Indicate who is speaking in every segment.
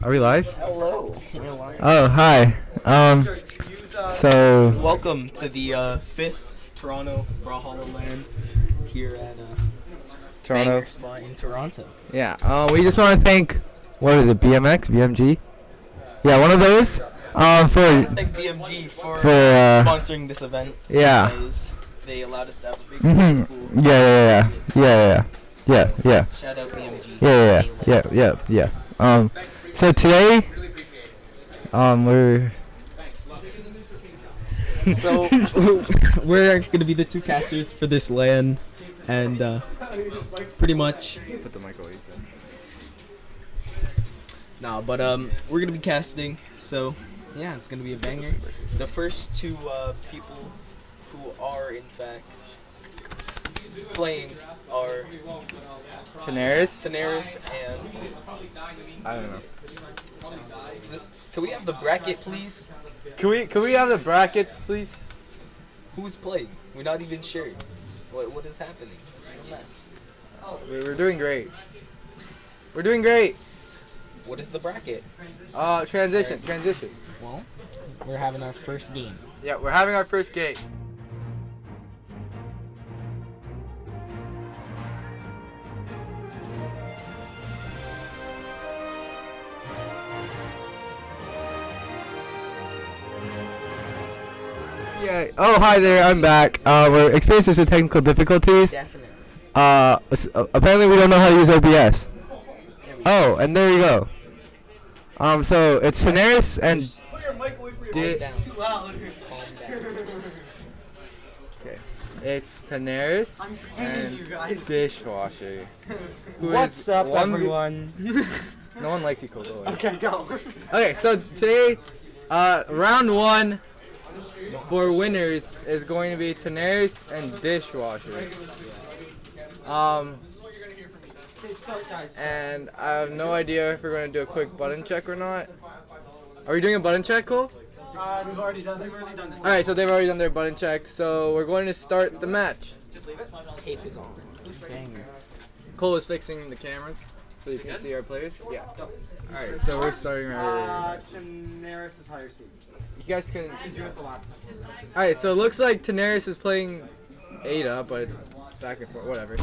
Speaker 1: Are we live?
Speaker 2: Hello.
Speaker 1: Oh, hi. So
Speaker 2: Welcome to the 5th Toronto Brawlhalla Lan here at
Speaker 1: Toronto.
Speaker 2: Banger Spot in Toronto.
Speaker 1: Yeah. We just want to thank, what is it, BMX, BMG? Yeah, one of those.
Speaker 2: Thank BMG for sponsoring this event.
Speaker 1: Yeah.
Speaker 2: Because they allowed us to have a big
Speaker 1: Mhm.
Speaker 2: pool.
Speaker 1: Yeah.
Speaker 2: Shout out BMG.
Speaker 1: Yeah. So today, we're
Speaker 2: So we're gonna be the two casters for this LAN, and pretty much.
Speaker 1: put the mic away.
Speaker 2: Nah, but we're gonna be casting. So yeah, it's gonna be a banger. The first two people who are in fact playing are
Speaker 1: Daenerys.
Speaker 2: and.
Speaker 1: I don't know.
Speaker 2: Can we have the bracket, please?
Speaker 1: Can we have the brackets, please?
Speaker 2: Who's playing? We're not even sure. What is happening? This is a mess.
Speaker 1: We're doing great. We're doing great.
Speaker 2: What is the bracket?
Speaker 1: Transition.
Speaker 2: Well, we're having our first game.
Speaker 1: Yeah, we're having our first game. Yeah. Oh, hi there. I'm back. We're experiencing some technical difficulties.
Speaker 2: Definitely.
Speaker 1: Apparently we don't know how to use OBS. Oh, and there you go. So it's Daenerys and.
Speaker 2: Put your mic away from
Speaker 1: your
Speaker 2: mic. It's too loud. Calm down.
Speaker 1: Okay. It's Daenerys and
Speaker 3: you guys.
Speaker 1: Dishwasher. Who
Speaker 3: What's
Speaker 1: is
Speaker 3: up,
Speaker 1: one-
Speaker 3: everyone?
Speaker 1: No one likes you, Coco.
Speaker 3: Okay, go.
Speaker 1: Okay, so today, round one for winners is going to be Daenerys and Dishwasher. And I have no idea if we're going to do a quick button check or not. Are we doing a button check, Cole?
Speaker 3: We've already done it.
Speaker 1: Alright, so they've already done their button check, so we're going to start the match.
Speaker 3: Just leave it.
Speaker 2: Tape is on. Banger.
Speaker 1: Cole is fixing the cameras so you can see our players. Yeah. Alright, so we're starting our...
Speaker 3: Daenerys is higher seed.
Speaker 1: You guys can...
Speaker 3: He's with a lot.
Speaker 1: Alright, so it looks like Daenerys is playing Ada, but it's back and forth, whatever.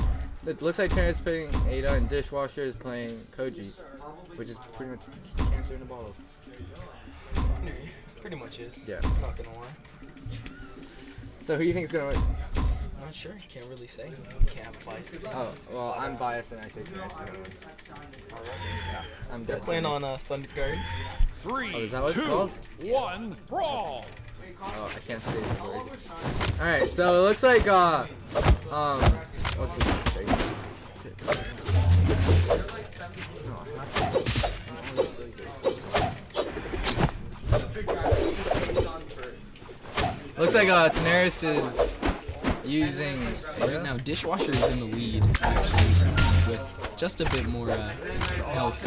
Speaker 1: It looks like Daenerys is playing Ada and Dishwasher is playing Koji, which is pretty much cancer in a bottle.
Speaker 2: Pretty much is.
Speaker 1: Yeah.
Speaker 2: Not gonna lie.
Speaker 1: So who do you think is going to win?
Speaker 2: I'm not sure. Can't really say. Can't have a bias.
Speaker 1: Oh, well, I'm biased and I say Daenerys is going to win. Yeah, I'm
Speaker 2: They're
Speaker 1: dead.
Speaker 2: playing on Thunder Guard.
Speaker 1: Oh, is that what it's called?
Speaker 4: 1, brawl!
Speaker 1: Oh, I can't say the word. Alright, so it looks like, what's his face? Looks like, Daenerys is using...
Speaker 2: So right now, Dishwasher is in the lead, actually, with just a bit more health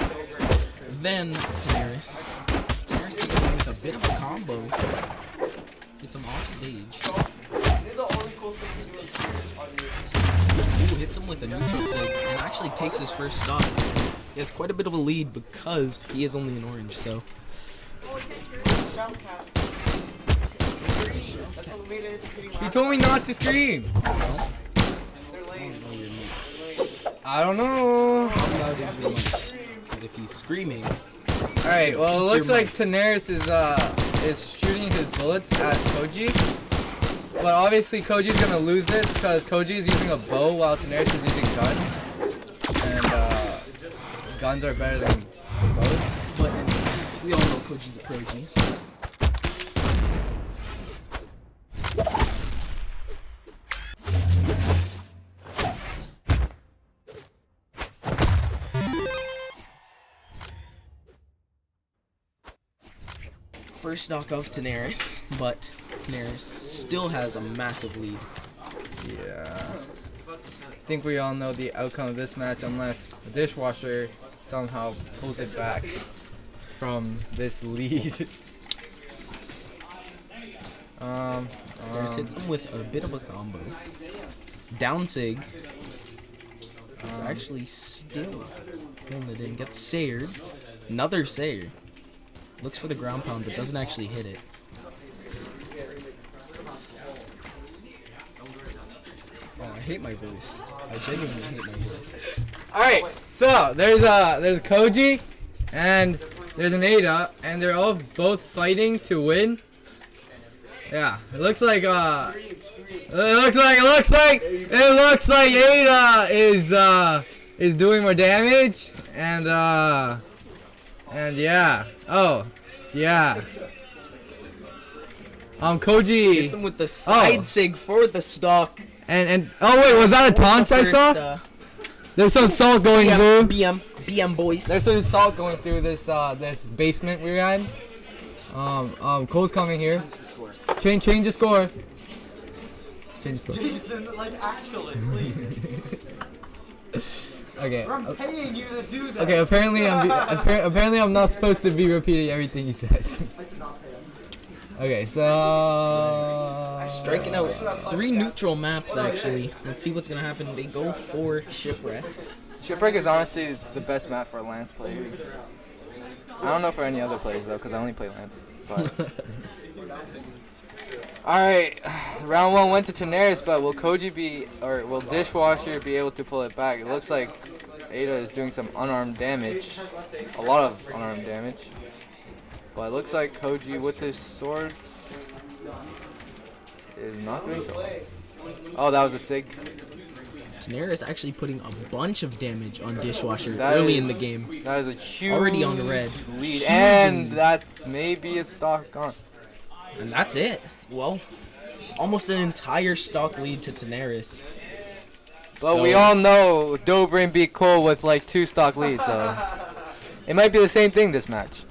Speaker 2: than Daenerys. Daenerys is going with a bit of a combo. Gets him off stage. Ooh, hits him with a neutral sig and actually takes his first stock. He has quite a bit of a lead because he is only an orange, so.
Speaker 1: He told me not to scream! I don't know.
Speaker 2: How loud is your mic? Because if he's screaming.
Speaker 1: Alright, well, it looks like Daenerys is shooting his bullets at Koji. But obviously Koji's gonna lose this because Koji is using a bow while Daenerys is using guns. And guns are better than bows.
Speaker 2: But we all know Koji's a pro G. So. First knock of Daenerys, but Daenerys still has a massive lead.
Speaker 1: Yeah. I think we all know the outcome of this match unless the Dishwasher somehow pulls it back from this lead.
Speaker 2: There's hits him with a bit of a combo. Down Sig. Actually still holding it in. Gets Sayered. Another Sayer. Looks for the ground pound, but doesn't actually hit it. Oh, I hate my voice. I genuinely hate my voice.
Speaker 1: All right, so there's Koji, and there's an Ada, and they're all both fighting to win. Yeah, it looks like Ada is doing more damage, and yeah. Oh, yeah. Koji
Speaker 2: Hits him with the side sig for the stock.
Speaker 1: and oh wait, was that a taunt I saw? There's some salt going through.
Speaker 2: BM boys.
Speaker 1: There's some salt going through this this basement we're at. Cole's coming here. Change the score. Change the score.
Speaker 3: Jason, like actually, please.
Speaker 1: Okay.
Speaker 3: I'm paying you to do that.
Speaker 1: Okay. Apparently I'm not supposed to be repeating everything he says.
Speaker 3: I should not pay him.
Speaker 1: Okay. So.
Speaker 2: Striking out 3 neutral maps actually. Let's see what's gonna happen. They go for Shipwrecked.
Speaker 1: Shipwreck is honestly the best map for Lance players. I don't know for any other players though, because I only play Lance. But. Alright, round 1 went to Tenaris, but will Dishwasher be able to pull it back? It looks like Ada is doing some unarmed damage. A lot of unarmed damage. But it looks like Koji with his swords is not doing so well. Oh, that was a Sig.
Speaker 2: Tenaris actually putting a bunch of damage on Dishwasher
Speaker 1: That
Speaker 2: early
Speaker 1: is-
Speaker 2: in the game.
Speaker 1: That is a huge
Speaker 2: Already on the red.
Speaker 1: lead.
Speaker 2: Huge
Speaker 1: And
Speaker 2: lead.
Speaker 1: that may be a stock gone.
Speaker 2: And that's it. Well, almost an entire stock lead to Tenaris.
Speaker 1: But we all know Dobrin beat Cole with like 2 stock leads, so it might be the same thing this match.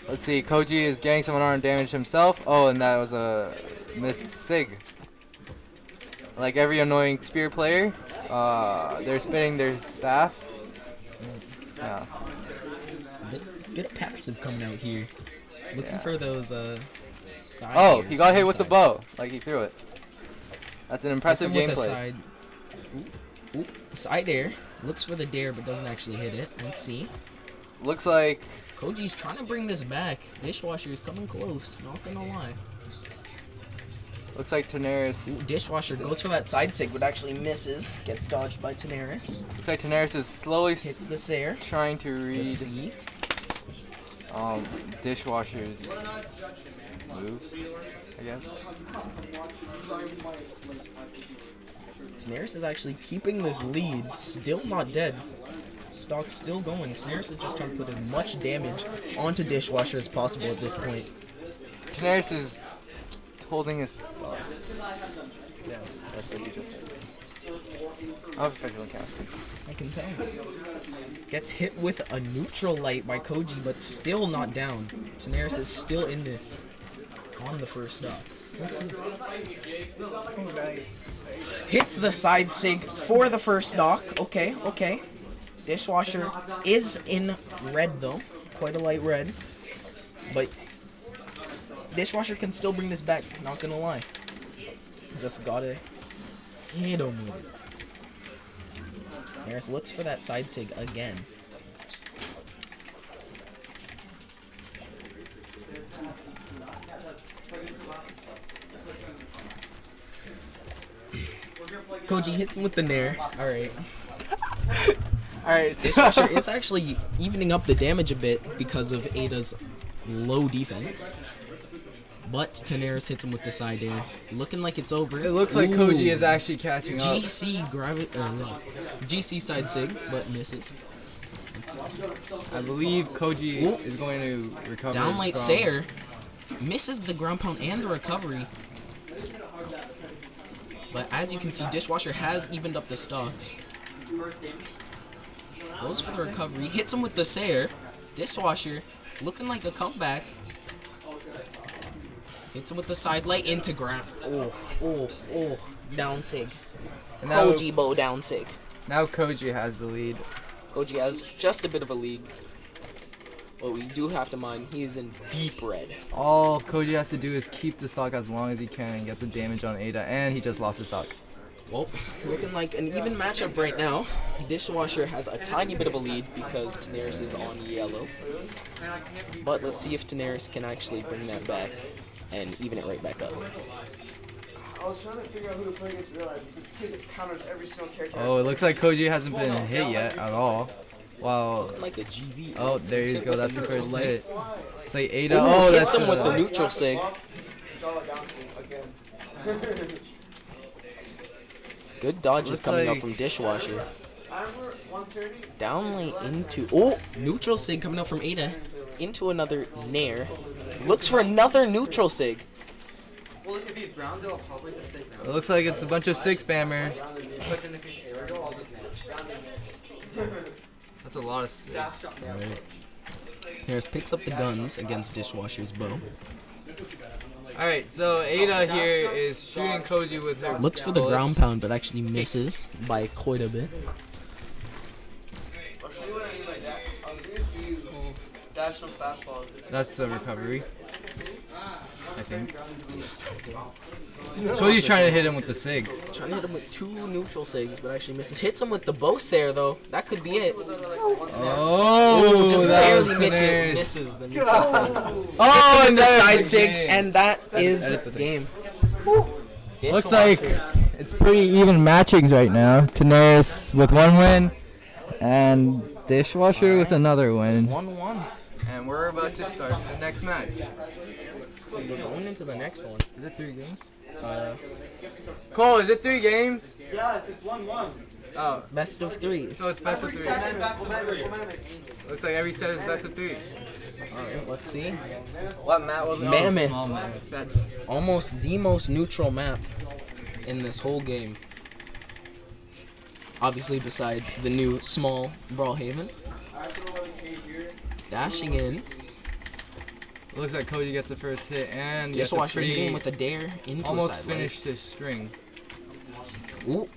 Speaker 1: Let's see, Koji is getting some unarmed damage himself. Oh, and that was a missed Sig. Like every annoying spear player, they're spinning their staff. Yeah.
Speaker 2: Bit of passive coming out here. Looking
Speaker 1: Yeah.
Speaker 2: for those side
Speaker 1: Oh,
Speaker 2: airs
Speaker 1: he got hit with the
Speaker 2: inside.
Speaker 1: bow, like he threw it. That's an
Speaker 2: Hits
Speaker 1: impressive
Speaker 2: him with the
Speaker 1: gameplay.
Speaker 2: side. Ooh, side air. Looks for the dare but doesn't actually hit it. Let's see.
Speaker 1: Looks like
Speaker 2: Koji's trying to bring this back. Dishwasher is coming close. Not gonna lie.
Speaker 1: Tenaris.
Speaker 2: Ooh, Dishwasher goes for that side sig but actually misses. Gets dodged by Tenaris.
Speaker 1: Looks like Tenaris is slowly
Speaker 2: Hits the Sayer.
Speaker 1: trying to read
Speaker 2: Let's see.
Speaker 1: Dishwasher's moves, I guess.
Speaker 2: Tenaris is actually keeping this lead. Still not dead. Stock's still going. Tenaris is just trying to put as much damage onto Dishwasher as possible at this point.
Speaker 1: Tenaris is holding his. Yeah, that's what you just said. I'm professional casting.
Speaker 2: I can tell. Gets hit with a neutral light by Koji, but still not down. Tenaris is still in this. On the first stop. Let's see.
Speaker 3: Oh, nice.
Speaker 2: Hits the side sig for the first stock. Okay, okay. Dishwasher is in red though. Quite a light red. But Dishwasher can still bring this back, not gonna lie. Just gotta hit him with it. Harris looks for that side sig again. Koji hits him with the nair. Alright.
Speaker 1: Alright,
Speaker 2: Dishwasher is actually evening up the damage a bit because of Ada's low defense. But Tenaris hits him with the side air. Looking like it's over.
Speaker 1: it looks like Koji is actually catching up.
Speaker 2: GC side sig, but misses. Let's see.
Speaker 1: I believe Koji
Speaker 2: Ooh.
Speaker 1: is going to recover.
Speaker 2: Downlight
Speaker 1: from-
Speaker 2: Sayer misses the ground pound and the recovery. But as you can see, Dishwasher has evened up the stocks. Goes for the recovery, hits him with the Sayer. Dishwasher looking like a comeback. Hits him with the side light into ground. Oh, down sig.
Speaker 1: And now,
Speaker 2: Koji bow down sig.
Speaker 1: now Koji has the lead.
Speaker 2: Koji has just a bit of a lead. But we do have to mind, he is in deep red.
Speaker 1: All Koji has to do is keep the stock as long as he can and get the damage on Ada, and he just lost his stock.
Speaker 2: Well, looking like an even matchup right now. Dishwasher has a tiny bit of a lead because Daenerys is on yellow. But let's see if Daenerys can actually bring that back and even it right back up.
Speaker 5: I was trying to figure out who to play against real life because this kid counters every single character.
Speaker 1: Oh, it looks like Koji hasn't been hit yet at all. Wow.
Speaker 2: Like a GV.
Speaker 1: Oh, there you go. That's the first hit. It's like Ada.
Speaker 2: Ooh,
Speaker 1: Oh,
Speaker 2: hits
Speaker 1: that's
Speaker 2: him with the neutral sig. Good dodges
Speaker 1: Looks
Speaker 2: coming out
Speaker 1: like-
Speaker 2: from Dishwasher. Downly into... Oh! Neutral sig coming out from Ada. Into another Nair. Looks for another neutral sig.
Speaker 3: Well, if he's ground, they'll probably just stay ground.
Speaker 1: It looks like it's a bunch of 6 spammers.
Speaker 3: But then if he's aerial, I'll just
Speaker 1: That's a lot of 6.
Speaker 3: dash shot down.
Speaker 2: Alright. Harris picks up the guns against Dishwasher's bow.
Speaker 1: Alright, so Ada here is shooting Koji with her.
Speaker 2: Looks for the
Speaker 1: bullets.
Speaker 2: ground pound, but actually misses by quite a bit.
Speaker 5: I'll show you what I mean by that. I was going to dash some fastball.
Speaker 1: That's the recovery. I think. So he's trying to hit him with the SIG.
Speaker 2: Trying to hit him with 2 neutral sigs, but actually misses. Hits him with the Bowser though. That could be it.
Speaker 1: Oh,
Speaker 2: Just
Speaker 1: that was
Speaker 2: barely
Speaker 1: Daenerys.
Speaker 2: misses the neutral sig.
Speaker 1: Oh,
Speaker 2: And the
Speaker 1: that is
Speaker 2: side
Speaker 1: the
Speaker 2: sig,
Speaker 1: game.
Speaker 2: and that is
Speaker 1: edit the thing.
Speaker 2: game.
Speaker 1: Looks like it's pretty even matchings right now. Daenerys with 1 win, and Dishwasher with another win.
Speaker 2: 1-1.
Speaker 1: And we're about to start the next match.
Speaker 2: We're going into the next one.
Speaker 1: Is it 3 games? Cole, is it 3 games?
Speaker 3: Yes, it's 1-1.
Speaker 1: Oh,
Speaker 2: Best of 3.
Speaker 1: so it's best of 3. Looks like every set is best of 3.
Speaker 2: Alright, let's see.
Speaker 1: What map was it? Oh,
Speaker 2: Mammoth.
Speaker 1: small map. That's
Speaker 2: Almost the most neutral map in this whole game. Obviously, besides the new small Brawlhaven. Dashing in.
Speaker 1: looks like Koji gets the first hit and gets a
Speaker 2: Dishwasher hitting
Speaker 1: pretty
Speaker 2: with a dare into a
Speaker 1: almost
Speaker 2: side
Speaker 1: finished his string.
Speaker 2: leg. Ooh.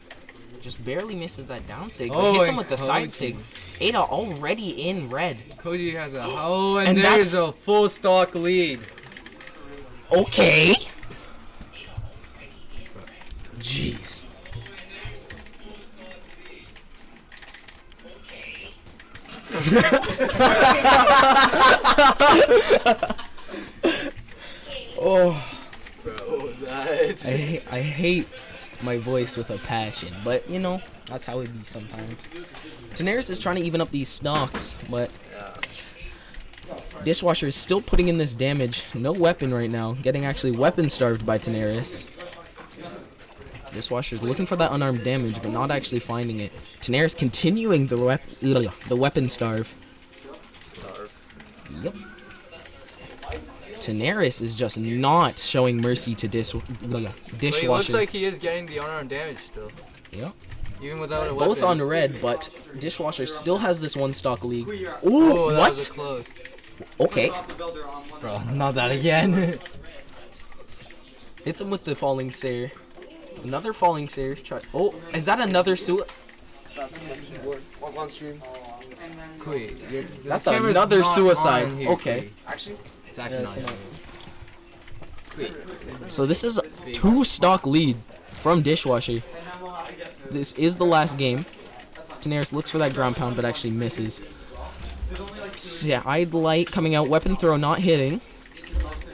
Speaker 2: Just barely misses that down sig.
Speaker 1: Oh,
Speaker 2: But hits him
Speaker 1: and
Speaker 2: with the side
Speaker 1: Koji.
Speaker 2: sig. Ada already in red.
Speaker 1: Koji has a and,
Speaker 2: And
Speaker 1: there's
Speaker 2: that's-
Speaker 1: a full stock lead.
Speaker 2: Okay. Jeez. Oh. I hate my voice with a passion, but you know, that's how it be sometimes. Daenerys is trying to even up these stocks, but Dishwasher is still putting in this damage. No weapon right now. Getting actually weapon starved by Daenerys. Dishwasher's looking for that unarmed damage, but not actually finding it. Daenerys continuing the weapon starve. Yep. Daenerys is just not showing mercy to
Speaker 1: But he
Speaker 2: Dishwasher.
Speaker 1: looks like he is getting the unarmed damage still.
Speaker 2: Yep.
Speaker 1: Even without a weapon.
Speaker 2: Both on red, but Dishwasher still has this one stock lead. Ooh,
Speaker 1: Oh, that was
Speaker 2: what?
Speaker 1: close.
Speaker 2: Okay.
Speaker 3: Off the builder on one.
Speaker 1: Bro, not that again.
Speaker 2: Hits him with the falling stare. Another falling stare. Oh, is that another
Speaker 5: That's my keyboard. On stream.
Speaker 1: Wait,
Speaker 2: That's another suicide. Okay.
Speaker 5: Actually,
Speaker 1: It's actually
Speaker 2: Yeah,
Speaker 1: not.
Speaker 2: it's So this is 2 stock lead from Dishwasher. This is the last game. Daenerys looks for that ground pound, but actually misses. Side light coming out. Weapon throw not hitting.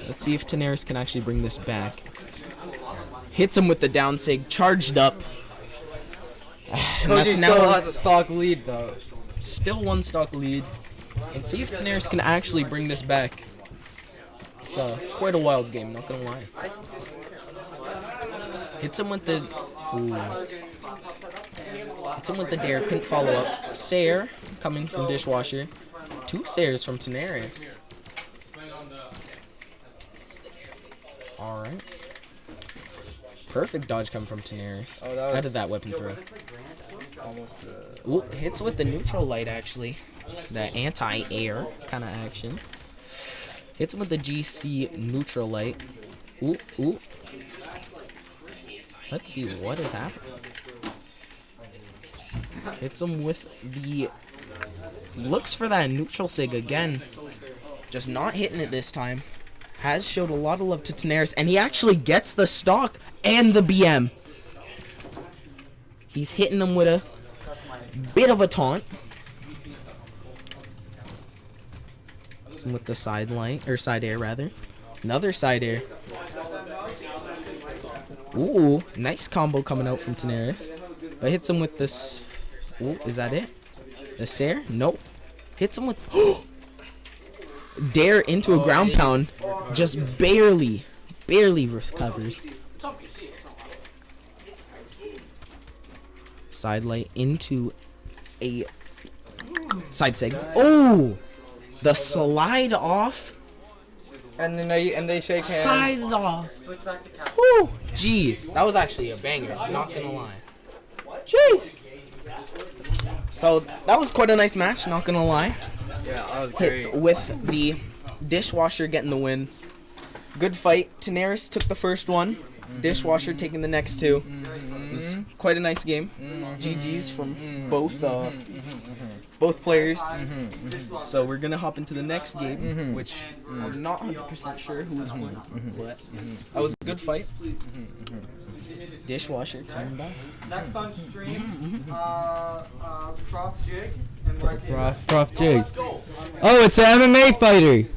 Speaker 2: Let's see if Daenerys can actually bring this back. Hits him with the down sig. Charged up. And
Speaker 1: Koji
Speaker 2: that's
Speaker 1: still
Speaker 2: now
Speaker 1: has a stock lead though.
Speaker 2: still 1 stock lead. And see if Daenerys can actually bring this back. It's quite a wild game, not gonna lie. Hits him with the... Ooh. Hits him with the dare, couldn't follow up. Sair coming from Dishwasher. 2 Sairs from Daenerys. Alright. Perfect dodge coming from Daenerys.
Speaker 1: Oh, that
Speaker 2: How
Speaker 1: was
Speaker 2: did that weapon throw?
Speaker 1: almost.
Speaker 2: Ooh, hits with the neutral light actually. The anti-air kind of action. Hits him with the GC neutral light. Ooh, ooh. Let's see what is happening. Hits him with the... Looks for that neutral sig again. Just not hitting it this time. Has showed a lot of love to Daenerys, and he actually gets the stock and the BM. He's hitting him with a bit of a taunt. Hits him with the side line, or side air rather. Another side air. Ooh, nice combo coming out from Tanaris. But hits him with this. Ooh, is that it? The Sair? Nope. Hits him with dare into a ground pound. Just barely recovers. Side light into a side seg. Oh, the slide off.
Speaker 1: And then they shake hands.
Speaker 2: Side off.
Speaker 3: Switch back to cap.
Speaker 2: Woo! Jeez, that was actually a banger. Not gonna lie. Jeez. So that was quite a nice match. Not gonna lie.
Speaker 1: Yeah, that was great.
Speaker 2: Hits with the dishwasher getting the win. Good fight. Tanaris took the first one. Dishwasher taking the next two. It was quite a nice game. GG's from both players. So we're gonna hop into the next game, which I'm not 100% sure who was winning, but that was a good fight. Dishwasher coming back.
Speaker 3: Next on stream, Prof Jig and YK.
Speaker 1: Prof Jig. Oh, it's an MMA fighter.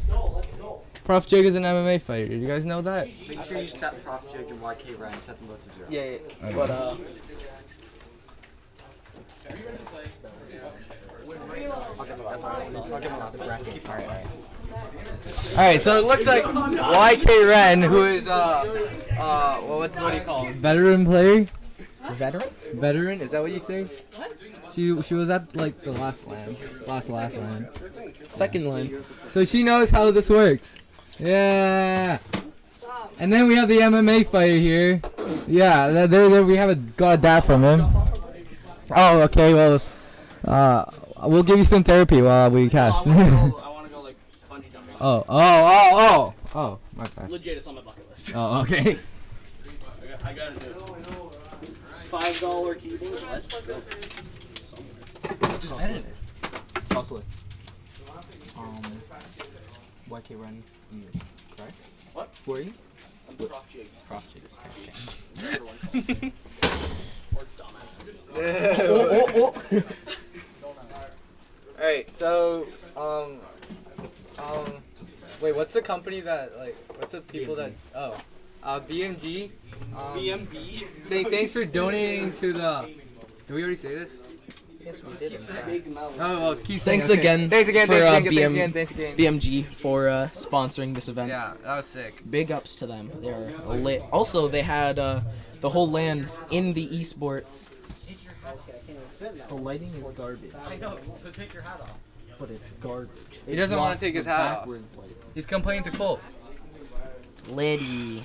Speaker 1: Prof Jig is an MMA fighter. Did you guys know that?
Speaker 3: Make sure you set Prof Jig and YK Ren, set them both to 0.
Speaker 2: Yeah.
Speaker 1: Okay.
Speaker 2: But
Speaker 1: Alright, so it looks like YK Ren, who is what do you call him? Veteran player? Veteran? Is that what you say? What? She was at like the last slam. Last slam.
Speaker 2: second line.
Speaker 1: So she knows how this works. Yeah. And then we have the MMA fighter here. Yeah, there we have got that from him. Oh, okay. Well, we'll give you some therapy while we cast.
Speaker 6: I want to go like bungee jumping.
Speaker 1: Oh, my bad.
Speaker 6: Legit, it's on my bucket list.
Speaker 1: Oh, okay.
Speaker 6: I gotta do it. $5 keyboard. Let's go.
Speaker 2: Just edit it. Hustler. YK Run. Correct?
Speaker 6: What?
Speaker 2: Who are you?
Speaker 6: I'm Prof Jig.
Speaker 2: Prof Jig.
Speaker 6: Or dumbass.
Speaker 1: Alright, so, wait, what's the company that, like, what's the people
Speaker 2: BMG.
Speaker 1: that, BMG?
Speaker 6: BMB.
Speaker 1: Saying thanks for donating to the, did we already say this?
Speaker 2: Yes, we did.
Speaker 6: Big mouth.
Speaker 1: Oh, well, keep saying
Speaker 2: Thanks again
Speaker 1: Thanks again,
Speaker 2: for,
Speaker 1: thanks again.
Speaker 2: BMG for sponsoring this event.
Speaker 1: Yeah, that was sick.
Speaker 2: Big ups to them. They're lit. Also, they had the whole land in the esports. The lighting is garbage,
Speaker 3: I know, so take your hat off.
Speaker 2: but it's garbage.
Speaker 1: He doesn't want to take his hat off.
Speaker 2: Backwards light.
Speaker 1: He's complaining to Cole.
Speaker 2: Lady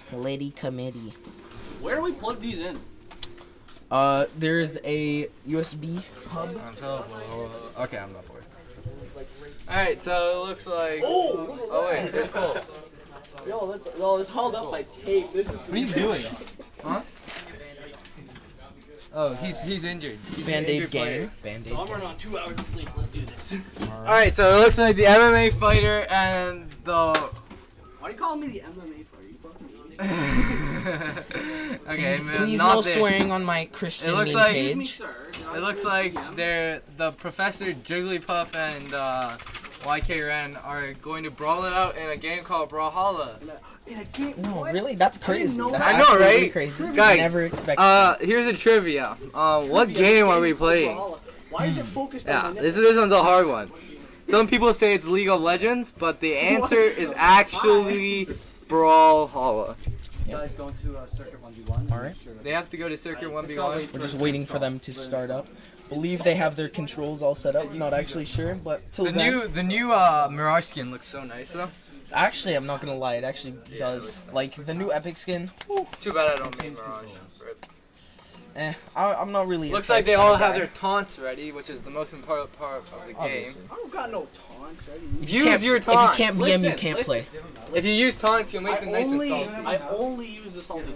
Speaker 2: committee.
Speaker 6: Where do we plug these in?
Speaker 2: There's a USB hub.
Speaker 1: Okay, I'm not bored. Alright, so it looks like... Oh wait, there's Cole.
Speaker 6: Yo, this held up by tape. This is.
Speaker 1: What are you doing? Huh? Oh, he's injured. He's an
Speaker 2: Band-Aid
Speaker 1: injured player.
Speaker 2: gang. Band-Aid
Speaker 6: So I'm running on 2 hours of sleep. Let's do this.
Speaker 1: Alright, so it looks like the MMA fighter and the...
Speaker 6: Why are you calling me the MMA fighter? You fucking idiot.
Speaker 1: Okay, man,
Speaker 2: Please
Speaker 1: not
Speaker 2: no
Speaker 1: the-
Speaker 2: swearing on my Christian
Speaker 1: It looks
Speaker 2: name
Speaker 1: like-
Speaker 6: Excuse me,
Speaker 2: page.
Speaker 6: sir.
Speaker 1: It looks like they're the Professor Jigglypuff and YK Ren are going to brawl it out in a game called Brawlhalla.
Speaker 2: No, really? That's crazy. That's
Speaker 1: I know,
Speaker 2: absolutely
Speaker 1: right?
Speaker 2: Crazy.
Speaker 1: Guys,
Speaker 2: Never expected.
Speaker 1: Here's a trivia. What game are we playing?
Speaker 6: Why is it focused
Speaker 1: Yeah,
Speaker 6: on my
Speaker 1: this one's a hard one. Some people say it's League of Legends, but the answer is actually Brawlhalla.
Speaker 3: You guys going to Circuit 1v1?
Speaker 2: Alright.
Speaker 1: They have to go to Circuit 1v1.
Speaker 2: We're just waiting for them to start up. Believe they have their controls all set up. Not actually sure, but till
Speaker 1: The
Speaker 2: then.
Speaker 1: new Mirage skin looks so nice though.
Speaker 2: Actually, I'm not gonna lie. It actually does. Like the new Epic skin.
Speaker 1: Too bad I don't mean Mirage.
Speaker 2: I'm not really.
Speaker 1: Looks
Speaker 2: a
Speaker 1: like they
Speaker 2: Scythe
Speaker 1: all
Speaker 2: kinda
Speaker 1: have
Speaker 2: guy.
Speaker 1: their taunts ready, which is the most important part of the game.
Speaker 2: Obviously.
Speaker 6: I don't got no taunts ready.
Speaker 1: Use your taunts.
Speaker 2: If you can't BM, you can't play.
Speaker 1: If you use taunts, you'll make them nice and salty.
Speaker 6: I only use the salty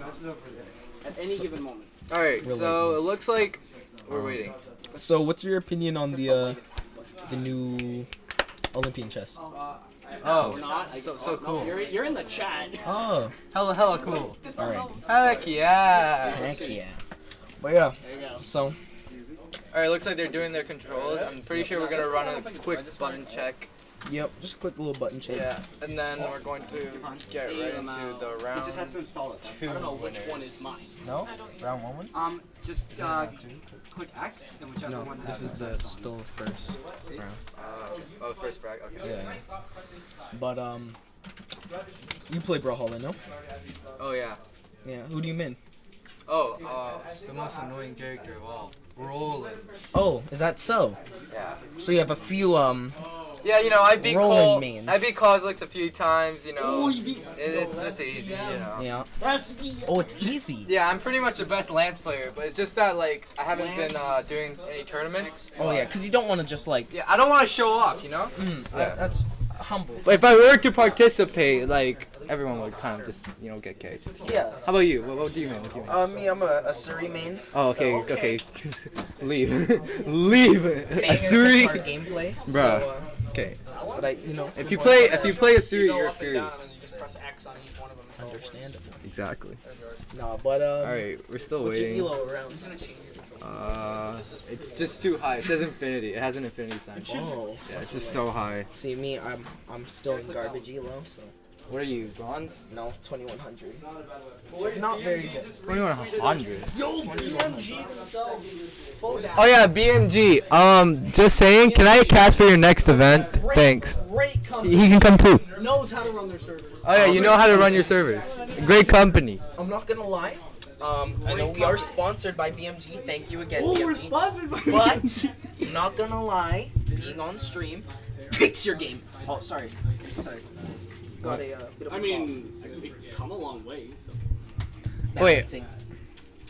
Speaker 6: at any given moment.
Speaker 1: Alright, so it looks like we're waiting.
Speaker 2: So, what's your opinion on the new Olympian chest?
Speaker 1: Oh,
Speaker 6: Not,
Speaker 1: so cool.
Speaker 6: You're in the chat.
Speaker 2: Oh,
Speaker 1: Hella cool.
Speaker 2: alright.
Speaker 1: Heck yeah.
Speaker 2: Heck yeah. But yeah,
Speaker 6: There you go.
Speaker 2: so
Speaker 1: Alright, looks like they're doing their controls. I'm pretty sure we're gonna run a quick button check.
Speaker 2: yep, just a quick little button check.
Speaker 1: Yeah, and then we're going to get right into the
Speaker 3: He
Speaker 1: round
Speaker 3: just has to install it.
Speaker 1: 2
Speaker 6: I don't know which
Speaker 1: winners.
Speaker 6: one is mine.
Speaker 2: No, round 1.
Speaker 3: Just click X and whichever
Speaker 2: No,
Speaker 3: one.
Speaker 2: this
Speaker 3: has
Speaker 2: is
Speaker 3: it.
Speaker 2: the still first round.
Speaker 1: Oh, first brag. Okay.
Speaker 2: Yeah. But you play Brawlhalla, no?
Speaker 1: Oh yeah.
Speaker 2: Yeah. Who do you mean?
Speaker 1: Oh, the most annoying character of all, Brawlhalla.
Speaker 2: Oh, is that so?
Speaker 1: Yeah.
Speaker 2: So you have a few
Speaker 1: Yeah, you know, I beat
Speaker 2: Roland
Speaker 1: Cole.
Speaker 2: mains.
Speaker 1: I beat Kozlix a few times. You know, it's easy. You know.
Speaker 2: Yeah.
Speaker 6: That's me.
Speaker 2: Oh, it's easy.
Speaker 1: Yeah, I'm pretty much the best Lance player, but it's just that like I haven't been doing any tournaments.
Speaker 2: Oh yeah, because you don't want to just like.
Speaker 1: Yeah, I don't want to show off. You know.
Speaker 2: That's humble.
Speaker 1: But if I were to participate, like everyone would kind of just get caged.
Speaker 2: Yeah.
Speaker 1: How about you? What do you mean? What do you mean?
Speaker 2: Me, I'm a Surrey main.
Speaker 1: Oh, okay. Leave. Leave. Asuri.
Speaker 2: Gameplay.
Speaker 1: Bruh.
Speaker 2: So,
Speaker 1: Okay.
Speaker 2: but I,
Speaker 1: If you play Asuri,
Speaker 6: Go
Speaker 1: you're
Speaker 6: up and
Speaker 1: Fury.
Speaker 6: down, and then you just press X on each one of them.
Speaker 2: understandable.
Speaker 1: Exactly.
Speaker 2: No, but
Speaker 1: All right, we're still
Speaker 2: what's
Speaker 1: waiting.
Speaker 2: your elo around?
Speaker 1: It's just too high. It says infinity. It has an infinity sign.
Speaker 2: Oh.
Speaker 1: Yeah, it's just so high.
Speaker 2: See me, I'm still in garbage elo, so
Speaker 1: What are you, bronze?
Speaker 2: no 2100. It's not very good.
Speaker 1: 2100.
Speaker 2: Yo, BMG
Speaker 1: Oh yeah, BMG. Just saying. Can I cast for your next event? Thanks.
Speaker 6: Great company.
Speaker 1: He can come too.
Speaker 6: Knows how to run their servers.
Speaker 1: Oh yeah, you know how to run your servers. Great company.
Speaker 2: I'm not gonna lie. I know we are sponsored by BMG. Thank you again,
Speaker 6: Oh, we're
Speaker 2: BMG.
Speaker 6: sponsored by
Speaker 2: But I'm not gonna lie, being on stream takes your game. Oh, sorry. Got a bit of a
Speaker 6: I mean, it's come a long way. So.
Speaker 1: Wait.
Speaker 2: balancing.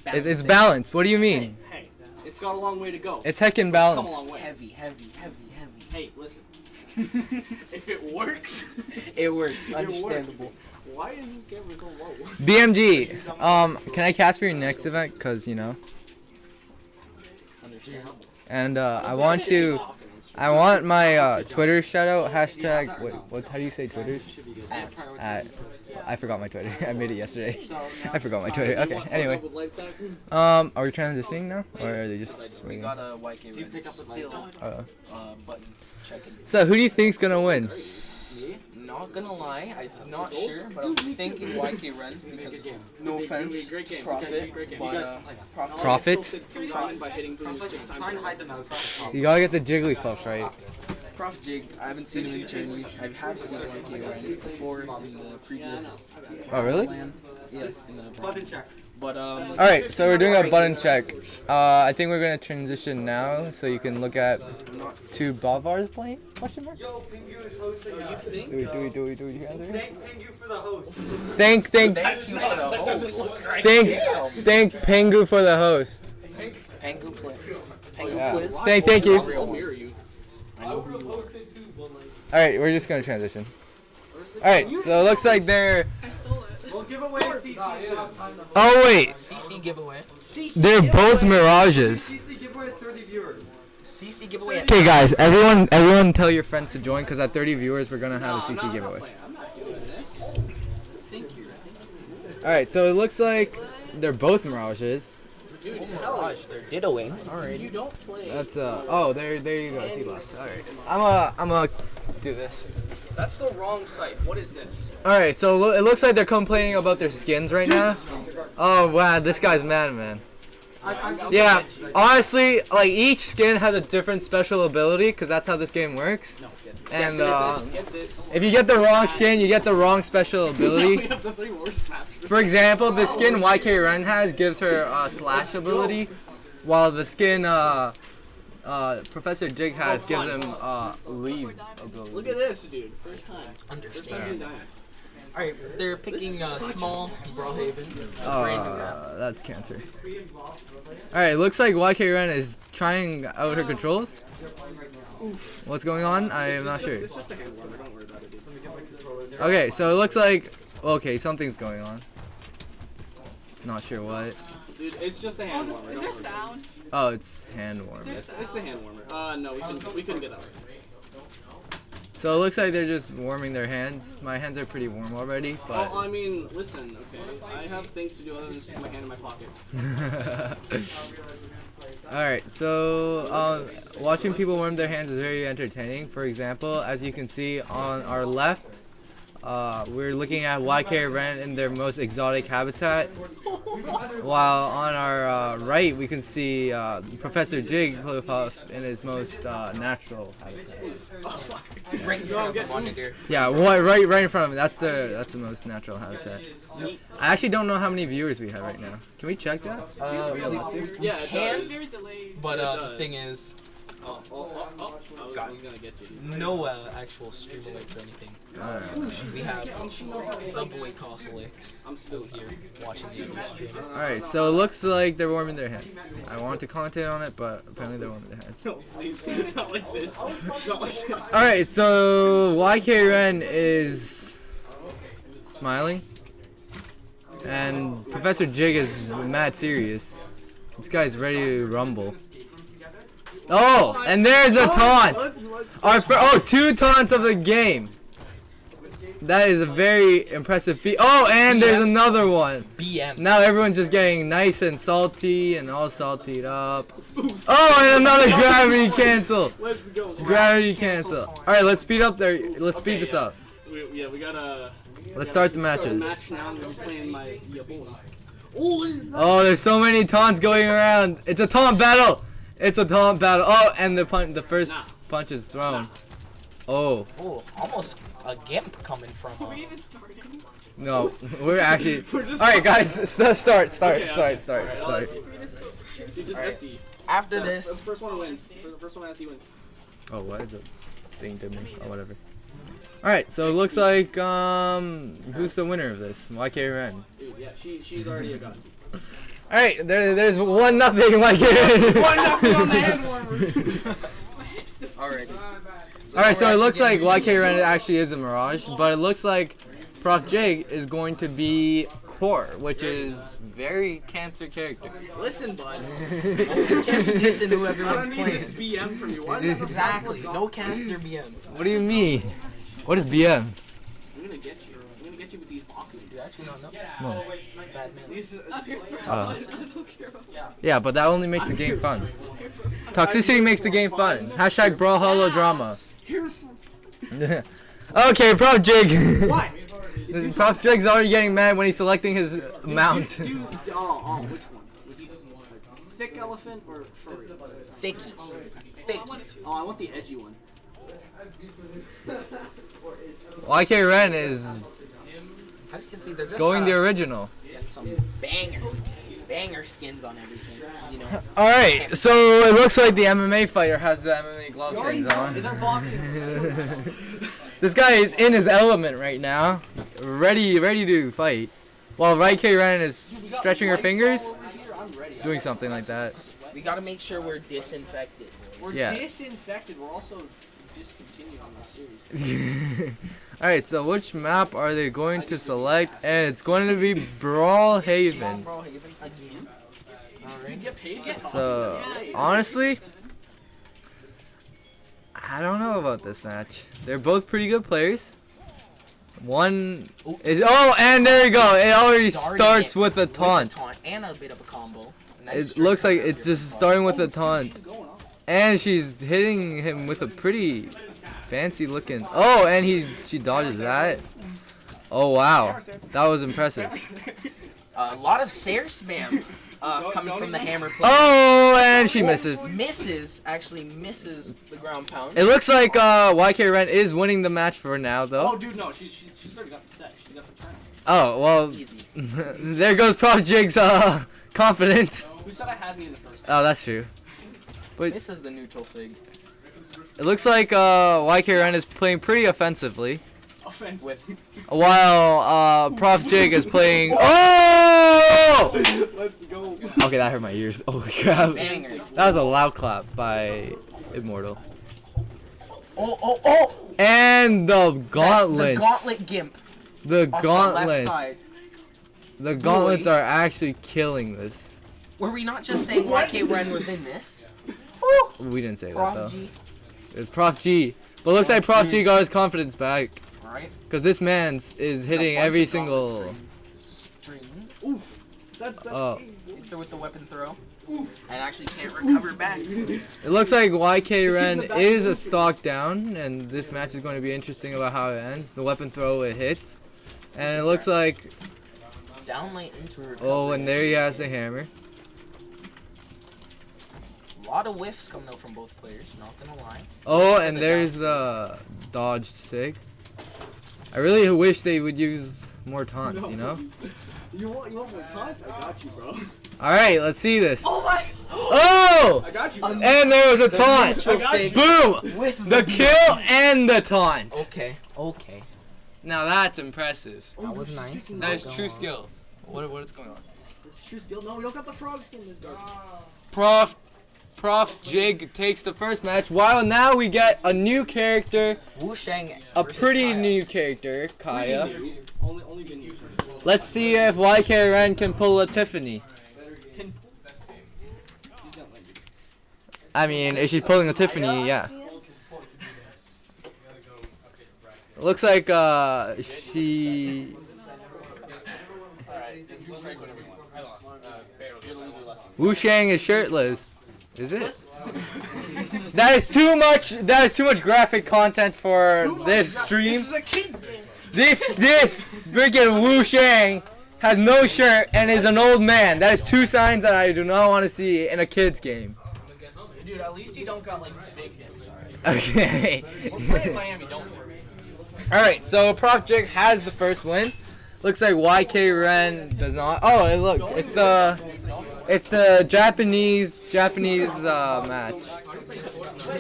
Speaker 1: It's balanced. What do you mean?
Speaker 6: Hey, it's got a long way to go.
Speaker 1: It's heckin'
Speaker 6: Come a
Speaker 1: balanced.
Speaker 6: long way.
Speaker 2: Heavy.
Speaker 6: Hey, listen. If it works,
Speaker 2: It works.
Speaker 6: it
Speaker 2: Understandable.
Speaker 6: works. Why is this camera so low?
Speaker 1: BMG. Can I cast for your next event? Cause you know. And I want my Twitter shout out hashtag. Wait, how do you say Twitter's? I forgot my Twitter. I made it yesterday. I forgot my Twitter. Okay. Anyway. Are we transitioning now, or are they just?
Speaker 2: We
Speaker 1: Waiting?
Speaker 2: got a YK still button checking.
Speaker 1: So who do you think's gonna win?
Speaker 2: Not gonna lie, I'm not sure, but I'm thinking YK Ren because no offense, Profit, but
Speaker 1: Profit?
Speaker 6: By hitting things 6 times.
Speaker 3: Try and hide them outside.
Speaker 1: You gotta get the Jigglypuff right.
Speaker 2: Prof Jig, I haven't seen him in tourneys. I have seen YK Ren before in the previous
Speaker 1: Oh really?
Speaker 2: LAN. Yes, in the
Speaker 3: Button check.
Speaker 2: but
Speaker 1: All right, so we're doing a button check. I think we're gonna transition now, so you can look at two Bavars playing. Question mark?
Speaker 3: Yo, Pingu is hosting us.
Speaker 1: Do we answer?
Speaker 3: Thank Pingu for the host.
Speaker 1: Thank
Speaker 2: that's not a host.
Speaker 1: thank Pengu for the host.
Speaker 2: Pengu play. Pengu
Speaker 1: Yeah.
Speaker 2: quiz.
Speaker 1: Thank you.
Speaker 6: I'll mirror you.
Speaker 1: All right, we're just gonna transition. All right, so it looks like they're.
Speaker 7: I stole it.
Speaker 3: We'll give away CC soon.
Speaker 1: Oh wait,
Speaker 2: CC giveaway.
Speaker 1: they're both mirages.
Speaker 3: CC giveaway 30 viewers.
Speaker 2: CC giveaway.
Speaker 1: Okay, guys, everyone, tell your friends to join, cause at 30 viewers, we're gonna have a CC giveaway.
Speaker 6: I'm not doing this. Think you're.
Speaker 1: All right, so it looks like they're both mirages.
Speaker 2: Oh my gosh, they're dittoing. Alright.
Speaker 6: You don't play.
Speaker 1: That's oh, there you go. See left. All right, I'm gonna do this.
Speaker 6: That's the wrong site. What is this?
Speaker 1: All right, so it looks like they're complaining about their skins right now. Oh wow, this guy's mad, man. Yeah, honestly, like each skin has a different special ability, cause that's how this game works. And
Speaker 6: Get this.
Speaker 1: if you get the wrong skin, you get the wrong special
Speaker 6: We
Speaker 1: ability.
Speaker 6: have the 3 worst maps.
Speaker 1: For example, the skin YK Ren has gives her slash ability, while the skin Professor Jig has gives him leave ability.
Speaker 6: Look at this, dude. First time.
Speaker 2: Understand. Alright, they're picking small Brawlhaven.
Speaker 1: That's cancer. Alright, looks like YK Ren is trying out her controls. What's going on? I am not sure.
Speaker 6: It's just a hand warmer. Don't worry about it, dude.
Speaker 1: Okay, so it looks like something's going on. Not sure what.
Speaker 6: Dude, it's just a hand warmer.
Speaker 7: Is
Speaker 6: Don't
Speaker 7: there
Speaker 6: worry.
Speaker 7: sound?
Speaker 1: Oh, it's hand warmer.
Speaker 7: Is there
Speaker 6: It's
Speaker 7: sound?
Speaker 6: the hand warmer. No, we couldn't get that right.
Speaker 1: So it looks like they're just warming their hands. My hands are pretty warm already, but.
Speaker 6: Well, I mean, listen, okay. I have things to do other than stick my hand in my pocket.
Speaker 1: Alright, so watching people warm their hands is very entertaining. For example, as you can see on our left, we're looking at YK Ren in their most exotic habitat, while on our right we can see Professor Jigglypuff in his most natural habitat.
Speaker 2: Right in front of the monitor.
Speaker 1: Yeah, right in front of him. That's the most natural habitat. I actually don't know how many viewers we have right now. Can we check that? Are we allowed to?
Speaker 6: Yeah, it
Speaker 2: Can,
Speaker 6: does.
Speaker 2: but
Speaker 6: It
Speaker 2: the
Speaker 6: does.
Speaker 2: thing is,
Speaker 6: I was gonna get you.
Speaker 2: no actual stream alerts or anything. We have Subway Cossalix. I'm still here watching the other stream.
Speaker 1: Alright, so it looks like they're warming their hands. I want to commentate on it, but apparently they're warming their hands.
Speaker 6: No, please. Not like this. Not like this.
Speaker 1: Alright, so YK Ren is smiling. And Professor Jig is mad serious. This guy's ready to rumble. Oh, and there's a taunt! Oh, 2 taunts of the game. That is a very impressive feat. Oh, and there's another one.
Speaker 2: BM.
Speaker 1: Now everyone's just getting nice and salty and all saltied up. Oh, and another gravity cancel.
Speaker 6: Let's go.
Speaker 1: Gravity cancel. Alright, let's speed up there. Let's speed this up.
Speaker 6: We gotta.
Speaker 1: Let's start the
Speaker 6: Start the
Speaker 1: matches.
Speaker 6: match now. I'm playing my boy.
Speaker 1: Oh, there's so many taunts going around. It's a taunt battle. It's a taunt battle. Oh, and the first punch is thrown. Oh,
Speaker 2: Oh, almost a gimp coming from.
Speaker 7: Are we even starting?
Speaker 1: no. We're actually.
Speaker 6: We're just-
Speaker 1: Alright, guys. Start.
Speaker 6: Okay,
Speaker 1: Alright,
Speaker 6: screen is so
Speaker 7: bright.
Speaker 6: You just SD.
Speaker 2: After
Speaker 6: The
Speaker 2: this,
Speaker 6: first one wins. The first one SD wins.
Speaker 1: Oh, what is it? Thing to me. Oh, whatever. Alright, so it looks like who's the winner of this? YK Ren.
Speaker 6: Dude, yeah, she's already a god.
Speaker 1: Alright, there's 1-0 YK Ren.
Speaker 6: 1-0 on the hand warmers.
Speaker 2: already.
Speaker 1: Alright, so it looks like YK Ren actually is a mirage, but it looks like Prof Jig is going to be Core, which is very cancer character.
Speaker 6: Listen, bud.
Speaker 2: You can't be dissing who
Speaker 6: I
Speaker 2: everyone's
Speaker 6: don't need this
Speaker 2: playing.
Speaker 6: BM from you. Why not
Speaker 2: Exactly. No caster BM.
Speaker 1: What do you mean? What is BM?
Speaker 6: I'm gonna get you. I'm gonna get you with these boxing.
Speaker 2: Do you actually not know?
Speaker 1: No.
Speaker 2: Bad man.
Speaker 7: Up here.
Speaker 1: Uh,
Speaker 7: I don't care about
Speaker 1: Yeah, but that only makes the game fun. Toxicity makes the game fun. Hashtag Brawlhalla drama. Okay, Prof Jig.
Speaker 6: Why?
Speaker 1: Prof Jig's already getting mad when he's selecting his mount.
Speaker 6: Which one? Would you thick elephant or furry?
Speaker 2: Thicky. Thicky.
Speaker 6: Oh, I want the edgy one.
Speaker 1: YK Ren is
Speaker 2: As you can see, they're just
Speaker 1: going the original.
Speaker 2: get some banger skins on everything. You know.
Speaker 1: Alright, so it looks like the MMA fighter has the MMA glove things on.
Speaker 6: They're boxing.
Speaker 1: This guy is in his element right now, ready to fight. While YK Ren is stretching her fingers,
Speaker 6: I'm ready.
Speaker 1: doing something like that.
Speaker 2: We gotta make sure we're disinfected.
Speaker 6: We're
Speaker 1: Yeah.
Speaker 6: disinfected. We're also discontinued on this series.
Speaker 1: Alright, so which map are they going to select? And it's going to be Brawlhaven.
Speaker 2: Brawlhaven again.
Speaker 6: You get paid for
Speaker 1: So, honestly, I don't know about this match. They're both pretty good players. One is and there you go. It already starts with a taunt.
Speaker 2: And a bit of a combo. Nice
Speaker 1: It looks like it's just starting with a taunt. And she's hitting him with a pretty fancy looking. Oh, and she dodges that. Oh wow, that was impressive.
Speaker 2: A lot of Sair spam coming from the hammer play.
Speaker 1: Oh, and she misses.
Speaker 2: Actually misses the ground pound.
Speaker 1: It looks like YK Ren is winning the match for now,
Speaker 6: Oh,
Speaker 1: though.
Speaker 6: dude, no. She's already got the set. She's got the turn.
Speaker 1: Oh well,
Speaker 2: Easy.
Speaker 1: there goes Prof Jig's confidence.
Speaker 6: Who said I had me in the first?
Speaker 1: Oh, that's true. But
Speaker 2: Misses the neutral sig.
Speaker 1: it looks like YK Ren is playing pretty offensively,
Speaker 6: Offense.
Speaker 2: With
Speaker 1: while Prof Jig is playing. Oh!
Speaker 6: Let's go.
Speaker 1: Okay, that hurt my ears. Holy crap!
Speaker 2: banger.
Speaker 1: That was a loud clap by Immortal.
Speaker 2: Oh!
Speaker 1: And the gauntlets.
Speaker 2: The gauntlet gimp.
Speaker 1: The
Speaker 2: Off the left
Speaker 1: gauntlets.
Speaker 2: side.
Speaker 1: The gauntlets are actually killing this.
Speaker 2: Were we not just saying YK Ren was in this?
Speaker 1: We didn't say that
Speaker 2: Prof
Speaker 1: though.
Speaker 2: G.
Speaker 1: It was Prof G. But looks like Prof G got his confidence back.
Speaker 2: Alright.
Speaker 1: Because this man's is hitting
Speaker 2: Got a bunch
Speaker 1: every
Speaker 2: of
Speaker 1: single.
Speaker 2: strings.
Speaker 5: Oof. That's
Speaker 1: Oh.
Speaker 2: Hits her with the weapon throw. And actually can't recover back.
Speaker 1: It looks like YK Ren is a stock down, and this match is going to be interesting about how it ends. The weapon throw it hits, and it looks like
Speaker 2: Down late into her.
Speaker 1: oh, and there he has the hammer.
Speaker 2: A lot of whiffs coming out from both players. Not gonna lie.
Speaker 1: Oh, and there's dodged sig. I really wish they would use more taunts, you know.
Speaker 5: You want more taunts? I got you, bro.
Speaker 1: All right, let's see this.
Speaker 2: Oh my!
Speaker 1: Oh!
Speaker 5: I got you.
Speaker 1: And there was a taunt.
Speaker 2: Neutral sig
Speaker 1: Boom!
Speaker 2: with
Speaker 1: The kill and the taunt.
Speaker 2: Okay. Okay.
Speaker 1: Now that's impressive.
Speaker 2: That was nice.
Speaker 1: That is true skill. What is going on?
Speaker 5: This is true skill. No, we don't got the frog skin this garbage.
Speaker 1: Prof Jig takes the first match, while now we get a new character,
Speaker 2: Wu Shang.
Speaker 1: a
Speaker 2: versus
Speaker 1: pretty
Speaker 2: Kaya.
Speaker 1: new character, Kaya.
Speaker 5: Only been used.
Speaker 1: Let's see if YK Ren can pull a Tiffany. I mean, if she's pulling a Tiffany, yeah. Looks like she. Wu Shang is shirtless. Is it? That is too much. That is too much graphic content for this stream.
Speaker 5: This is a kid's game.
Speaker 1: This freaking Wu Shang has no shirt and is an old man. That is two signs that I do not want to see in a kid's game.
Speaker 6: Dude, at least you don't got like big hips, alright?
Speaker 1: Okay.
Speaker 6: We're playing Miami, don't worry.
Speaker 1: Alright, so Prof Jig has the first win. Looks like YK Ren does not. Oh, and look, it's the Japanese match.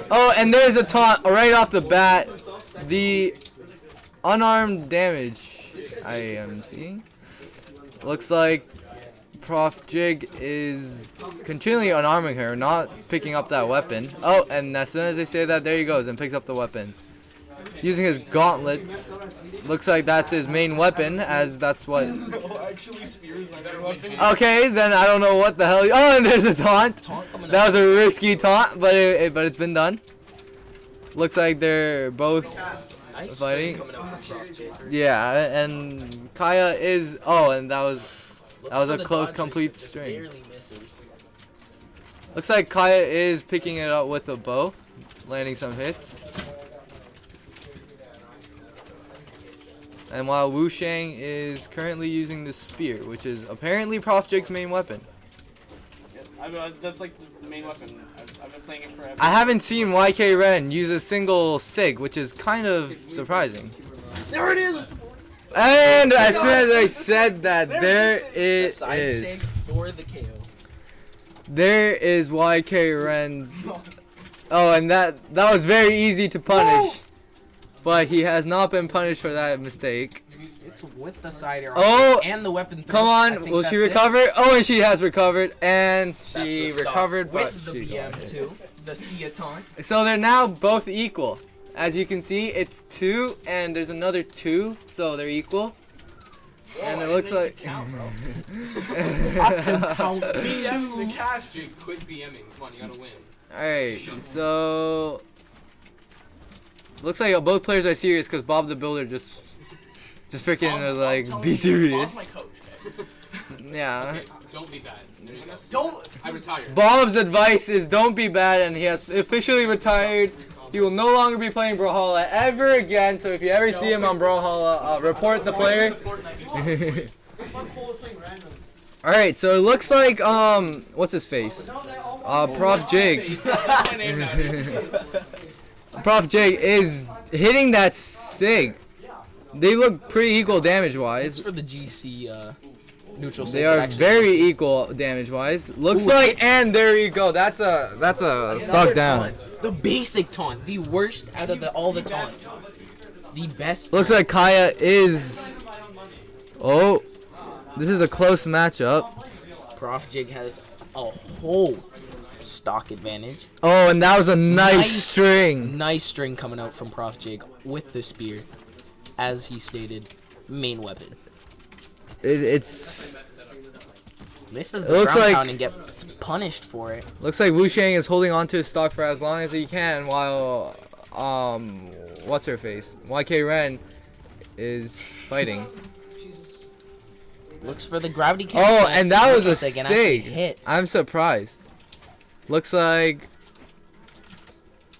Speaker 1: Oh, and there's a taunt right off the bat. The unarmed damage I am seeing. Looks like Prof Jig is continually unarming her, not picking up that weapon. Oh, and as soon as they say that, there he goes and picks up the weapon. Using his gauntlets. Looks like that's his main weapon, as that's what...
Speaker 6: Actually, spear is my better weapon.
Speaker 1: Okay, then I don't know what the hell... Oh, and there's a taunt. That was a risky taunt, but it's been done. Looks like they're both
Speaker 2: Nice
Speaker 1: fighting.
Speaker 2: coming out from Prof Jig.
Speaker 1: Yeah, and Kaya is... Oh, and that was
Speaker 2: Looks
Speaker 1: a
Speaker 2: for the
Speaker 1: close,
Speaker 2: dodge
Speaker 1: complete
Speaker 2: rate, just
Speaker 1: string.
Speaker 2: Barely misses.
Speaker 1: Looks like Kaya is picking it up with a bow, landing some hits. And while Wu Shang is currently using the spear, which is apparently Prof Jig's main weapon.
Speaker 6: That's like the main weapon. I've been playing it forever.
Speaker 1: I haven't seen YK Ren use a single sig, which is kind of surprising.
Speaker 5: There it is.
Speaker 1: And as soon as I said that, there it
Speaker 2: Side sig
Speaker 1: is.
Speaker 2: for the KO.
Speaker 1: There is YK Ren's. Oh, and that was very easy to punish. But he has not been punished for that mistake.
Speaker 2: It's with the side air
Speaker 1: Oh,
Speaker 2: and the weapon throw.
Speaker 1: Come
Speaker 2: I
Speaker 1: on,
Speaker 2: think
Speaker 1: will she
Speaker 2: that's it.
Speaker 1: recover? Oh, and she has recovered, and
Speaker 2: That's
Speaker 1: she
Speaker 2: the stop.
Speaker 1: recovered, but
Speaker 2: with the
Speaker 1: she got
Speaker 2: BM
Speaker 1: hit.
Speaker 2: too. The Sia taunt.
Speaker 1: So they're now both equal. As you can see, it's 2, and there's another 2, so they're equal. And it looks like.
Speaker 2: Count
Speaker 6: The cast. Jake, quit BMing. Come on, you gotta win.
Speaker 1: Alright, so. Looks like both players are serious because Bob the Builder just freaking like, be serious.
Speaker 6: Bob's my coach, okay?
Speaker 1: Yeah.
Speaker 6: Okay, don't be bad. There you go.
Speaker 5: Don't.
Speaker 6: I retired.
Speaker 1: Bob's advice is don't be bad, and he has officially retired. He will no longer be playing Brawlhalla ever again, so if you ever see him on Brawlhalla, report the player. Alright, so it looks like, what's his face? Prof Jig. Prof Jig is hitting that sig. They look pretty equal damage-wise.
Speaker 2: for the GC neutral.
Speaker 1: They are very equal damage-wise. Looks
Speaker 2: Ooh,
Speaker 1: like,
Speaker 2: it's-
Speaker 1: and there you go. That's a stock down.
Speaker 2: The basic taunt, the worst out of all the taunts. The best.
Speaker 1: Looks like Kaya is. Oh, this is a close matchup.
Speaker 2: Prof Jig has a whole stock advantage.
Speaker 1: Oh, and that was a nice string.
Speaker 2: Nice string coming out from Prof Jig with the spear, as he stated, main weapon.
Speaker 1: It's
Speaker 2: Misses
Speaker 1: It
Speaker 2: the
Speaker 1: looks
Speaker 2: ground
Speaker 1: like-
Speaker 2: pound and gets punished for it.
Speaker 1: looks like Wu Shang is holding on to his stock for as long as he can, while what's her face? YK Ren is fighting.
Speaker 2: Looks for the gravity cancel.
Speaker 1: Oh, and that was a
Speaker 2: Looks like it actually
Speaker 1: sig.
Speaker 2: hit.
Speaker 1: I'm surprised. Looks like.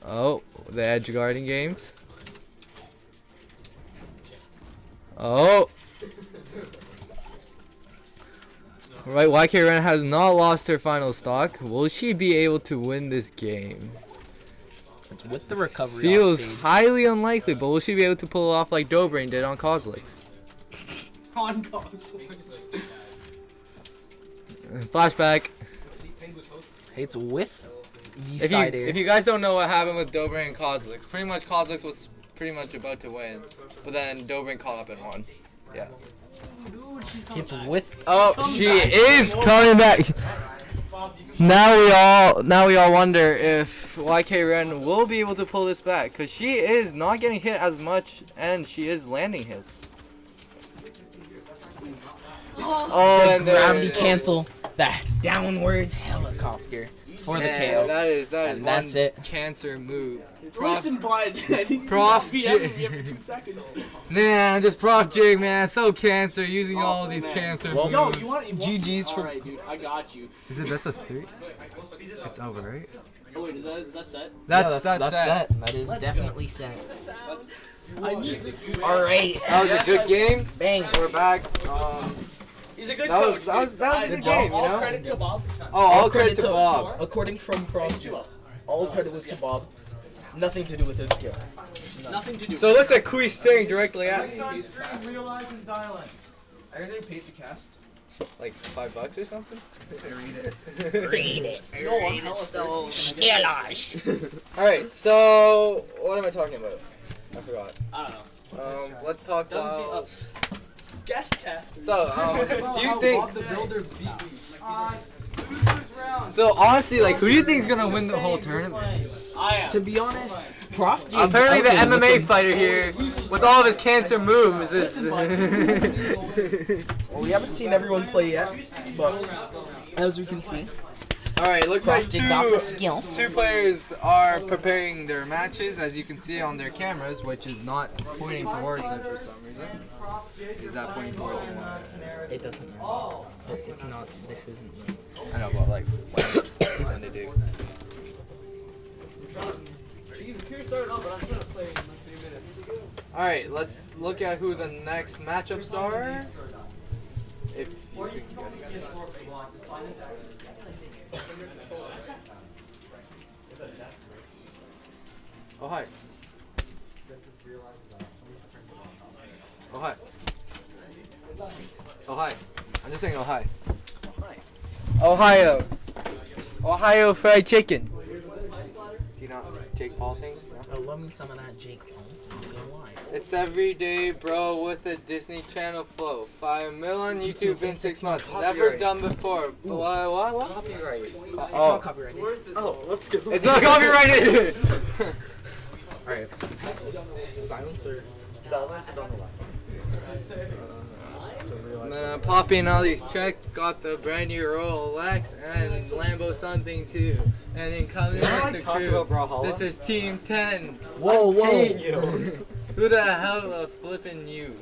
Speaker 1: Oh, the edge guarding games. Oh. Right, YK Ren has not lost her final stock. Will she be able to win this game?
Speaker 2: It's with the recovery.
Speaker 1: Feels
Speaker 2: off stage.
Speaker 1: highly unlikely, but will she be able to pull it off like Dobrain did on Kozlik's?
Speaker 6: On calls.
Speaker 1: Flashback.
Speaker 2: It's with the
Speaker 1: If
Speaker 2: side air.
Speaker 1: you guys don't know what happened with Dobrain and Kozlik's, pretty much Kozlik's was pretty much about to win, but then Dobrain caught up and won. Yeah.
Speaker 2: It's with.
Speaker 1: Oh, she is coming back. Now we all wonder if YK Ren will be able to pull this back, because she is not getting hit as much and she is landing hits. Oh,
Speaker 2: The
Speaker 1: and there
Speaker 2: gravity
Speaker 1: it is.
Speaker 2: cancel. That downwards helicopter for the
Speaker 1: Yeah,
Speaker 2: KO.
Speaker 1: that is
Speaker 2: And
Speaker 1: one
Speaker 2: that's it.
Speaker 1: cancer move.
Speaker 6: Listen, bud. I think
Speaker 1: Prof
Speaker 6: you
Speaker 1: J-
Speaker 6: me every 2 seconds.
Speaker 1: Man, this Prof Jig, man, so cancer using all these
Speaker 6: nice.
Speaker 1: cancer
Speaker 2: Well,
Speaker 6: Yo,
Speaker 1: moves.
Speaker 6: you want
Speaker 2: GG's for.
Speaker 6: Alright, dude. I got you.
Speaker 1: Is it best of 3? It's over, right?
Speaker 6: Oh, wait, is that set?
Speaker 1: That's
Speaker 2: set.
Speaker 1: set.
Speaker 2: That is definitely set.
Speaker 6: I need this.
Speaker 2: Alright.
Speaker 1: That was a good game.
Speaker 2: Bang.
Speaker 1: We're back.
Speaker 6: He's a good
Speaker 1: That
Speaker 6: coach.
Speaker 1: was a good
Speaker 6: dude.
Speaker 1: game, you
Speaker 6: All
Speaker 1: know?
Speaker 6: credit to Bob.
Speaker 1: Oh, all credit to Bob.
Speaker 2: According from Prof. All credit was to Bob. Nothing to do with his skill.
Speaker 6: Nothing to do.
Speaker 1: So it looks like Kui staring directly at me.
Speaker 3: On stream, realize in silence.
Speaker 5: Are they paid to cast?
Speaker 1: Like $5 or something?
Speaker 2: Read it. Read it still. Skillage.
Speaker 1: Alright, so what am I talking about? I forgot.
Speaker 6: I don't know.
Speaker 1: Let's talk
Speaker 6: Doesn't seem
Speaker 1: about.
Speaker 6: up. Guest cast.
Speaker 1: So, do you think?
Speaker 5: the Builder beat me?
Speaker 3: Losers round.
Speaker 1: So honestly, like, who do you think is gonna win the whole tournament?
Speaker 6: I am.
Speaker 2: To be honest, Prof. J is
Speaker 1: Apparently, the
Speaker 2: out there
Speaker 1: MMA
Speaker 2: looking-
Speaker 1: fighter here, with all of his cancer moves, is.
Speaker 2: Well, we haven't seen everyone play yet, but as we can see,
Speaker 1: Alright, looks like
Speaker 2: Prof. J got the skill.
Speaker 1: two players are preparing their matches, as you can see on their cameras, which is not pointing towards it for some reason. Is that pointing towards it?
Speaker 2: It doesn't matter. It's not. This isn't.
Speaker 1: I know, but like, when they do. Alright, let's look at who the next matchups are. If you can get it. Oh, hi. Oh, hi. Oh, hi. I'm just saying, oh, hi. Ohio. Ohio fried chicken. Do you not Jake Paul thing? No?
Speaker 2: I love me some of that Jake Paul. I'm not gonna lie.
Speaker 1: It's every day, bro, with a Disney Channel flow. 5 mil on YouTube in 6 months. Never done before. What?
Speaker 5: Copyright.
Speaker 2: It's not copyrighted.
Speaker 5: Oh, let's go.
Speaker 1: It's not copyrighted!
Speaker 5: Alright. Silence or? Silence is on the left.
Speaker 1: And then I'm popping all these checks. Got the brand new Rolex and Lambo something too. And then coming with the
Speaker 3: talk
Speaker 1: crew.
Speaker 3: about Brawlhalla?
Speaker 1: This is Team 10.
Speaker 2: Whoa, whoa.
Speaker 1: Who the hell are flipping you?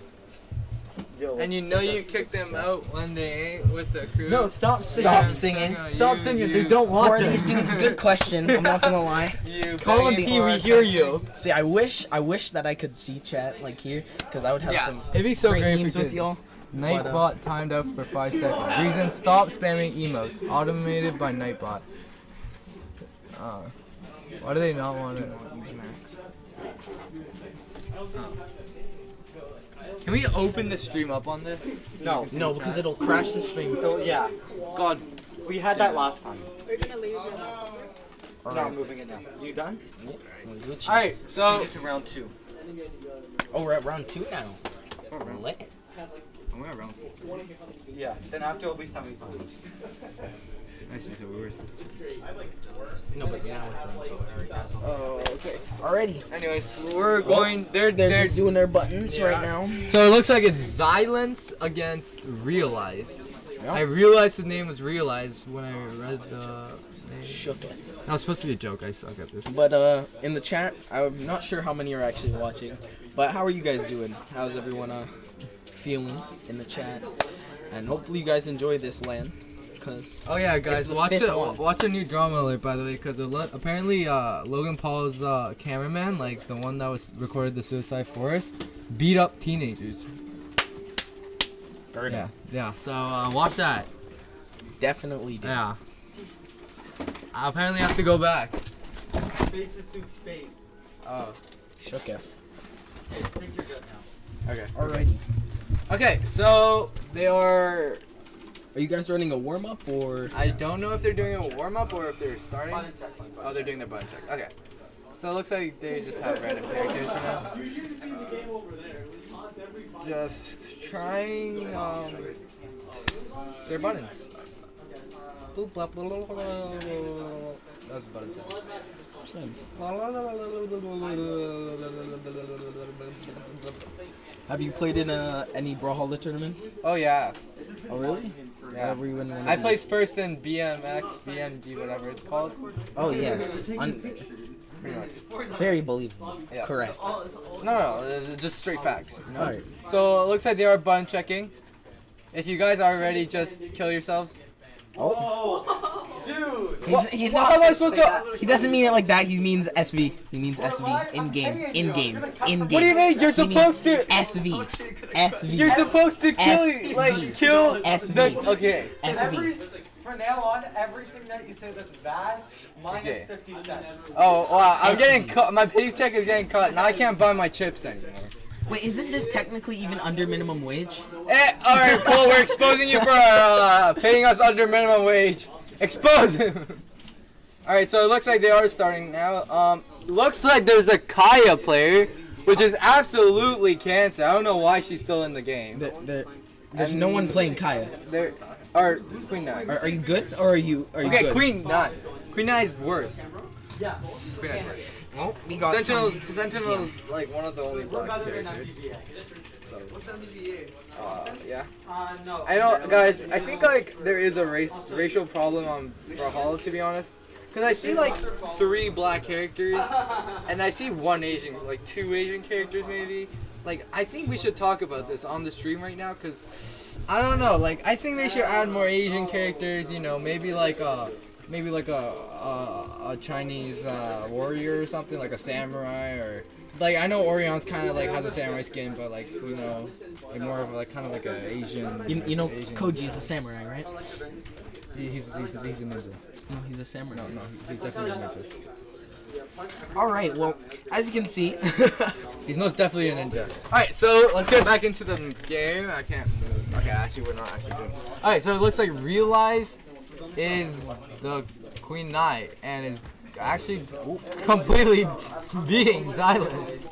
Speaker 3: Yo,
Speaker 1: And you know you kicked them out when they ain't with the crew.
Speaker 3: no, stop
Speaker 2: Stop
Speaker 3: singing.
Speaker 2: singing.
Speaker 3: Stop singing. They don't
Speaker 2: Who
Speaker 3: want
Speaker 2: are
Speaker 3: this.
Speaker 2: these dudes? Good question. I'm not gonna lie.
Speaker 1: You
Speaker 3: Colin
Speaker 1: begging
Speaker 3: P,
Speaker 1: for
Speaker 3: we hear
Speaker 1: attention.
Speaker 3: you.
Speaker 2: See, I wish that I could see chat like here, because I would have
Speaker 1: Yeah,
Speaker 2: some
Speaker 1: it'd be so
Speaker 2: great
Speaker 1: great
Speaker 2: memes
Speaker 1: if
Speaker 2: with y'all.
Speaker 1: Nightbot timed out for 5 seconds. Reason: stop spamming emotes. Automated by Nightbot. Why do they not want to use Max? Can we open the stream up on this?
Speaker 3: No.
Speaker 2: No, because it'll crash the stream.
Speaker 3: Oh, yeah.
Speaker 1: God.
Speaker 3: We had that last time.
Speaker 7: We're gonna leave it.
Speaker 3: No, I'm moving it now. You done?
Speaker 1: Alright, so.
Speaker 3: To round 2.
Speaker 2: Oh, we're at round 2 now. We're lit.
Speaker 1: We're around.
Speaker 3: Yeah. Then after it'll be semifinals.
Speaker 1: I see, so we were supposed to.
Speaker 2: No, but now it's round 2.
Speaker 1: Oh, okay.
Speaker 2: Alrighty.
Speaker 1: Anyways, we're going. They're
Speaker 2: They're just doing their buttons right now.
Speaker 1: So it looks like it's Silence against Realize. I realized his name was realized when I read the name.
Speaker 2: Shook it.
Speaker 1: That was supposed to be a joke. I suck at this.
Speaker 2: But in the chat, I'm not sure how many are actually watching. But how are you guys doing? How's everyone feeling in the chat? And hopefully you guys enjoy this LAN.
Speaker 1: Oh yeah, guys,
Speaker 2: the
Speaker 1: watch
Speaker 2: fifth
Speaker 1: it.
Speaker 2: one.
Speaker 1: Watch a new drama alert, by the way, because apparently Logan Paul's cameraman, like the one that was recorded the Suicide Forest, beat up teenagers. Yeah. So watch that.
Speaker 2: Definitely did.
Speaker 1: Yeah. I apparently have to go back.
Speaker 3: Face it to face.
Speaker 1: Oh.
Speaker 2: Shook it.
Speaker 3: Okay, I think you're good now.
Speaker 1: Okay.
Speaker 2: Alrighty.
Speaker 1: Okay. So they are.
Speaker 2: Are you guys running a warm up or?
Speaker 1: I don't know if they're doing a warm up or if they're starting.
Speaker 3: Button check.
Speaker 1: Oh, they're doing their button check. Okay. So it looks like they just have random characters for now. Just trying their buttons. Boop, blah, blah, blah, blah, blah. That's the button sound.
Speaker 2: Same. Have you played in any Brawlhalla tournaments?
Speaker 1: Oh yeah.
Speaker 2: Oh really?
Speaker 1: Yeah.
Speaker 2: Everyone
Speaker 1: I placed first in BMX, BMG, whatever it's called.
Speaker 2: Oh yes. Very believable.
Speaker 1: Yeah.
Speaker 2: Correct.
Speaker 1: No, just straight facts. You know?
Speaker 2: Alright.
Speaker 1: So it looks like they are button checking. If you guys are ready, just kill yourselves.
Speaker 3: Dude!
Speaker 2: He's
Speaker 1: How am I supposed to?
Speaker 2: He doesn't mean it like that. He means SV. He means SV. In game. In game. In game.
Speaker 1: What do you mean? You're supposed to.
Speaker 2: SV. SV.
Speaker 1: You're supposed to kill.
Speaker 2: SV.
Speaker 1: Like kill.
Speaker 2: SV.
Speaker 1: Okay.
Speaker 2: SV.
Speaker 3: From now on, everything that you say that's bad, minus
Speaker 1: Okay.
Speaker 3: 50 cents.
Speaker 1: Oh wow! I'm
Speaker 2: SV.
Speaker 1: getting cut. My paycheck is getting cut. Now I can't buy my chips anymore.
Speaker 2: Wait, isn't this technically even under minimum wage?
Speaker 1: All right, Paul. We're exposing you for paying us under minimum wage. Expose him. All right, so it looks like they are starting now. Looks like there's a Kaya player, which is absolutely cancer. I don't know why she's still in the game.
Speaker 2: There's no one playing Kaya.
Speaker 1: There are Queen Nine.
Speaker 2: Are you good or are you
Speaker 1: Okay,
Speaker 2: good?
Speaker 1: Queen Nine. Queen Nine is worse.
Speaker 3: Yeah.
Speaker 1: Queen Nine's worse.
Speaker 2: Well, we got
Speaker 1: Sentinel's like one of the only black
Speaker 3: Better than
Speaker 1: characters.
Speaker 3: MBA.
Speaker 1: So, yeah.
Speaker 3: No.
Speaker 1: I know, guys. I think like there is a racial problem on Brawlhalla, to be honest. Cause I see like 3 black characters, and I see 1 Asian, like 2 Asian characters maybe. Like I think we should talk about this on the stream right now, cause I don't know. Like I think they should add more Asian characters. You know, maybe like a Chinese warrior or something, like a samurai, or like I know Orion's kind of like has a samurai skin, but like you know, like more of like kind of like an Asian.
Speaker 2: You know,
Speaker 1: Asian.
Speaker 2: Koji's a samurai, right?
Speaker 1: He's a ninja.
Speaker 2: No, he's a samurai.
Speaker 1: No, he's definitely a ninja.
Speaker 2: All right. Well, as you can see,
Speaker 1: He's most definitely a ninja. Alright, so let's get back into the game. I can't move. Okay, actually, we're not actually doing. Alright, so it looks like Realize is the Queen Knight and is actually completely being silenced.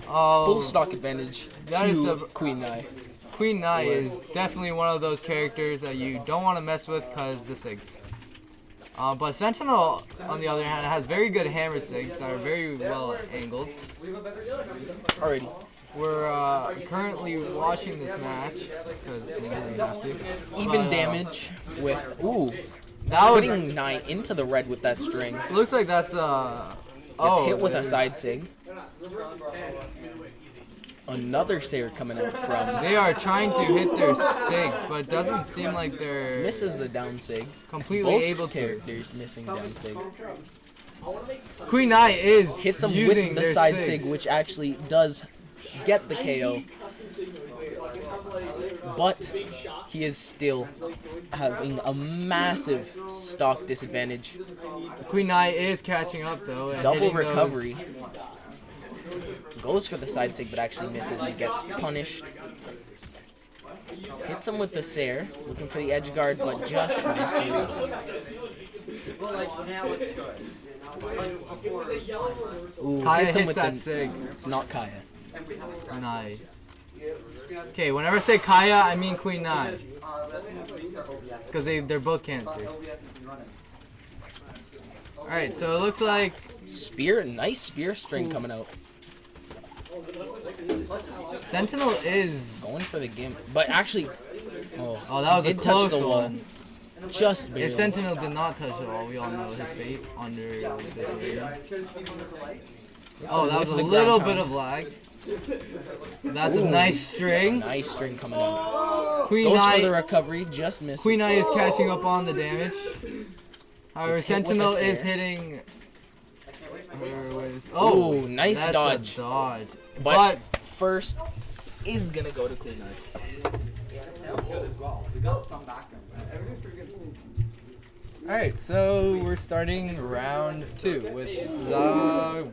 Speaker 2: full stock advantage
Speaker 1: that is
Speaker 2: to
Speaker 1: a-
Speaker 2: Queen Nai.
Speaker 1: Queen Knight is definitely one of those characters that you don't want to mess with because the SIGs. But Sentinel, on the other hand, has very good hammer SIGs that are very well angled.
Speaker 2: Alrighty.
Speaker 1: We're currently watching this match because we have to.
Speaker 2: Even
Speaker 1: But,
Speaker 2: damage with
Speaker 1: That was.
Speaker 2: putting Nai into the red with that string.
Speaker 1: Looks like that's
Speaker 2: Gets hit with a
Speaker 1: there's-
Speaker 2: side sig. Another Sayer coming out from
Speaker 1: They are trying to hit their SIGs, but it doesn't seem like they're
Speaker 2: misses the down sig.
Speaker 1: completely
Speaker 2: Both
Speaker 1: able to.
Speaker 2: characters missing down sig.
Speaker 1: Queen Knight is
Speaker 2: Hits him
Speaker 1: using
Speaker 2: with the
Speaker 1: their
Speaker 2: side
Speaker 1: SIGs.
Speaker 2: sig, which actually does get the KO. But he is still having a massive stock disadvantage.
Speaker 1: Queen Knight is catching up though. And
Speaker 2: Double
Speaker 1: hitting those-
Speaker 2: recovery. Goes for the side sig, but actually misses. He gets punished. Hits him with the Sayer, looking for the edge guard, but just misses.
Speaker 3: But like now it's good. Like before.
Speaker 2: Ooh,
Speaker 1: Kaya
Speaker 2: hits him
Speaker 1: hits
Speaker 2: with
Speaker 1: that
Speaker 2: the.
Speaker 1: SIG.
Speaker 2: It's not Kaya.
Speaker 1: Knight. Okay, whenever I say Kaya, I mean Queen Knight. Because they're both cancer. Alright, so it looks like
Speaker 2: Spear, nice spear string coming out.
Speaker 1: Sentinel is
Speaker 2: Going for the game, but actually,
Speaker 1: Oh, that was a
Speaker 2: Did touch
Speaker 1: close
Speaker 2: the wall.
Speaker 1: one.
Speaker 2: Just barely.
Speaker 1: If Sentinel did not touch it all, we all know his fate under this arena. Oh, that was a
Speaker 2: with the
Speaker 1: little
Speaker 2: ground
Speaker 1: bit of lag. That's a nice string.
Speaker 2: Nice string coming out.
Speaker 1: Queen
Speaker 2: Goes for the
Speaker 1: Knight.
Speaker 2: recovery, just missed.
Speaker 1: Queen Knight is catching up on the damage. However,
Speaker 2: It's hit with
Speaker 1: Sentinel
Speaker 2: a
Speaker 1: is
Speaker 2: Seer.
Speaker 1: hitting.
Speaker 2: Oh, nice
Speaker 1: that's
Speaker 2: dodge.
Speaker 1: A dodge.
Speaker 2: But first is gonna go to Queen Knight.
Speaker 1: Alright, so we're starting round 2 with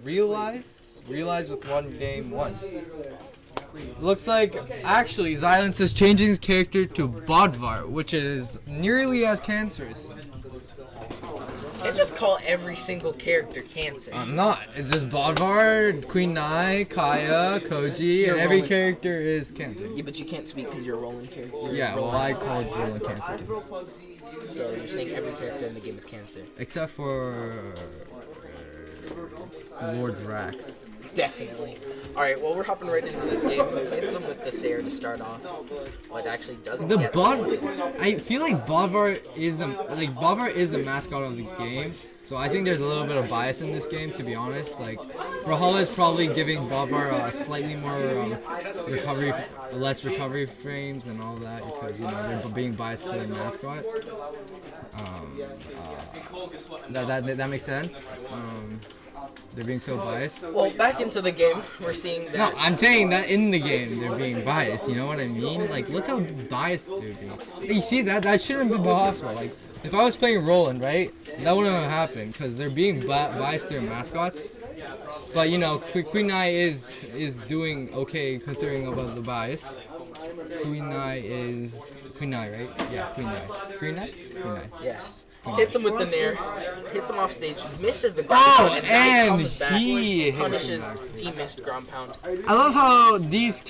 Speaker 1: Realize with 1 game 1. Looks like actually Xylence is changing his character to Bodvar, which is nearly as cancerous.
Speaker 2: Can't just call every single character cancer.
Speaker 1: I'm not. It's just Bodvar, Queen Nai, Kaya, Koji,
Speaker 2: You're
Speaker 1: and every
Speaker 2: rolling.
Speaker 1: character is cancer.
Speaker 2: Yeah, but you can't speak because you're a rolling character.
Speaker 1: Yeah, well I called Roland cancer too.
Speaker 2: So you're saying every character in the game is cancer.
Speaker 1: Except for Lord Drax.
Speaker 2: Definitely. Alright, well, we're hopping right into this game. We played some with the Sayer to start off, but actually doesn't
Speaker 1: The
Speaker 2: get
Speaker 1: I feel like Bodvar is the mascot of the game, so I think there's a little bit of bias in this game. To be honest, like Brawlhalla is probably giving Bodvar a slightly more less recovery frames and all that because they're being biased to the mascot. That makes sense. They're being so biased.
Speaker 2: Well, back into the game, we're seeing that.
Speaker 1: No, I'm saying that in the game they're being biased. You know what I mean? Like, look how biased they're being. Hey, you see that? That shouldn't be possible. Like, if I was playing Roland, right, that wouldn't have happened because they're being biased to their mascots. But Queen Nai is doing okay considering about the bias. Queen Nai, right? Yeah, Queen Nai. Queen Nai? Queen Nai.
Speaker 2: Yes. Hits him with the nair, hits him off stage, misses the ground pound, and
Speaker 1: and
Speaker 2: comes back,
Speaker 1: he hits him
Speaker 2: punishes
Speaker 1: back.
Speaker 2: the missed ground pound.
Speaker 1: I love how these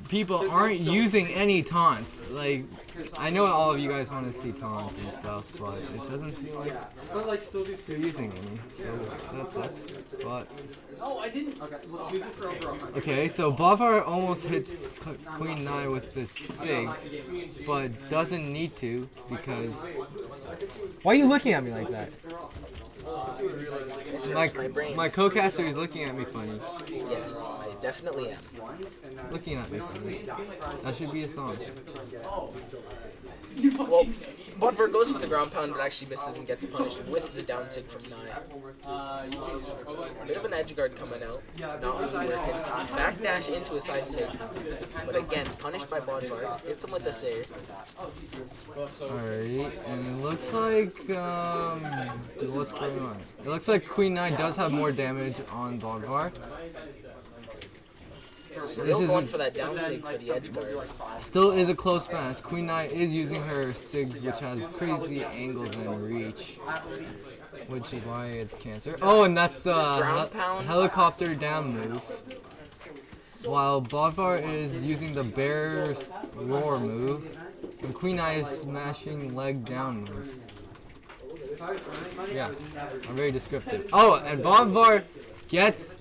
Speaker 1: people aren't using any taunts. Like, I know all of you guys want to see taunts and stuff, but it doesn't seem like they're using any, so that sucks. But okay, so Bodvar almost hits Queen Nai with this Sig, but doesn't need to because. Why are you looking at me like that?
Speaker 2: My brain.
Speaker 1: My co-caster is looking at me funny.
Speaker 2: Yes, I definitely am.
Speaker 1: Looking at me funny. That should be a song.
Speaker 2: Well, Bodvar goes for the ground pound, but actually misses and gets punished with the down sig from Nai. Bit of an edge guard coming out, not really working. Backdash into a side sig, but again, punished by Bodvar. Hits him with the Sayer.
Speaker 1: Alright, and it looks like, what's going on? It looks like Queen Nai does have more damage on Bodvar.
Speaker 2: Still going for that down sig for the edge guard.
Speaker 1: Still is a close match. Queen Nai is using her Sigs, which has crazy angles and reach, which is why it's cancer. Oh, and that's the
Speaker 2: Ground pound.
Speaker 1: helicopter down move. While Bodvar is using the bear's roar move, and Queen Nai is smashing leg down move. Yeah, I'm very descriptive. Oh, and Bodvar gets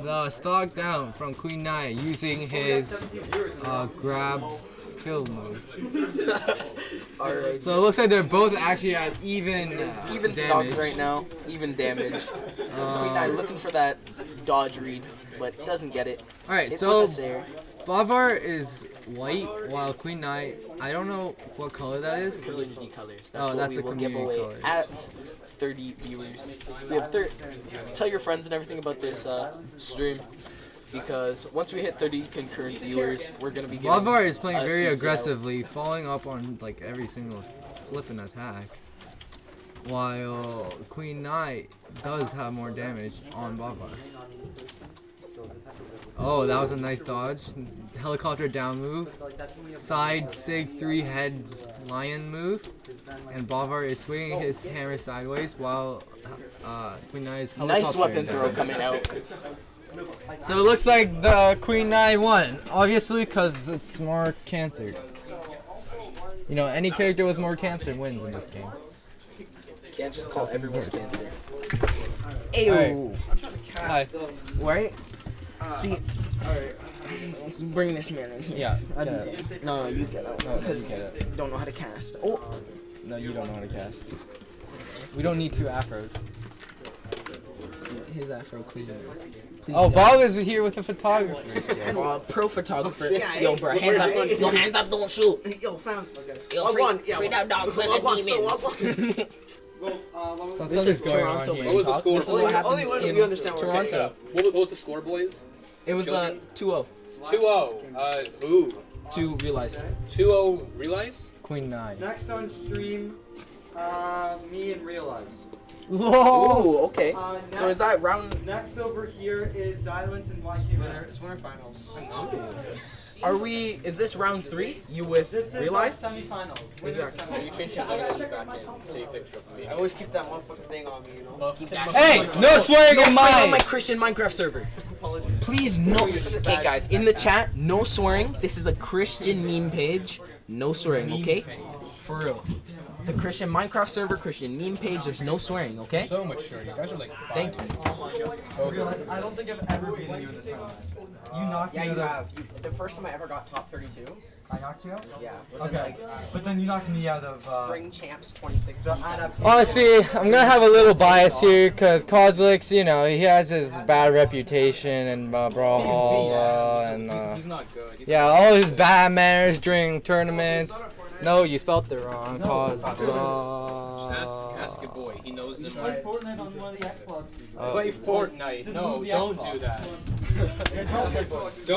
Speaker 1: the stock down from Queen Nai using his grab kill move.
Speaker 2: Alright.
Speaker 1: So it looks like they're both actually at even
Speaker 2: Even
Speaker 1: damage.
Speaker 2: stocks right now, even damage. Queen Nai looking for that dodge read, but doesn't get it.
Speaker 1: Alright,
Speaker 2: Hits
Speaker 1: so
Speaker 2: with the Sayer.
Speaker 1: Bodvar is white while Queen Nai, I don't know what color that is.
Speaker 2: Community colors. That's
Speaker 1: Oh,
Speaker 2: what
Speaker 1: that's
Speaker 2: we
Speaker 1: a
Speaker 2: will give
Speaker 1: community
Speaker 2: away
Speaker 1: color.
Speaker 2: at 30 viewers. We have tell your friends and everything about this stream, because once we hit 30 concurrent viewers, we're gonna be getting
Speaker 1: Bodvar is playing
Speaker 2: a
Speaker 1: very
Speaker 2: CCL.
Speaker 1: aggressively, following up on like every single flipping attack. While Queen Nai does have more damage on Bodvar. Oh, that was a nice dodge. Helicopter down move. Side Sig 3 head lion move. And Bodvar is swinging his hammer sideways while Queen Nai is helicoptering
Speaker 2: Nice weapon
Speaker 1: down.
Speaker 2: throw coming out.
Speaker 1: So it looks like the Queen Nai won. Obviously, because it's more cancer. Any character with more cancer wins in this game.
Speaker 2: Can't just call everyone cancer.
Speaker 1: Alright. Hi.
Speaker 2: Right? See, Let's bring this man in here.
Speaker 1: Yeah.
Speaker 2: I-
Speaker 1: Get it.
Speaker 2: No, you get it.
Speaker 1: No, you
Speaker 2: Because
Speaker 1: get it.
Speaker 2: you don't know how to cast. Oh,
Speaker 1: No, you don't know how to cast. We don't need 2 afros.
Speaker 2: see, his afro clean. Please
Speaker 1: Oh,
Speaker 2: don't.
Speaker 1: Bob is here with the photographers. Yes.
Speaker 2: Pro photographer.
Speaker 5: Yeah,
Speaker 2: Yo,
Speaker 5: hey,
Speaker 2: bro,
Speaker 5: hey,
Speaker 2: hands up.
Speaker 5: hey,
Speaker 2: Yo, hands up, don't shoot.
Speaker 5: Yo, fam.
Speaker 2: Yo,
Speaker 5: Log
Speaker 2: free,
Speaker 5: one. Yeah,
Speaker 2: free down dogs and
Speaker 5: log one,
Speaker 2: the
Speaker 5: still log
Speaker 2: demons.
Speaker 5: one.
Speaker 2: This is Toronto, man.
Speaker 6: What was the score?
Speaker 2: This is what happens
Speaker 5: Only when we
Speaker 2: in
Speaker 5: understand what we're saying.
Speaker 2: Toronto.
Speaker 6: What was the score, boys?
Speaker 2: It was 2-0
Speaker 6: 2-0. Who?
Speaker 2: to Realize.
Speaker 6: 2-0 Realize?
Speaker 1: Queen 9.
Speaker 3: Next on stream, me and Realize.
Speaker 2: Oh, okay.
Speaker 3: Next,
Speaker 2: So is that round?
Speaker 3: next over here is Silence and YK.
Speaker 5: It's winter finals.
Speaker 2: Are we? Is this round 3? You with
Speaker 3: This is
Speaker 2: Realize?
Speaker 3: semifinals.
Speaker 2: Exactly.
Speaker 6: You changed his back end. Take a picture of me.
Speaker 5: I always keep that motherfucking thing on me, you know?
Speaker 1: Hey, no swearing in
Speaker 2: on
Speaker 1: mine.
Speaker 2: my Christian Minecraft server. Please no. Okay, guys, in the chat, no swearing. This is a Christian meme page. No swearing, okay? For real. It's a Christian Minecraft server, Christian meme page. There's no swearing, okay?
Speaker 6: So mature. You guys are like
Speaker 2: Thank you.
Speaker 3: Realize, I don't think I've ever beaten you in this tournament. You knocked me out of...
Speaker 5: The first time I ever got top 32,
Speaker 3: I knocked you out?
Speaker 5: yeah, was
Speaker 3: Okay, but then you knocked me out of...
Speaker 5: Spring Champs 26.
Speaker 3: the adaptation.
Speaker 1: Honestly, I'm gonna have a little bias here because Kozlik's, you know, he has his bad reputation in Brawlhalla and
Speaker 6: He's not good. He's
Speaker 1: yeah, all his bad manners during tournaments. No, you spelled it wrong.
Speaker 6: Just ask your boy. He knows them.
Speaker 3: Play Fortnite on one of the Xbox.
Speaker 6: Play Fortnite. No, don't do that.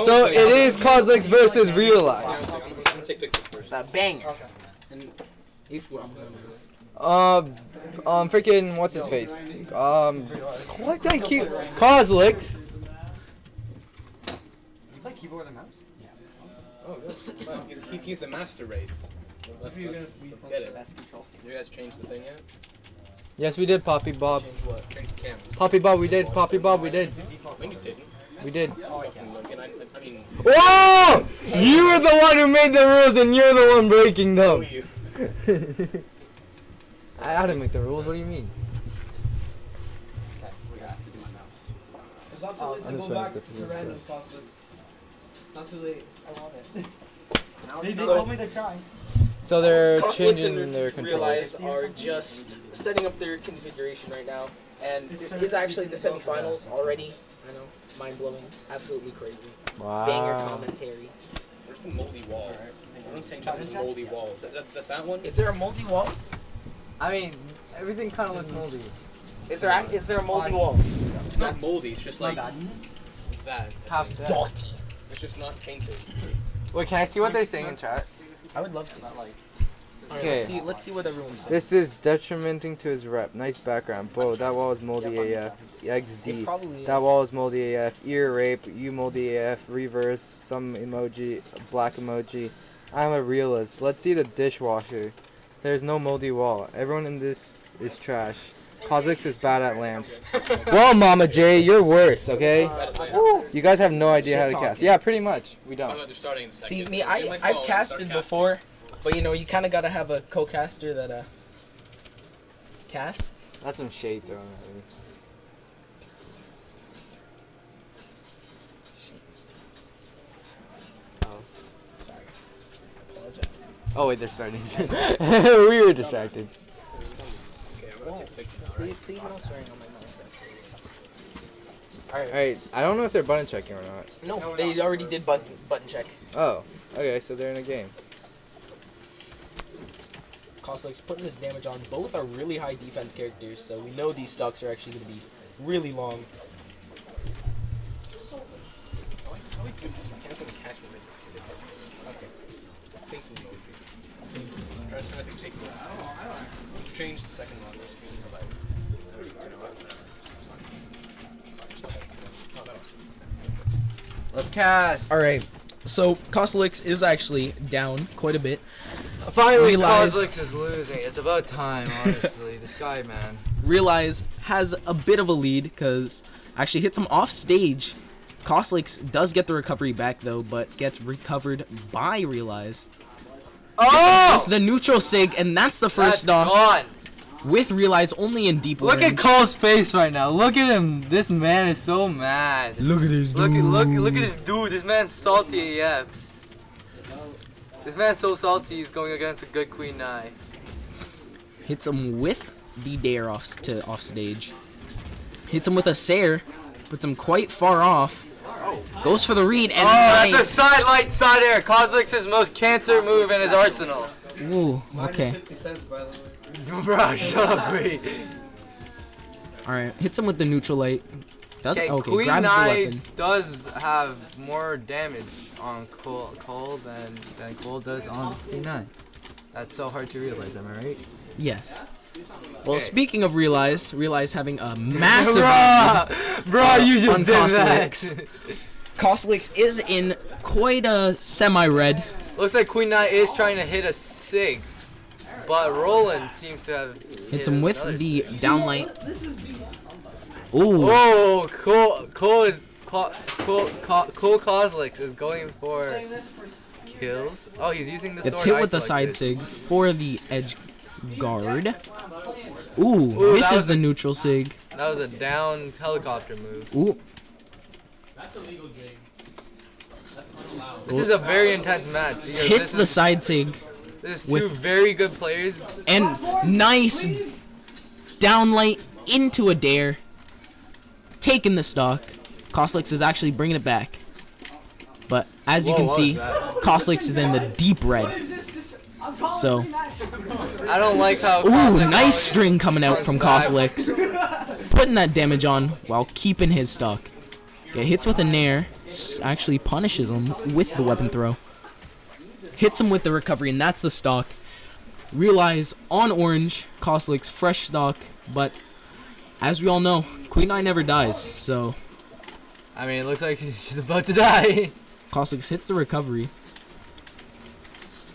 Speaker 1: So it is Kozlik's versus Realize.
Speaker 6: I'm gonna take pictures first.
Speaker 2: It's a banger. And if
Speaker 1: Freaking what's his face? What did I keep? Kozlik's.
Speaker 3: You play keyboard and mouse?
Speaker 6: Oh, good. Wow, he's the master race. Let's get it. You guys changed the thing yet?
Speaker 1: Yes, we did, Poppy Bob.
Speaker 6: Change what? Change the cameras.
Speaker 1: Poppy Bob, we did. Poppy Bob, we did.
Speaker 6: No, you didn't.
Speaker 1: We did.
Speaker 6: Fucking look, and I mean,
Speaker 1: Whoa! You were the one who made the rules, and you're the one breaking
Speaker 6: who
Speaker 1: them.
Speaker 6: you?
Speaker 1: I didn't make the rules. What do you mean? I'm just trying to
Speaker 5: Not too late. I want it.
Speaker 3: They told me to try.
Speaker 1: So they're
Speaker 2: Kozlik's
Speaker 1: changing
Speaker 2: and
Speaker 1: their
Speaker 2: Realize
Speaker 1: controls.
Speaker 2: are just setting up their configuration right now. And this is actually the semifinals already. I know. Mind blowing. Absolutely crazy. Banger
Speaker 1: Wow.
Speaker 2: commentary.
Speaker 6: Where's the moldy wall? I'm saying there's a moldy wall. Is that one?
Speaker 2: Is there a multi wall?
Speaker 1: I mean, everything kind of looks moldy.
Speaker 2: Is there a multi wall?
Speaker 6: It's not moldy. It's just like it's that.
Speaker 1: Half that.
Speaker 2: Dirty.
Speaker 6: It's just not painted.
Speaker 1: Wait, can I see what they're saying in chat?
Speaker 2: I would love to. Alright,
Speaker 1: Okay.
Speaker 2: let's see what everyone's saying.
Speaker 1: This is detrimenting to his rep. Nice background. Bro, that wall is moldy AF.
Speaker 2: It
Speaker 1: XD.
Speaker 2: probably
Speaker 1: That
Speaker 2: is.
Speaker 1: wall is moldy AF. Ear rape. You moldy AF. Reverse. Some emoji. Black emoji. I'm a realist. Let's see the dishwasher. There's no moldy wall. Everyone in this is trash. Kozlik's is bad at Lance. Well, Mama J, you're worse, okay? You guys have no idea how to cast. Yeah, pretty much. We
Speaker 6: I
Speaker 1: don't.
Speaker 6: thought they're starting in a second.
Speaker 2: See me,
Speaker 6: So get my
Speaker 2: I've
Speaker 6: phone,
Speaker 2: casted
Speaker 6: start
Speaker 2: before, but you know you kind of gotta have a co-caster that casts.
Speaker 1: That's some shade thrown at me.
Speaker 2: Sorry. Apologize.
Speaker 1: Oh, wait, they're starting. We were distracted.
Speaker 6: Okay, I'm gonna take a picture now, right?
Speaker 2: Please no swearing on my mouth.
Speaker 1: Alright, I don't know if they're button checking or not.
Speaker 2: No, they already did button check.
Speaker 1: Oh, okay, so they're in a game.
Speaker 2: Kozlik's putting this damage on. Both are really high defense characters, so we know these stocks are actually going to be really long.
Speaker 6: How we do this? Can't even catch me. Okay. Thinking mode. Try to take it. Change the second one. So that.
Speaker 1: Let's cast.
Speaker 2: Alright, so Kozlik's is actually down quite a bit.
Speaker 1: Finally,
Speaker 2: Realize-
Speaker 1: Kozlik's is losing. It's about time, honestly. This guy, man.
Speaker 2: Realize has a bit of a lead because actually hits him off stage. Kozlik's does get the recovery back though, but gets recovered by Realize.
Speaker 1: Oh!
Speaker 2: The neutral sig, and that's the first
Speaker 1: That's
Speaker 2: stock.
Speaker 1: gone.
Speaker 2: with Realize only in deep
Speaker 1: Look at
Speaker 2: range.
Speaker 1: Cole's face right now. Look at him. This man is so mad.
Speaker 2: Look at his
Speaker 1: Look at this dude. This man's salty AF. This man's so salty. He's going against a good Queen Nai.
Speaker 2: Hits him with the dare off stage. Hits him with a Sair. Puts him quite far off. Goes for the read and
Speaker 1: That's a
Speaker 2: nice.
Speaker 1: side light side air. Kozlik's most cancer move in his arsenal.
Speaker 2: Ooh, okay.
Speaker 6: 50 cents, by the way.
Speaker 1: Bro, shut up, Queen.
Speaker 2: Alright, hits him with the neutral light. Does okay,
Speaker 1: Queen
Speaker 2: grabs the
Speaker 1: Nai
Speaker 2: weapon.
Speaker 1: does have more damage on Cole than Cole does on Queen Nai. That's so hard to realize, am I right?
Speaker 2: Yes. Well,
Speaker 1: Okay.
Speaker 2: speaking of Realize having a massive
Speaker 1: Bro, you just
Speaker 2: on
Speaker 1: did
Speaker 2: Kozlik's.
Speaker 1: that.
Speaker 2: Kozlik's is in quite a semi-red.
Speaker 1: Looks like Queen Nai is trying to hit a sig, but Roland seems to have
Speaker 2: Hits
Speaker 1: hit
Speaker 2: him with
Speaker 1: another
Speaker 2: the
Speaker 1: sig.
Speaker 2: downlight. Ooh.
Speaker 1: Oh, Cole Kozlik's is going for kills. Oh, he's using the sword.
Speaker 2: Gets hit
Speaker 1: I
Speaker 2: with the side
Speaker 1: selected.
Speaker 2: sig for the edge guard. Ooh,
Speaker 1: Ooh, that
Speaker 2: misses
Speaker 1: was
Speaker 2: the
Speaker 1: a-
Speaker 2: neutral sig.
Speaker 1: That was a down helicopter move.
Speaker 2: Ooh.
Speaker 1: This is a very intense match. because
Speaker 2: Hits
Speaker 1: this
Speaker 2: the
Speaker 1: is-
Speaker 2: side sig.
Speaker 1: This is two
Speaker 2: with-
Speaker 1: very good players.
Speaker 2: And nice downlight into a dare. Taking the stock. Kozlik's is actually bringing it back. But as you
Speaker 1: Whoa,
Speaker 2: can
Speaker 1: what
Speaker 2: see,
Speaker 1: was that?
Speaker 2: Kozlik's is in the deep red. So,
Speaker 1: I don't like how.
Speaker 2: ooh,
Speaker 1: Kozlik's
Speaker 2: nice
Speaker 1: always
Speaker 2: string coming out
Speaker 1: runs
Speaker 2: from
Speaker 1: back.
Speaker 2: Kozlik's. Putting that damage on while keeping his stock. Okay, hits with a nair. Actually punishes him with the weapon throw. Hits him with the recovery, and that's the stock. Realize on orange, Kozlik's fresh stock, but as we all know, Queen Nai never dies, so
Speaker 1: I mean, it looks like she's about to die.
Speaker 2: Kozlik's hits the recovery.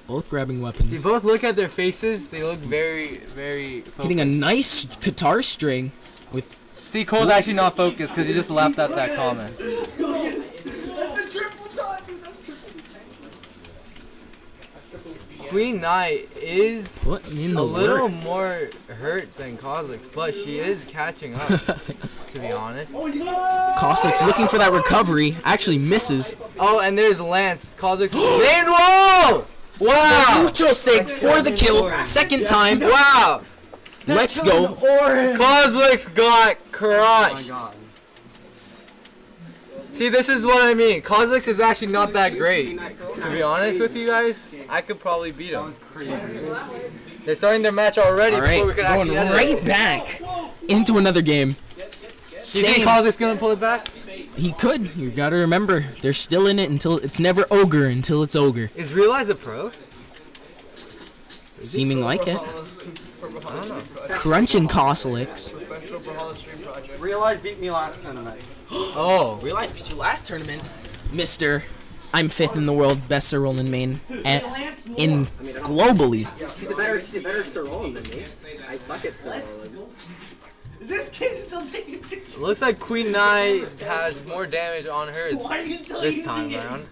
Speaker 2: Both grabbing
Speaker 1: You
Speaker 2: weapons.
Speaker 1: both look at their faces. They look very, very focused.
Speaker 2: Hitting a nice guitar string with
Speaker 1: See, Cole's actually not focused because he just laughed at that comment.
Speaker 5: That's the triple time. That's triple.
Speaker 1: Queen Nai is
Speaker 2: putting in
Speaker 1: a
Speaker 2: the
Speaker 1: little
Speaker 2: work.
Speaker 1: more hurt than Kozlik's, but she is catching up, to be honest.
Speaker 2: Kozlik's looking for that recovery, actually misses.
Speaker 1: Oh, and there's Lance. Kozlik's named wall! Wow!
Speaker 2: Neutral sig for the kill, second time.
Speaker 1: Wow!
Speaker 2: Let's go.
Speaker 1: Kozlik's got crushed. See, this is what I mean. Kozlik's is actually not that great. To be honest with you guys, I could probably beat him. They're starting their match already
Speaker 2: All right,
Speaker 1: before we could
Speaker 2: going
Speaker 1: actually end
Speaker 2: right
Speaker 1: it.
Speaker 2: back into another game.
Speaker 1: You think
Speaker 2: Same.
Speaker 1: Kozlik's gonna pull it back?
Speaker 2: He could. You gotta remember, they're still in it until it's never ogre until it's ogre.
Speaker 1: Is Realize a pro?
Speaker 2: Seeming like it.
Speaker 1: I don't know.
Speaker 2: Crunching Kozlik's.
Speaker 5: Professional Brawlhalla Stream Project.
Speaker 3: Realize beat me last tournament.
Speaker 1: Oh.
Speaker 2: Realize beat you last tournament, Mister. I'm fifth in the world, best Sir Roland main, and in globally.
Speaker 3: He's a better Sir Roland than me. I suck at Sir Roland.
Speaker 5: Is this kid still taking pictures?
Speaker 1: Looks like Queen Nai has more damage on her
Speaker 5: Why are you still
Speaker 1: this
Speaker 5: using
Speaker 1: time
Speaker 5: it?
Speaker 1: around.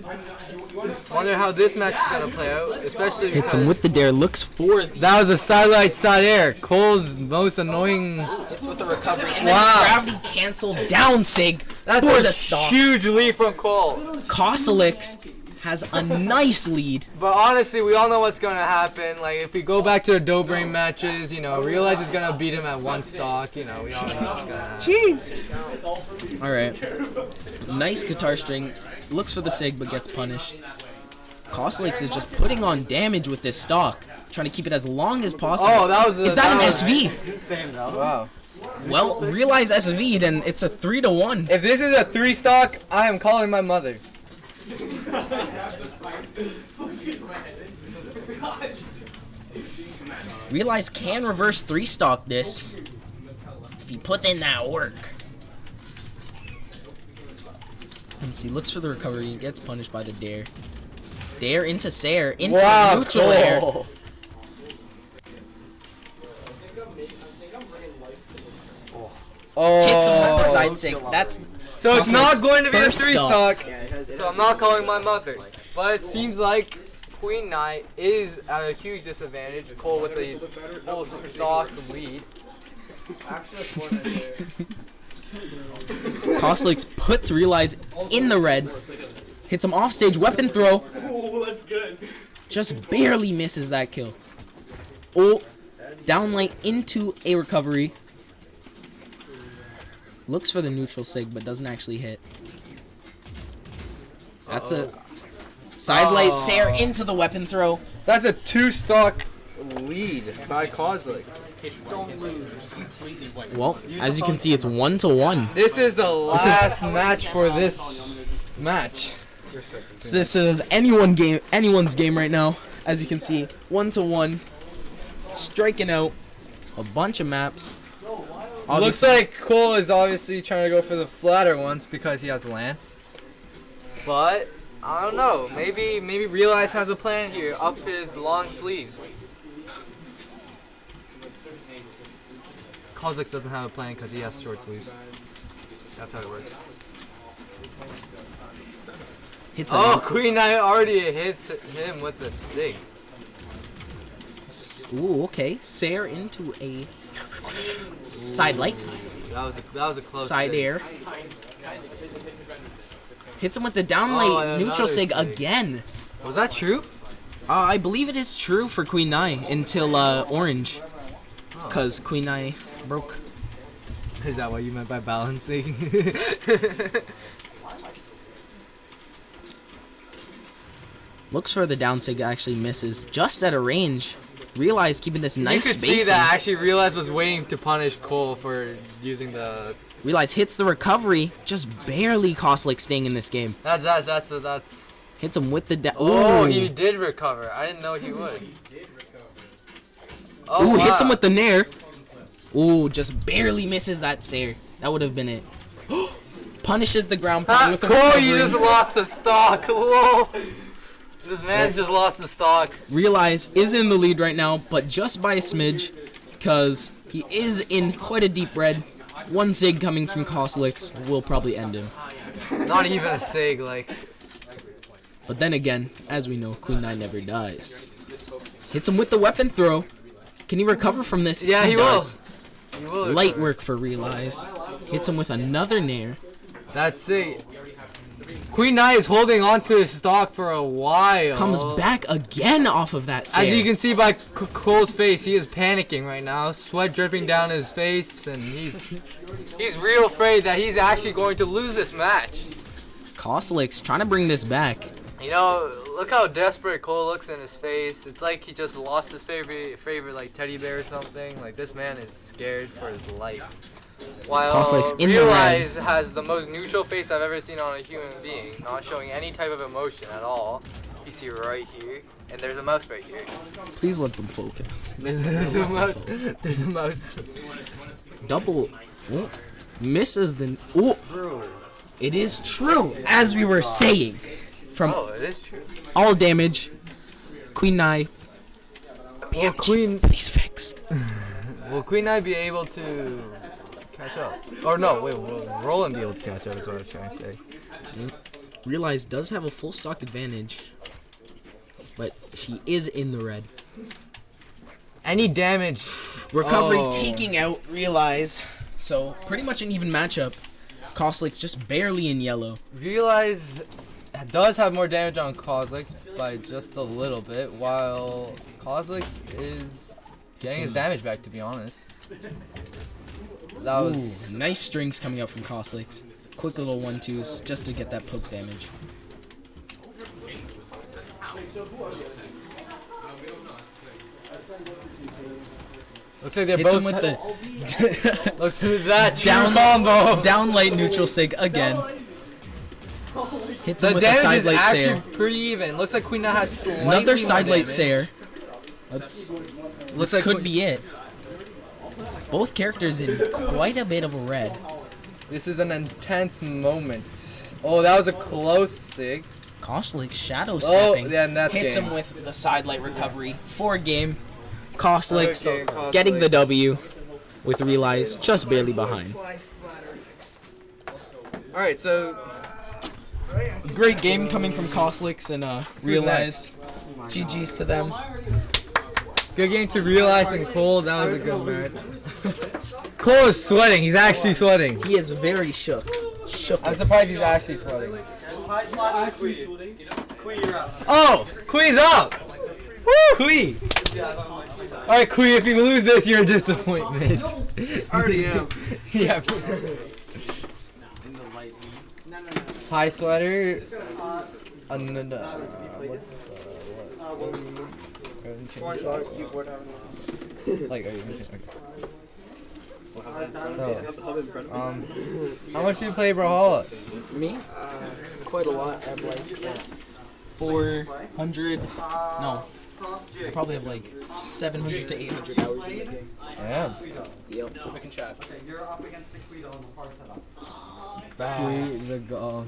Speaker 1: Wonder how this match is gonna play out, especially
Speaker 2: Hits him
Speaker 1: because
Speaker 2: with the dare, looks for the
Speaker 1: that was a sidelight side air. Cole's most annoying.
Speaker 2: hits with the recovery, and
Speaker 1: then Wow.
Speaker 2: gravity cancel down sig
Speaker 1: That's
Speaker 2: for
Speaker 1: a
Speaker 2: the stop.
Speaker 1: huge lead from Cole.
Speaker 2: Kozlik's has a nice lead.
Speaker 1: But honestly, we all know what's gonna happen. Like if we go back to the Dobrain matches, you know, Realize is gonna beat him at one stock. You know, we all know what's gonna happen.
Speaker 2: Jeez. All right. Nice guitar string. Looks for the sig, but gets punished. Kozlik's is just putting on damage with this stock, trying to keep it as long as possible.
Speaker 1: Oh, that was.
Speaker 2: Is that an
Speaker 1: was-
Speaker 2: SV?
Speaker 3: Same though.
Speaker 1: Wow.
Speaker 2: Well, Realize SV'd, and it's a 3-1.
Speaker 1: If this is a 3 stock, I am calling my mother.
Speaker 2: Realize can reverse 3-stock this if he puts in that work. And see, looks for the recovery and gets punished by the dare. Dare into Sair, into
Speaker 1: Wow,
Speaker 2: neutral air.
Speaker 1: Cole. Oh.
Speaker 2: Hits him with the side sig. That's
Speaker 1: So it's
Speaker 2: Kozlik's
Speaker 1: not going to be a
Speaker 2: first
Speaker 1: 3
Speaker 2: stock.
Speaker 1: stock. So I'm not calling my mother. But it seems like Queen Knight is at a huge disadvantage. Cole with a full stock lead.
Speaker 2: Costlix puts Realize in the red. Hits him off stage. Weapon throw.
Speaker 6: Oh, that's good.
Speaker 2: Just barely misses that kill. Oh, down light into a recovery. Looks for the neutral sig, but doesn't actually hit. That's a side light Sair into the weapon throw.
Speaker 1: That's a 2-stock lead by Kozlik.
Speaker 2: Well, as you can see, it's 1-1.
Speaker 1: This is the last match for this match.
Speaker 2: So this is anyone's game right now. As you can see, 1-1. Striking out a bunch of maps.
Speaker 1: Looks like Cole is obviously trying to go for the flatter ones because he has Lance. But I don't know. Maybe Realize has a plan here up his long sleeves. Kozlik doesn't have a plan because he has short sleeves. That's how it works.
Speaker 2: Hits
Speaker 1: Queen Knight already hits him with the sig.
Speaker 2: Ooh, okay. Sair into a side light.
Speaker 1: That was a close
Speaker 2: Side
Speaker 1: sig.
Speaker 2: air. Hits him with the down light
Speaker 1: and
Speaker 2: neutral sig
Speaker 1: another sig.
Speaker 2: again.
Speaker 1: Was that true?
Speaker 2: I believe it is true for Queen Nai until orange. Because Queen Nai broke.
Speaker 1: Is that what you meant by balancing?
Speaker 2: Looks for the down sig, actually misses. Just at a range. Realize keeping this nice
Speaker 1: you could
Speaker 2: spacing.
Speaker 1: see that actually Realize was waiting to punish Cole for using the.
Speaker 2: Realize hits the recovery. Just barely Costlix staying in this game.
Speaker 1: That's.
Speaker 2: Hits him with the down.
Speaker 1: Oh, he did recover. I didn't know he would.
Speaker 2: Ooh,
Speaker 1: wow.
Speaker 2: hits him with the nair. Ooh, just barely misses that Sair. That would have been it. Punishes the ground pound with the
Speaker 1: Cole,
Speaker 2: recovery.
Speaker 1: you just lost the stock. Whoa. This man just lost the stock.
Speaker 2: Realize is in the lead right now, but just by a smidge, because he is in quite a deep red. One zig coming from Costlix will probably end him.
Speaker 1: Not even a sig, like.
Speaker 2: But then again, as we know, Queen Nai never dies. Hits him with the weapon throw. Can he recover from this?
Speaker 1: Yeah, he
Speaker 2: does.
Speaker 1: will. He will.
Speaker 2: Light
Speaker 1: recover.
Speaker 2: work for Realize. Hits him with another nair.
Speaker 1: That's it. Queen Nai is holding on to his stock for a while.
Speaker 2: Comes back again off of that Sair.
Speaker 1: As you can see by Cole's face, he is panicking right now. Sweat dripping down his face, and he's real afraid that he's actually going to lose this match.
Speaker 2: Costlix trying to bring this back.
Speaker 1: You know, look how desperate Cole looks in his face. It's like he just lost his favorite like teddy bear or something. Like this man is scared for his life. While
Speaker 2: Costlix in the
Speaker 1: Realize has the most neutral face I've ever seen on a human being, not showing any type of emotion at all. You see right here, and there's a mouse right here.
Speaker 2: Please let them focus.
Speaker 1: There's a mouse. There's a mouse.
Speaker 2: Double. Oh, misses the. Oh, it is true, as we were saying. From
Speaker 1: Oh, it is true.
Speaker 2: all damage, Queen Nai.
Speaker 1: Will Queen,
Speaker 2: Please fix.
Speaker 1: will Queen Nai be able to catch up? Or no, wait, will Roland be able to catch up is what I was trying to say.
Speaker 2: Realize does have a full stock advantage, but she is in the red.
Speaker 1: Any damage?
Speaker 2: Recovery taking out Realize. So pretty much an even matchup. Costlix just barely in yellow.
Speaker 1: Realize does have more damage on Kozlik by just a little bit, while Kozlik is getting his damage back, to be honest. That was...
Speaker 2: Ooh, nice strings coming out from Costlix. Quick little 1-2s just to get that poke damage.
Speaker 1: Looks like they're
Speaker 2: Hits
Speaker 1: both...
Speaker 2: him with the
Speaker 1: Looks like that
Speaker 2: down
Speaker 1: combo.
Speaker 2: down light neutral sig again. Hits him
Speaker 1: The
Speaker 2: with a
Speaker 1: damage
Speaker 2: side
Speaker 1: is
Speaker 2: light
Speaker 1: actually
Speaker 2: Sair.
Speaker 1: pretty even. Looks like Queen Nai has slightly
Speaker 2: Another
Speaker 1: more
Speaker 2: side light
Speaker 1: damage.
Speaker 2: Sair. Looks
Speaker 1: like
Speaker 2: could be it. Both characters in quite a bit of a red.
Speaker 1: This is an intense moment. Oh, that was a close sig.
Speaker 2: Costlix shadow
Speaker 1: Oh,
Speaker 2: stepping.
Speaker 1: yeah, and that's
Speaker 2: hits
Speaker 1: game.
Speaker 2: him with the side light recovery for game. Costlix
Speaker 1: Okay, Costlix.
Speaker 2: getting the W with Realize just barely behind.
Speaker 1: All right, so
Speaker 2: Great game coming from Costlix and Realize. GG's to them.
Speaker 1: Good game to Realize and Cole. That was a good match. Cole is sweating. He's actually sweating.
Speaker 2: He is very shook.
Speaker 1: I'm surprised he's actually sweating.
Speaker 3: Queen, you're up.
Speaker 1: Oh, Quee's up. Woo, Quee. All right, Quee. If you lose this, you're a disappointment.
Speaker 5: Already am.
Speaker 1: Yeah. Pie splatter. Like, are you So, how much do you play Brawlhalla?
Speaker 2: Me? Quite a lot. I have like 400. No. I probably have like 700 to 800 hours in the game.
Speaker 1: Yeah.
Speaker 2: Yep.
Speaker 6: We can chat.
Speaker 3: You're up against the Queen on the far setup.
Speaker 1: Quee is a god.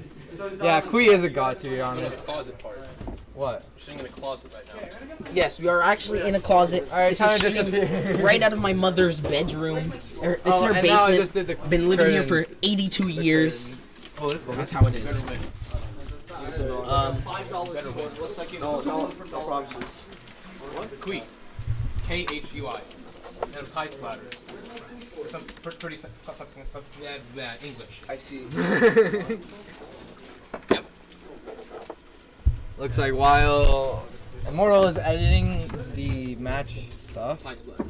Speaker 1: Yeah, Quee is a god, to be
Speaker 6: The
Speaker 1: honest.
Speaker 6: closet part.
Speaker 1: What?
Speaker 6: You're sitting in the closet right now.
Speaker 2: Yes, we are actually in a closet.
Speaker 1: Alright,
Speaker 2: This
Speaker 1: time
Speaker 2: is
Speaker 1: to
Speaker 2: streamed
Speaker 1: disappear.
Speaker 2: right out of my mother's bedroom. This is her
Speaker 1: and now I
Speaker 2: basement.
Speaker 1: just did the
Speaker 2: Been living here
Speaker 1: curtain.
Speaker 2: for 82 years.
Speaker 1: Oh, this one.
Speaker 2: That's how it is.
Speaker 6: Kui. K-H-U-I. And pie splatter. Some pretty stuff. Yeah, English.
Speaker 5: I see.
Speaker 6: Yep.
Speaker 1: Looks like while Immortal is editing the match stuff,
Speaker 6: Pie splatter.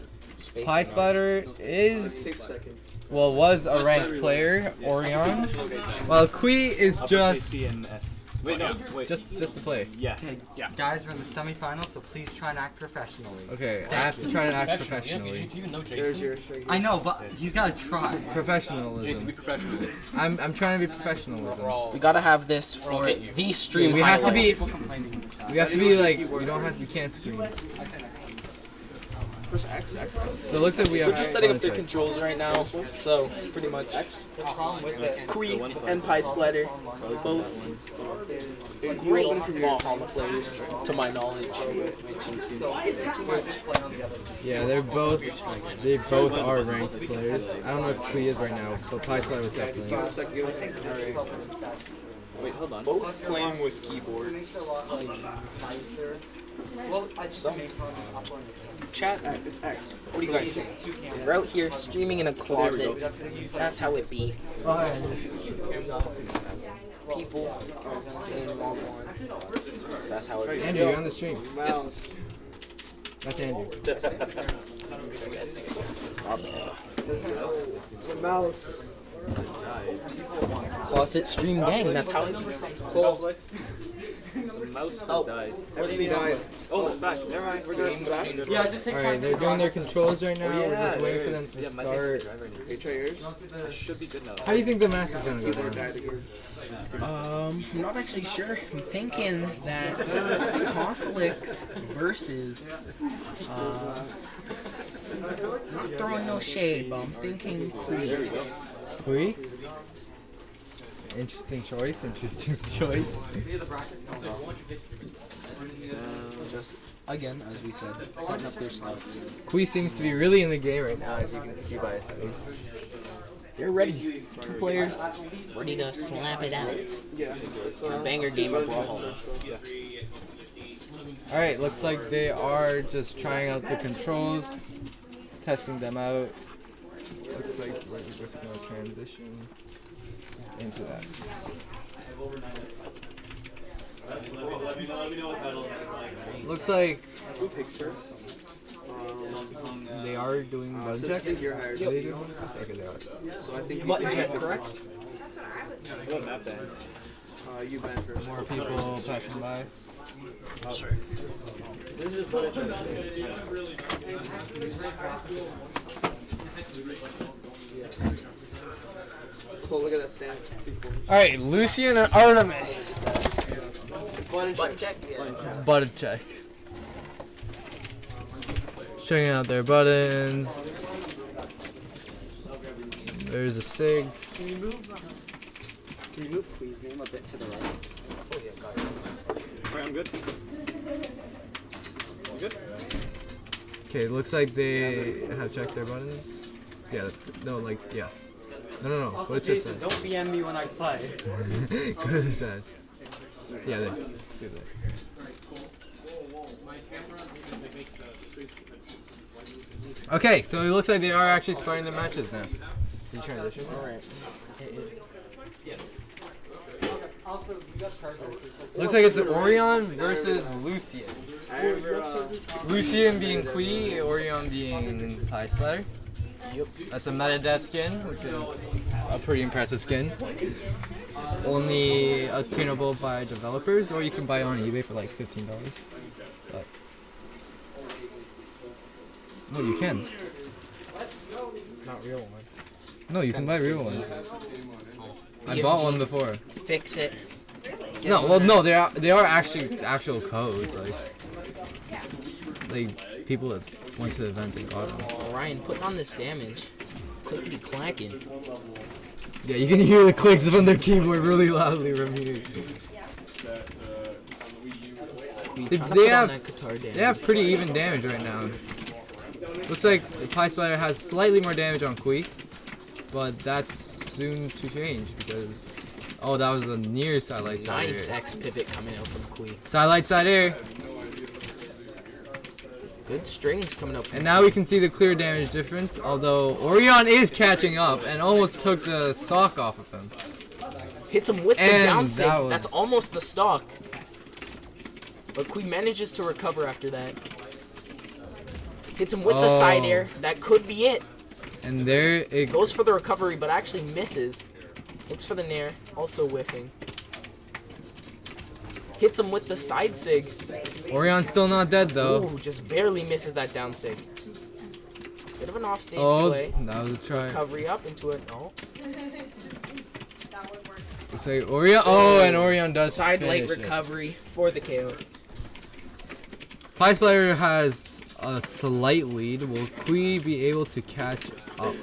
Speaker 1: Pie Splatter is, well, was a ranked player, Orion, while Quee is just
Speaker 8: Wait, no, wait.
Speaker 1: just to play.
Speaker 8: Yeah.
Speaker 3: Okay,
Speaker 8: Yeah.
Speaker 3: guys, we're in the semifinals, so please try and act professionally.
Speaker 1: Okay, I have to try to act
Speaker 6: You
Speaker 1: professionally.
Speaker 6: even know
Speaker 5: There's
Speaker 6: Jason?
Speaker 5: your string.
Speaker 3: I know, but he's gotta try.
Speaker 6: Jason, be
Speaker 1: Professionalism.
Speaker 6: professional.
Speaker 1: I'm trying to be professionalism.
Speaker 6: We're all.
Speaker 2: We gotta have this for the stream.
Speaker 1: We have to
Speaker 2: highlight.
Speaker 1: be. We have to be like. We don't have. We can't scream. So it looks like we have.
Speaker 2: We're just setting up their
Speaker 1: prototypes.
Speaker 2: controls right now, so pretty much. Quee and Pie Splatter, both great Brawlhalla players, to my knowledge.
Speaker 1: Yeah, they both are ranked players. I don't know if Quee is right now, but Pie Splatter was definitely.
Speaker 8: Wait, hold on.
Speaker 2: Both playing with keyboards. So, chat, what do you guys think? We're out here streaming in a closet. That's how it be. People saying wrong one. That's how it be.
Speaker 1: Andrew, you're on the stream. That's Andrew.
Speaker 5: The mouse.
Speaker 2: Closet stream gang, that's how it is.
Speaker 8: The mouse has died.
Speaker 5: Everything died.
Speaker 8: Oh, it's back. Never mind. We're doing back.
Speaker 3: Yeah, just take
Speaker 1: Alright, they're doing their controls right now. We're just waiting for them to start.
Speaker 5: Okay, try yours.
Speaker 8: Should be good now.
Speaker 1: How do you think the match is gonna go down?
Speaker 5: Died again.
Speaker 2: I'm not actually sure. I'm thinking that Coslics versus, not throwing no shade, but I'm thinking Queen.
Speaker 1: Quee? Interesting choice. Interesting choice.
Speaker 2: Just, again, as we said, setting up their stuff.
Speaker 1: Quee seems to be really in the game right now, as you can see by his face.
Speaker 2: They're ready. Two players ready to slap it out.
Speaker 5: Yeah.
Speaker 2: A banger game of Brawlhalla.
Speaker 1: Alright, looks like they are just trying out the controls, testing them out. Looks like we're just gonna transition into that. Looks like they are doing button checks.
Speaker 5: I think you're hired.
Speaker 1: Are they doing button checks? Okay, they are.
Speaker 5: So I think
Speaker 2: Button check, correct?
Speaker 8: What map then?
Speaker 5: you ban first.
Speaker 1: More people passing by.
Speaker 5: This is bullet check. Cool, look at that stance. 2 points.
Speaker 1: Alright, Lucian and Artemis.
Speaker 2: Button check? Yeah.
Speaker 1: It's button check. Checking out their buttons. There's a 6.
Speaker 3: Can you move Queen's name a bit to the right?
Speaker 8: Alright, I'm good. You good?
Speaker 1: Okay, looks like they have checked their buttons. Yeah, that's good. No, like, yeah. No. What it just said.
Speaker 3: Don't BM me when I play.
Speaker 1: Go to the side. Yeah, there. See there. Okay, so it looks like they are actually starting their matches now. Did you transition?
Speaker 2: Alright.
Speaker 3: Also, you got chargers.
Speaker 1: Looks like it's Orion versus Lucian. Lucian being Kui, Orion being Pie Splatter.
Speaker 2: Yep.
Speaker 1: That's a meta dev skin, which is a pretty impressive skin. Only obtainable by developers, or you can buy it on eBay for like $15. But no, you can.
Speaker 2: Not real one.
Speaker 1: No, you can buy real ones. I
Speaker 2: BMG.
Speaker 1: bought one before.
Speaker 2: Fix it.
Speaker 1: No, well, no, they are actually actual codes. Like people that went to the event and got them.
Speaker 2: Ryan, putting on this damage. Clickety clacking.
Speaker 1: Yeah, you can hear the clicks from their keyboard really loudly from here. They have pretty even damage right now. Looks like the Pie Splatter has slightly more damage on Kui, but that's soon to change because that was a near sidelight side
Speaker 2: Nice
Speaker 1: air.
Speaker 2: X pivot coming out from Kui.
Speaker 1: Sidelight side air.
Speaker 2: Good strings coming out from
Speaker 1: And now we can see the clear damage difference, although Orion is catching up and almost took the stock off of him.
Speaker 2: Hits him with the
Speaker 1: And
Speaker 2: down sig.
Speaker 1: that was-
Speaker 2: That's almost the stock. But Kui manages to recover after that. Hits him with the side air. That could be it.
Speaker 1: And there it
Speaker 2: Goes for the recovery, but actually misses. Hits for the nair, also whiffing. Hits him with the side sig.
Speaker 1: Orion's still not dead though.
Speaker 2: Ooh, just barely misses that down sig. Bit of an offstage
Speaker 1: Oh,
Speaker 2: play.
Speaker 1: that was a try.
Speaker 2: Recovery up into it. No.
Speaker 1: Say Orion. Oh, and Orion does
Speaker 2: Side late
Speaker 1: finish it.
Speaker 2: recovery for the KO.
Speaker 1: Pie Splatter has a slight lead. Will Kui be able to catch up?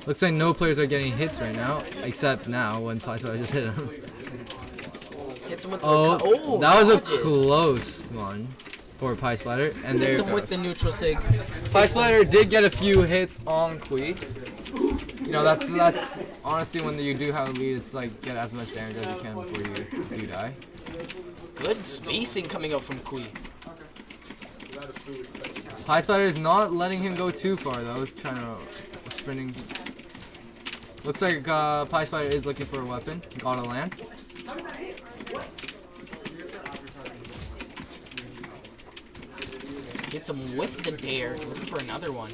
Speaker 1: Looks like no players are getting hits right now, except now when Pie Splatter just hit him.
Speaker 2: Hits him with the
Speaker 1: That was a
Speaker 2: dodges.
Speaker 1: close one for Pie Splatter, and there
Speaker 2: Hits
Speaker 1: it
Speaker 2: him with
Speaker 1: goes.
Speaker 2: the neutral sig.
Speaker 1: Pie Splatter did get a few hits on Kui. You know, that's honestly when you do have a lead, it's like get as much damage as you can before you die.
Speaker 2: Good spacing coming out from Kui.
Speaker 1: Pie Splatter is not letting him go too far though, trying to sprinting. Looks like Pie Splatter is looking for a weapon. Got a lance.
Speaker 2: Hits him with the dare. Looking for another one.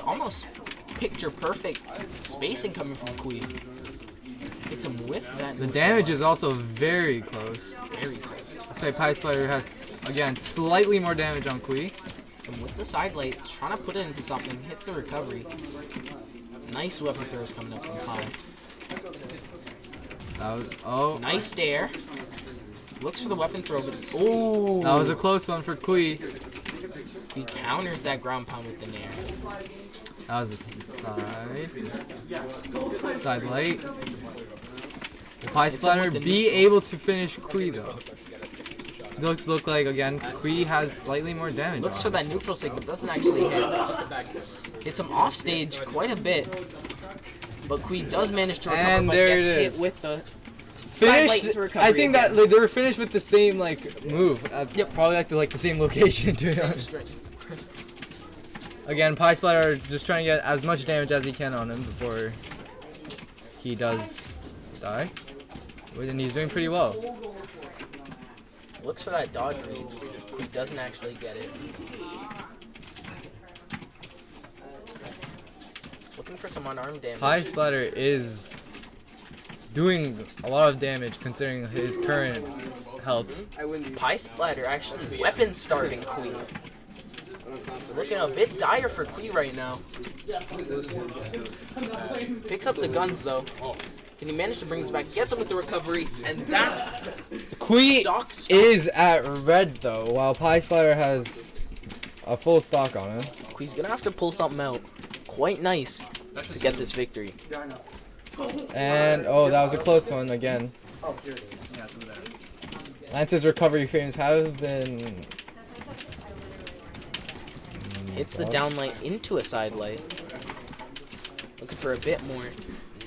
Speaker 2: Almost picture perfect spacing coming from Kui. Hits him with that.
Speaker 1: The damage is also very close.
Speaker 2: Very close.
Speaker 1: Looks like Pie Splatter has, again, slightly more damage on Kui.
Speaker 2: Hits him with the side light. Trying to put it into something. Hits the recovery. Nice weapon throws coming up from Pie.
Speaker 1: That was,
Speaker 2: Nice dare. Looks for the weapon throw, but ooh!
Speaker 1: that was a close one for Kui.
Speaker 2: He counters that ground pound with the nair.
Speaker 1: That was a side light. Will Pie Splatter
Speaker 2: with the
Speaker 1: be
Speaker 2: neutral.
Speaker 1: able to finish Kui though? Look like again Kui has slightly more damage.
Speaker 2: Looks
Speaker 1: on
Speaker 2: for
Speaker 1: him.
Speaker 2: that neutral sig, but doesn't actually hit. Hits him off stage quite a bit. But Kui does manage to recover,
Speaker 1: And
Speaker 2: but
Speaker 1: there
Speaker 2: gets
Speaker 1: it
Speaker 2: hit
Speaker 1: is.
Speaker 2: with the side light
Speaker 1: Finished.
Speaker 2: into recovery.
Speaker 1: I think
Speaker 2: again.
Speaker 1: that they were finished with the same like move.
Speaker 2: Yep.
Speaker 1: Probably like the same location to be
Speaker 2: Same
Speaker 1: honest.
Speaker 2: string.
Speaker 1: Again, Pie Splatter just trying to get as much damage as he can on him before he does die. And he's doing pretty well.
Speaker 2: Looks for that dodge read. Kui doesn't actually get it. Looking for some unarmed damage.
Speaker 1: Pie Splatter is doing a lot of damage considering his current health.
Speaker 2: Pie Splatter actually weapon starving Kui. It's looking a bit dire for Kui right now. Picks up the guns though. Can he manage to bring this back? Gets him with the recovery, and that's
Speaker 1: Kui
Speaker 2: stock.
Speaker 1: is at red though, while Pie Splatter has a full stock on him.
Speaker 2: Kui's gonna have to pull something out quite nice to get this victory.
Speaker 1: And that was a close one again. Lance's recovery frames have been.
Speaker 2: Hits the down light into a side light. Looking for a bit more.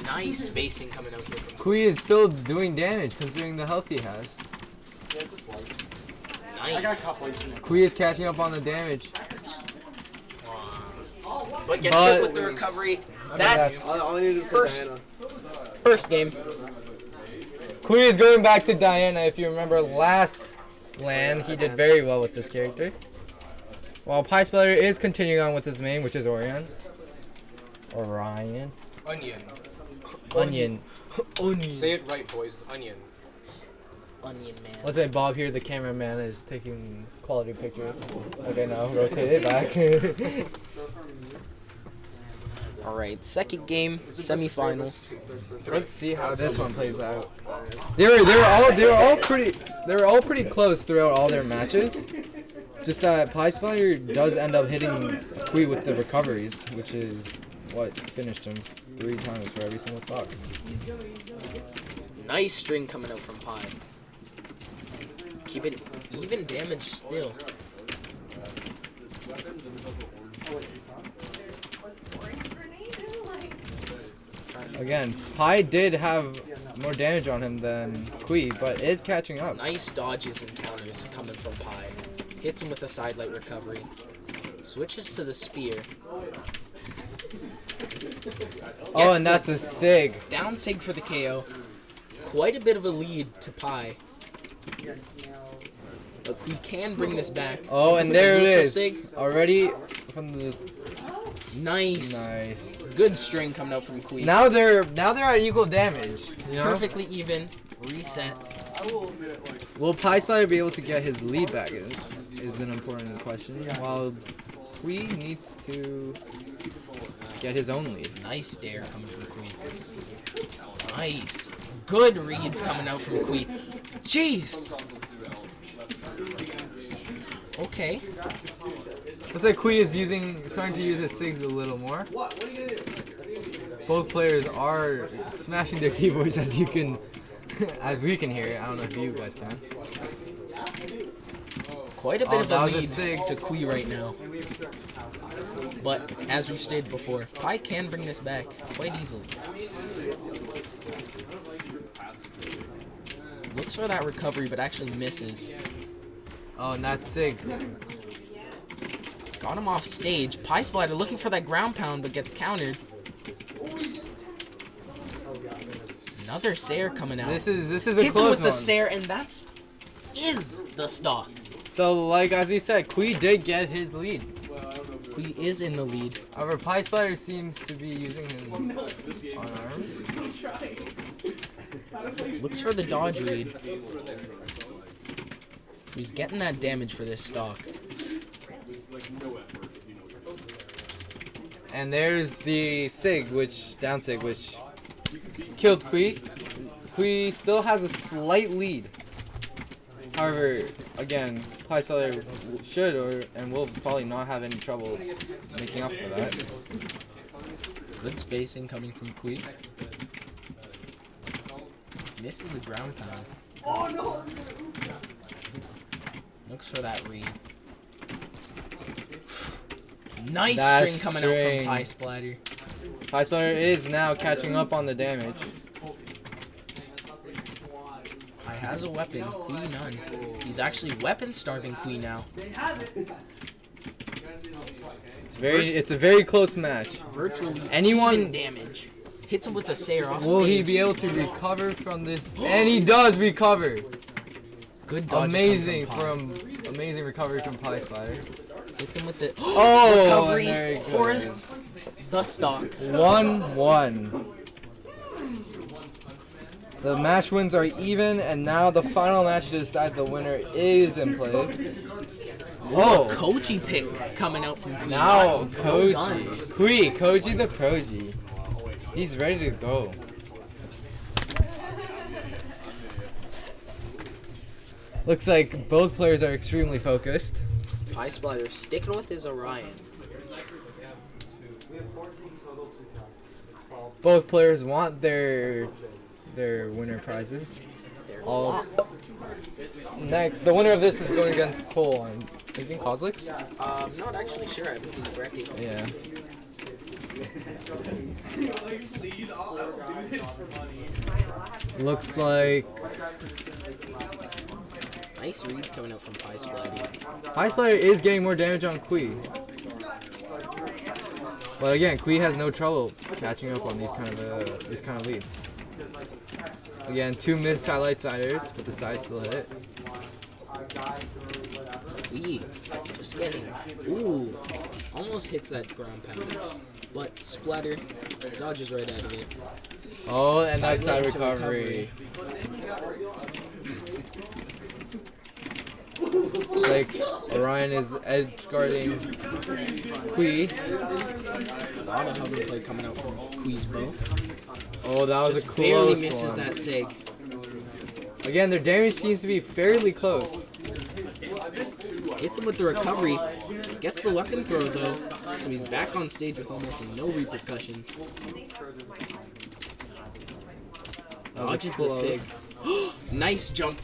Speaker 2: Nice spacing coming out here from
Speaker 1: Kui is still doing damage considering the health he has.
Speaker 2: Nice.
Speaker 1: Kui is catching up on the damage.
Speaker 2: But gets hit with the recovery. That's
Speaker 5: All I need to do
Speaker 2: First-
Speaker 5: Diana.
Speaker 2: first game.
Speaker 1: Kui is going back to Diana. If you remember last LAN, he did very well with this character. While Pie Splitter is continuing on with his main, which is Orion. Orion.
Speaker 6: Onion.
Speaker 1: Onion.
Speaker 6: Say it right, boys. Onion.
Speaker 2: Onion man.
Speaker 1: Let's say Bob here, the cameraman, is taking quality pictures. Okay, now rotate it back.
Speaker 2: All right, second game, semifinal.
Speaker 1: Let's see how this one plays out. They were all pretty close throughout all their matches. Just that Pie Spider does end up hitting Kui with the recoveries, which is what finished him 3 times for every single stock.
Speaker 2: Nice string coming out from Pie. Keep it even damage still.
Speaker 1: Again, Pie did have more damage on him than Kui, but is catching up.
Speaker 2: Nice dodges and counters coming from Pie. Hits him with a sidelight recovery. Switches to the spear.
Speaker 1: Oh,
Speaker 2: Gets
Speaker 1: and
Speaker 2: the
Speaker 1: that's a Sig.
Speaker 2: down sig for the KO. Quite a bit of a lead to Pie. But we can bring this back.
Speaker 1: Oh,
Speaker 2: Hits him
Speaker 1: and
Speaker 2: with a
Speaker 1: there it
Speaker 2: neutral
Speaker 1: is.
Speaker 2: sig.
Speaker 1: Already from the
Speaker 2: Nice.
Speaker 1: nice.
Speaker 2: Good string coming out from Kui.
Speaker 1: Now they're at equal damage. You know?
Speaker 2: Perfectly even. Reset.
Speaker 1: Will Pie Spider be able to get his lead back? Is an important question. While Kui needs to get his own lead.
Speaker 2: Nice dare coming from Kui. Nice. Good reads coming out from Kui. Jeez. Okay.
Speaker 1: Looks like Kui is starting to use his Sigs a little more. Both players are smashing their keyboards as you can, as we can hear it. I don't know if you guys can.
Speaker 2: Quite a bit of
Speaker 1: that
Speaker 2: a
Speaker 1: was a
Speaker 2: lead
Speaker 1: sig.
Speaker 2: to Kui right now. But as we stated before, Pie can bring this back quite easily. Looks for that recovery, but actually misses.
Speaker 1: Oh, and that's Sig.
Speaker 2: Got him off stage. Pie Splitter looking for that ground pound, but gets countered. Another Sair coming out.
Speaker 1: This is a
Speaker 2: Hits him
Speaker 1: close
Speaker 2: with the
Speaker 1: one.
Speaker 2: Sair, and that's is the stock.
Speaker 1: So, like as we said, Kui did get his lead.
Speaker 2: Kui is in the lead.
Speaker 1: However, Pie Spider seems to be using his unarmed.
Speaker 2: Looks for the dodge read. He's getting that damage for this stock.
Speaker 1: And there's the Sig, down Sig, which killed Kui. Kui still has a slight lead. However, again, Pie Spider should and will probably not have any trouble making up for that.
Speaker 2: Good spacing coming from Kui. Misses the ground pound.
Speaker 5: Oh no!
Speaker 2: Looks for that read. Nice
Speaker 1: That
Speaker 2: string coming out
Speaker 1: string.
Speaker 2: from Pie Splatter.
Speaker 1: Pie Spider is now catching up on the damage.
Speaker 2: Pie has a weapon, Kui none. He's actually weapon starving Kui now.
Speaker 1: It's a very close match.
Speaker 2: Virtually
Speaker 1: Anyone-
Speaker 2: even damage. Hits him with the Sair off
Speaker 1: Will
Speaker 2: stage.
Speaker 1: he be able to recover from this? And he does recover.
Speaker 2: Good dodge.
Speaker 1: Amazing amazing recovery from Pie Spider.
Speaker 2: Hits him with the
Speaker 1: Oh,
Speaker 2: recovery
Speaker 1: and there he
Speaker 2: for
Speaker 1: goes.
Speaker 2: the stock.
Speaker 1: 1-1. The match wins are even, and now the final match to decide the winner is in play. Oh,
Speaker 2: Koji pick coming out from Kui.
Speaker 1: now
Speaker 2: No
Speaker 1: Koji.
Speaker 2: guns.
Speaker 1: Koji the Proji. He's ready to go. Looks like both players are extremely focused.
Speaker 2: Pie Splitter sticking with his Orion.
Speaker 1: Both players want their winner prizes. All next, the winner of this is going against Cole. I'm thinking Kozlix.
Speaker 2: I'm not actually sure. I haven't seen the bracket.
Speaker 1: Yeah. Looks like
Speaker 2: Nice reads coming out from Pie Splatter.
Speaker 1: Pie Splatter is getting more damage on Kui. But again, Kui has no trouble catching up on these kind of leads. Again, 2 missed side siders, but the side still hit.
Speaker 2: Kui just getting, ooh, almost hits that ground pound, but Splatter dodges right out of it.
Speaker 1: Oh, and that side
Speaker 2: into
Speaker 1: recovery. Like Orion is edge guarding Kui.
Speaker 2: A lot of hover play coming out from Kui's bow.
Speaker 1: Oh, that was
Speaker 2: Just
Speaker 1: a close
Speaker 2: barely misses
Speaker 1: one.
Speaker 2: that sig.
Speaker 1: Again, their damage seems to be fairly close.
Speaker 2: Hits him with the recovery. Gets the weapon throw though, so he's back on stage with almost no repercussions. Dodges the sig. Nice jump.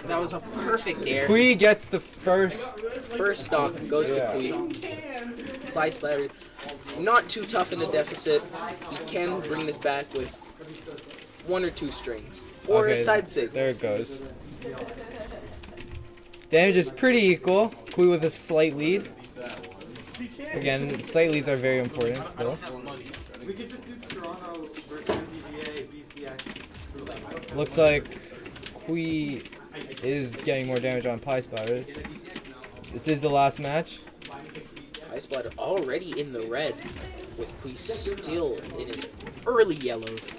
Speaker 2: That was a perfect air.
Speaker 1: Kui gets the first.
Speaker 2: First stock goes to Kui. Fly Splatter. Not too tough in a deficit. He can bring this back with 1 or 2 strings. Or a side sig.
Speaker 1: There it goes. Damage is pretty equal. Kui with a slight lead. Again, slight leads are very important still. Looks like Kui is getting more damage on Pie Splatter. This is the last match.
Speaker 2: Pie Splatter already in the red, with Kui still in his early yellows.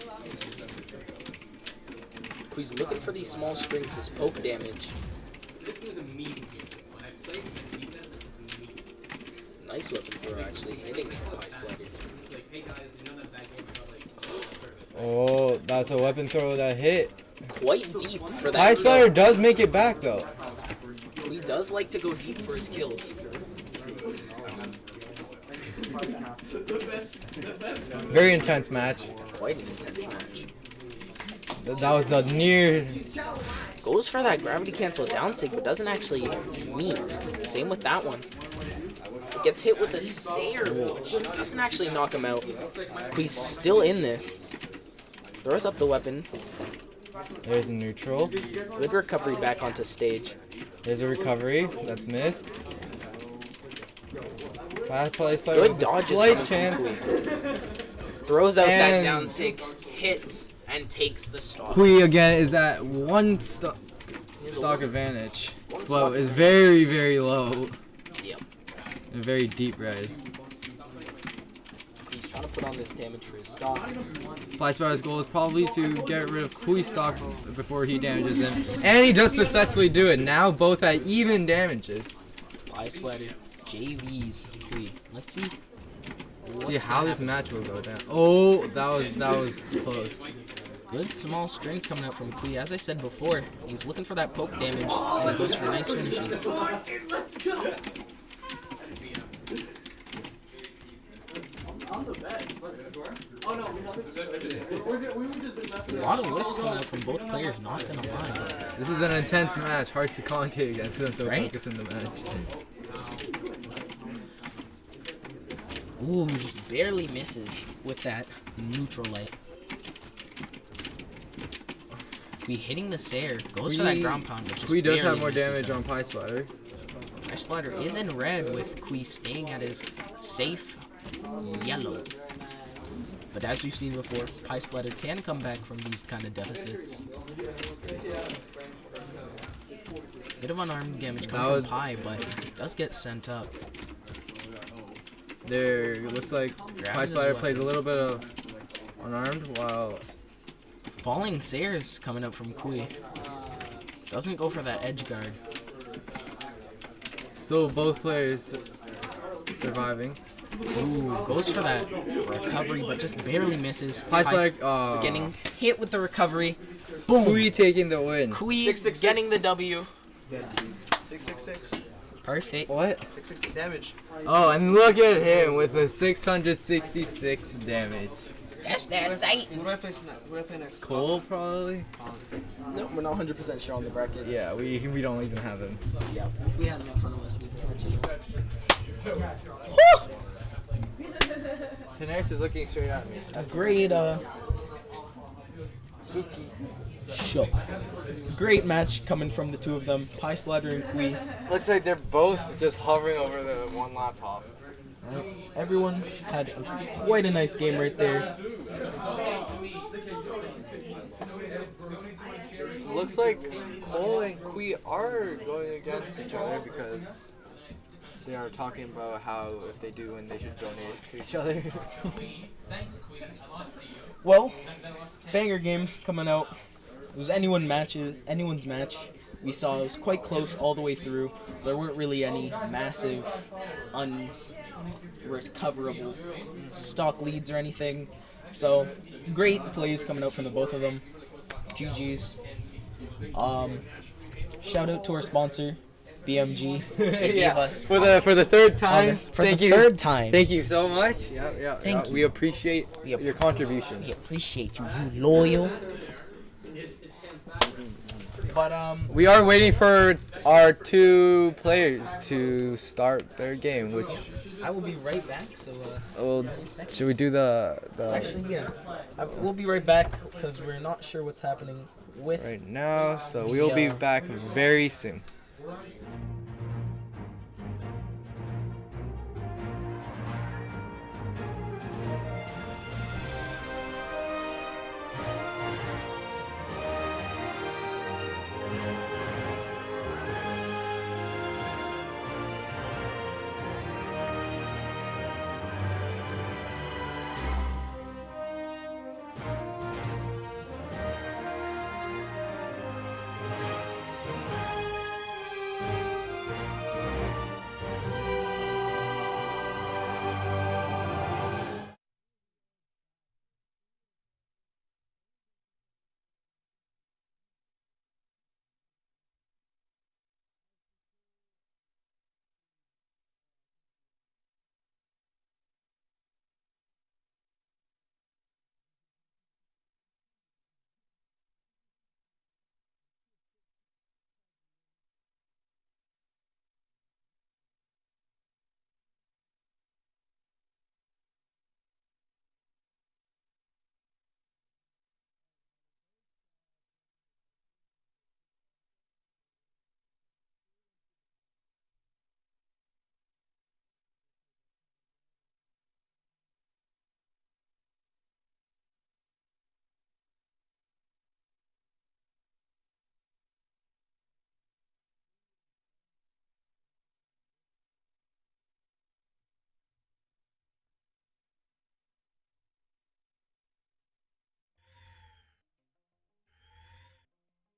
Speaker 2: Kui's looking for these small strings, this poke damage. Nice weapon throw actually, hitting Pie Splatter.
Speaker 1: Oh, that's a weapon throw that hit.
Speaker 2: Quite deep for that
Speaker 1: Pie
Speaker 2: kill.
Speaker 1: Splatter does make it back though.
Speaker 2: Kui does like to go deep for his kills.
Speaker 1: Very intense match.
Speaker 2: Quite an intense match.
Speaker 1: That was the near.
Speaker 2: Goes for that gravity cancel down sig, but doesn't actually meet. Same with that one. Gets hit with the Sayer, which doesn't actually knock him out. Kui's still in this. Throws up the weapon.
Speaker 1: There's a neutral.
Speaker 2: Good recovery back onto stage.
Speaker 1: There's a recovery. That's missed. Fast play
Speaker 2: Good
Speaker 1: with a
Speaker 2: dodges
Speaker 1: slight
Speaker 2: coming
Speaker 1: chance.
Speaker 2: from Kui. Throws out that
Speaker 1: And-
Speaker 2: down sig, hits, and takes the stock.
Speaker 1: Kui again is at one stock advantage, but is very, very low.
Speaker 2: Yep.
Speaker 1: A very deep red.
Speaker 2: He's trying to put on this damage for his stock.
Speaker 1: Pie Splatter's goal is probably to get rid of Kui's stock before he damages him. And he does successfully do it. Now both at even damages.
Speaker 2: Pie Splatter, JV's Kui. Let's see.
Speaker 1: See how this match will go down. Oh, that was close.
Speaker 2: Good small strings coming out from Kui. As I said before, he's looking for that poke damage and he goes for nice finishes.
Speaker 5: Let's go.
Speaker 2: A lot of whiffs coming out from both players, not gonna lie.
Speaker 1: This is an intense match. Hard to commentate against because I'm so
Speaker 2: Right?
Speaker 1: focused in the match.
Speaker 2: Ooh, he just barely misses with that neutral light. Kui hitting the Sayer, goes for that ground pound, but just
Speaker 1: Kui does
Speaker 2: barely
Speaker 1: have more
Speaker 2: misses
Speaker 1: damage
Speaker 2: him.
Speaker 1: on Pie Splatter.
Speaker 2: Pie Splatter is in red with Kui staying at his safe yellow. But as we've seen before, Pie Splatter can come back from these kind of deficits. Bit of unarmed damage coming from Pie, but does get sent up.
Speaker 1: There looks like Pie
Speaker 2: his
Speaker 1: Splatter
Speaker 2: weapon.
Speaker 1: plays a little bit of unarmed while
Speaker 2: Falling Sayers coming up from Kui. Doesn't go for that edge guard.
Speaker 1: still both players surviving.
Speaker 2: Ooh, goes for that recovery, but just barely misses.
Speaker 1: Pie
Speaker 2: Pie's
Speaker 1: Splatter
Speaker 2: getting hit with the recovery. Boom.
Speaker 1: Kui taking the win.
Speaker 2: Kui getting the W.
Speaker 5: 666.
Speaker 2: Perfect.
Speaker 1: What?
Speaker 5: 660 damage.
Speaker 1: Oh, and look at him with the 666 damage.
Speaker 2: That's that sight.
Speaker 5: What do I play next? What do I play next?
Speaker 1: Cole probably?
Speaker 2: No, we're not 100% sure on the brackets.
Speaker 1: Yeah, we don't even have him.
Speaker 2: Yeah. If we had them in front of us, we'd
Speaker 1: Daenerys is looking straight at me.
Speaker 2: a great
Speaker 6: Spooky.
Speaker 2: Shook. Great match coming from the two of them. Pie Splatter and Quee.
Speaker 1: Looks like they're both just hovering over the one laptop.
Speaker 2: Everyone had quite a nice game right there.
Speaker 1: Looks like Cole and Quee are going against each other because they are talking about how if they do win, they should donate to each other.
Speaker 2: Well, banger games coming out. It was anyone's match. We saw it was quite close all the way through. There weren't really any massive, unrecoverable stock leads or anything. So, great plays coming out from the both of them. GG's. Shout out to our sponsor, BMG. They gave us
Speaker 1: for the third time.
Speaker 2: third time.
Speaker 1: Thank you so much. Yeah.
Speaker 2: Thank you.
Speaker 1: We appreciate your contribution.
Speaker 2: We appreciate you, you loyal. But
Speaker 1: We are waiting for our two players to start their game, which
Speaker 2: I will be right back. So
Speaker 1: should we do the
Speaker 2: actually, yeah, we'll be right back because we're not sure what's happening with
Speaker 1: right now, so we will be back very soon.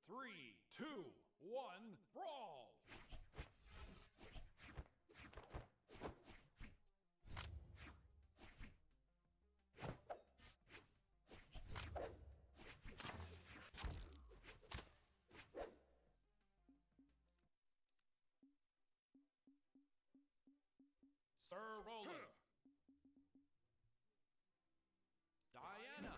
Speaker 4: Three, two, one, brawl! Sir Roller. Diana.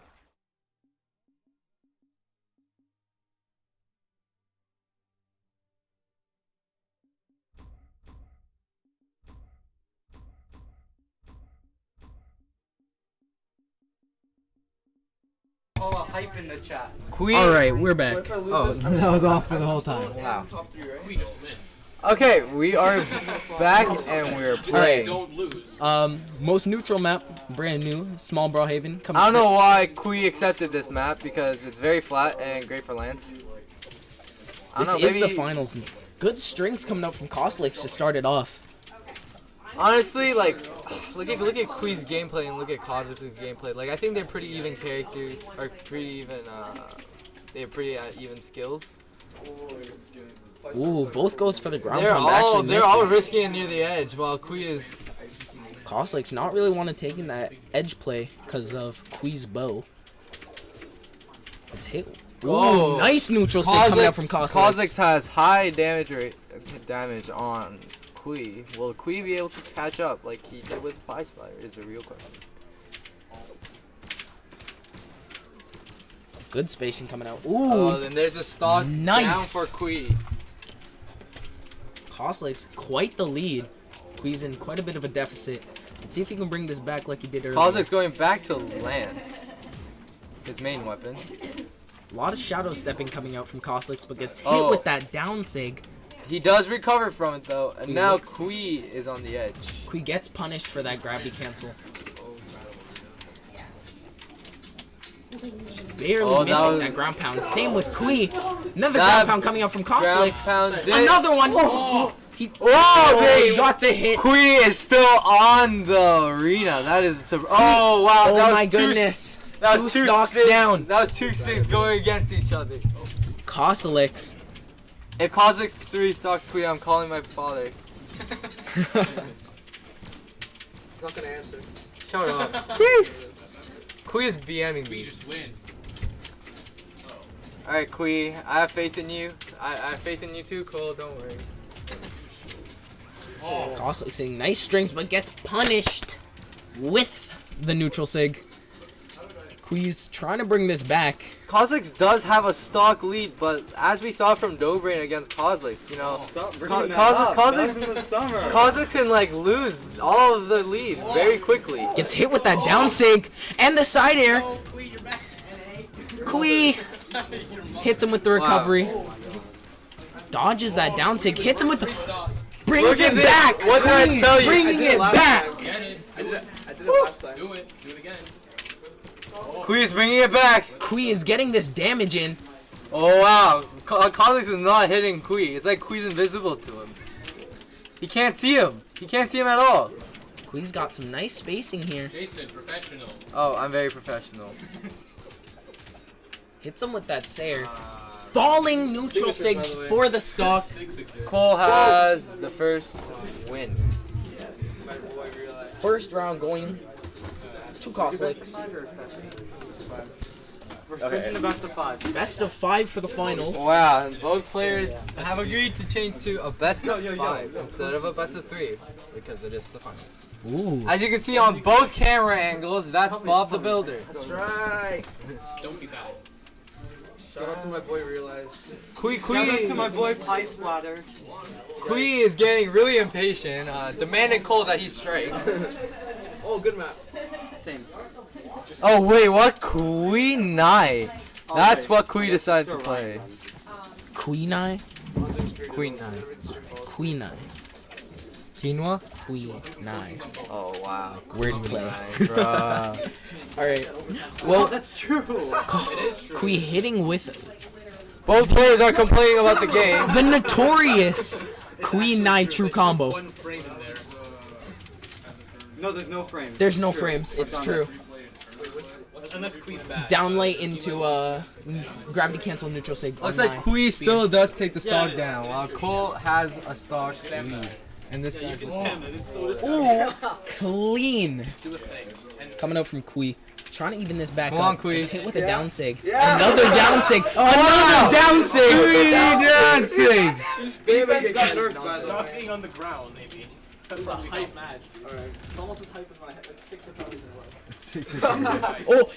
Speaker 3: Oh, hype in the chat.
Speaker 1: Queen.
Speaker 2: All right, we're back.
Speaker 1: Oh, that was off for the whole time. Wow.
Speaker 5: Top three, right?
Speaker 6: We just win.
Speaker 1: Okay, we are back and we're playing.
Speaker 6: Don't lose.
Speaker 2: Most neutral map, brand new, small Brawlhaven.
Speaker 1: I don't know why Quee accepted this map because it's very flat and great for Lance. I
Speaker 2: This
Speaker 1: don't know,
Speaker 2: is the
Speaker 1: maybe-
Speaker 2: finals. Good strings coming out from Costlakes to start it off.
Speaker 1: Honestly, like, look at Quee's gameplay and look at Cosmos' gameplay. Like, I think they're pretty even characters, or pretty even, they have pretty even skills.
Speaker 2: Ooh, both goes for the ground
Speaker 1: They're
Speaker 2: pound. Actually
Speaker 1: they're all
Speaker 2: misses.
Speaker 1: risky and near the edge, while Quee is.
Speaker 2: Costlakes not really want to take in that edge play because of Quee's bow. Let's hit. Ooh,
Speaker 1: Oh,
Speaker 2: nice neutral stick coming out from Costlakes.
Speaker 1: Cosmos has high damage on Quee. Will Quee be able to catch up like he did with Pie Splatter is the real question.
Speaker 2: Good spacing coming out.
Speaker 1: Oh,
Speaker 2: Ooh,
Speaker 1: then there's a stock
Speaker 2: Nice.
Speaker 1: down for Quee.
Speaker 2: Costlakes quite the lead. Quee's in quite a bit of a deficit. Let's see if he can bring this back like he did earlier.
Speaker 1: Cosmos going back to Lance, his main weapon.
Speaker 2: A lot of shadow stepping coming out from Koslix, but gets hit
Speaker 1: Oh.
Speaker 2: with that down sig.
Speaker 1: He does recover from it though, and
Speaker 2: Kui
Speaker 1: now
Speaker 2: looks-
Speaker 1: Kui is on the edge.
Speaker 2: Kui gets punished for that gravity cancel. Just barely
Speaker 1: Oh, that
Speaker 2: missing
Speaker 1: was-
Speaker 2: that ground pound. Same with Kui. Another
Speaker 1: That
Speaker 2: ground pound coming out from
Speaker 1: ground
Speaker 2: Koslix.
Speaker 1: pound did-
Speaker 2: Another one. He
Speaker 1: Whoa!
Speaker 2: he got the hit.
Speaker 1: Kui is still on the arena. That is oh wow!
Speaker 2: Oh
Speaker 1: that was
Speaker 2: my
Speaker 1: two-
Speaker 2: goodness.
Speaker 1: That was
Speaker 2: Two
Speaker 1: two
Speaker 2: stocks
Speaker 1: six-
Speaker 2: down.
Speaker 1: That was 2-6 going against each other.
Speaker 2: Koslix.
Speaker 1: If Kozik's 3 stocks Kui, I'm calling my father.
Speaker 6: He's not gonna answer.
Speaker 1: Shut up. Jeez. Kui is BMing
Speaker 4: We
Speaker 1: me.
Speaker 4: just win.
Speaker 1: Alright, Kui, I have faith in you. I have faith in you too, Cole. Don't worry.
Speaker 2: Koslix hitting nice strings, but gets punished with the neutral sig. Kui's trying to bring this back.
Speaker 1: Kozix does have a stock lead, but as we saw from Dobrain against Kozix, you know,
Speaker 8: Stop
Speaker 1: Ko-
Speaker 8: bringing that
Speaker 1: Kozix-
Speaker 8: up.
Speaker 1: Kozix-
Speaker 8: That was in the summer.
Speaker 1: Kozix can like lose all of the lead very quickly.
Speaker 2: Gets hit with that down sig and the side air. Kui hits him with the recovery. Dodges that down sig, hits him with the... Brings
Speaker 1: Look at
Speaker 2: it
Speaker 1: this.
Speaker 2: back!
Speaker 1: What did I
Speaker 2: Kui
Speaker 1: tell you?
Speaker 2: bringing it back!
Speaker 4: Get it.
Speaker 6: I did it last time.
Speaker 4: Do it. Do it again.
Speaker 1: Kui is bringing it back.
Speaker 2: Kui is getting this damage in.
Speaker 1: Oh wow, Kozix is not hitting Kui. It's like Kui's invisible to him. He can't see him. He can't see him at all.
Speaker 2: Kui's got some nice spacing here.
Speaker 4: Jason, professional.
Speaker 1: Oh, I'm very professional.
Speaker 2: Hits him with that Sayer. Falling neutral sig for the stock.
Speaker 1: Cole has the first win.
Speaker 6: My boy realized.
Speaker 2: First round going to Koslix.
Speaker 3: We're switching to best of 5.
Speaker 2: Best of 5 for the finals.
Speaker 1: Wow, and both players have agreed to change to a best of 5 instead of a best of 3 because it is the finals.
Speaker 2: Ooh.
Speaker 1: As you can see on both camera angles, that's Bob the Builder.
Speaker 6: Strike!
Speaker 4: Don't be bad.
Speaker 6: Shout out to my boy realized.
Speaker 1: Kui
Speaker 3: Shout out to my
Speaker 1: Kui
Speaker 3: boy Pie Splatter.
Speaker 1: Kui is getting really impatient, demanding Cole that he strike.
Speaker 6: Oh, good map.
Speaker 3: Same.
Speaker 1: Oh wait, what? Kui Nai. That's
Speaker 3: wait.
Speaker 1: what Kui decided to play.
Speaker 2: Queenai?
Speaker 1: Queen Nai.
Speaker 2: Queenai.
Speaker 1: Quinoa?
Speaker 2: Queenai.
Speaker 1: Oh wow.
Speaker 2: Wordplay.
Speaker 1: Bruh.
Speaker 2: Alright.
Speaker 3: Oh,
Speaker 2: Well,
Speaker 3: that's true.
Speaker 2: Kui hitting with
Speaker 1: Both players are complaining about the game.
Speaker 2: the notorious Queenai true combo.
Speaker 6: One frame in there.
Speaker 3: No, there's no frame.
Speaker 2: There's no frames, it's true.
Speaker 6: Unless Queen's bad.
Speaker 2: Downlight into gravity cancel neutral sig.
Speaker 1: Looks
Speaker 2: on
Speaker 1: like
Speaker 2: nine.
Speaker 1: Kui still does take the stock down, while Cole has a stock lead. And this guy's
Speaker 2: Ooh, clean.
Speaker 6: Do a thing. And
Speaker 2: Coming out from Kui. Trying to even this back
Speaker 1: Come
Speaker 2: up.
Speaker 1: on, Kui.
Speaker 2: It's hit with a down sig. Another down sig.
Speaker 1: wow.
Speaker 2: Another down sig.
Speaker 1: 3 down 6!
Speaker 6: defense got nerfed by the
Speaker 8: Stop
Speaker 6: way.
Speaker 8: being on the ground, maybe.
Speaker 6: That's a hype match.
Speaker 8: Alright.
Speaker 6: It's almost as hype as when I had like 6 fatalities in a row.
Speaker 1: 6
Speaker 2: Oh,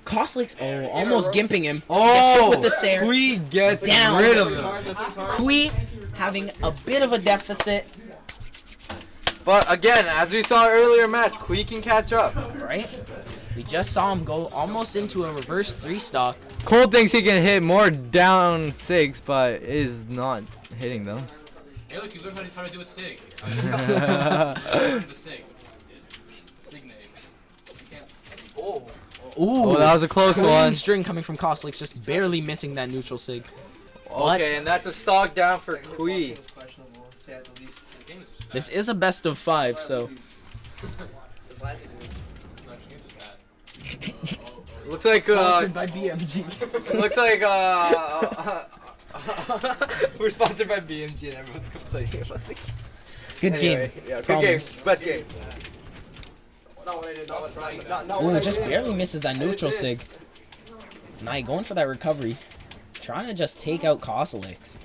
Speaker 2: Koslix. Oh, almost gimping him. Gets hit
Speaker 1: Oh,
Speaker 2: with the Sayer.
Speaker 1: Kui gets
Speaker 2: Down.
Speaker 1: rid of him.
Speaker 2: Kui having a bit of a deficit.
Speaker 1: But again, as we saw earlier match, Kui can catch up.
Speaker 2: Right? We just saw him go almost into a reverse 3 stock.
Speaker 1: Cole thinks he can hit more down 6, but is not hitting them.
Speaker 4: Hey, look, you learned how to do a sig. The sig. Sig name.
Speaker 2: Ooh.
Speaker 1: Oh, that was a close
Speaker 2: Clean
Speaker 1: one.
Speaker 2: string coming from Koslix, just barely missing that neutral sig.
Speaker 1: Okay, and that's a stock down for Kui.
Speaker 6: It was questionable, to say at the least.
Speaker 2: This is a best of 5, so
Speaker 1: Looks like
Speaker 2: sponsored by BMG.
Speaker 1: looks like we're sponsored by BMG and everyone's complaining about the game.
Speaker 2: Good
Speaker 1: Anyway,
Speaker 2: game.
Speaker 1: yeah, good
Speaker 2: Promise.
Speaker 1: game. Best game.
Speaker 6: Not what I did, not what I did.
Speaker 2: Ooh, just barely misses that neutral sig. Nai going for that recovery. Trying to just take out Koslix.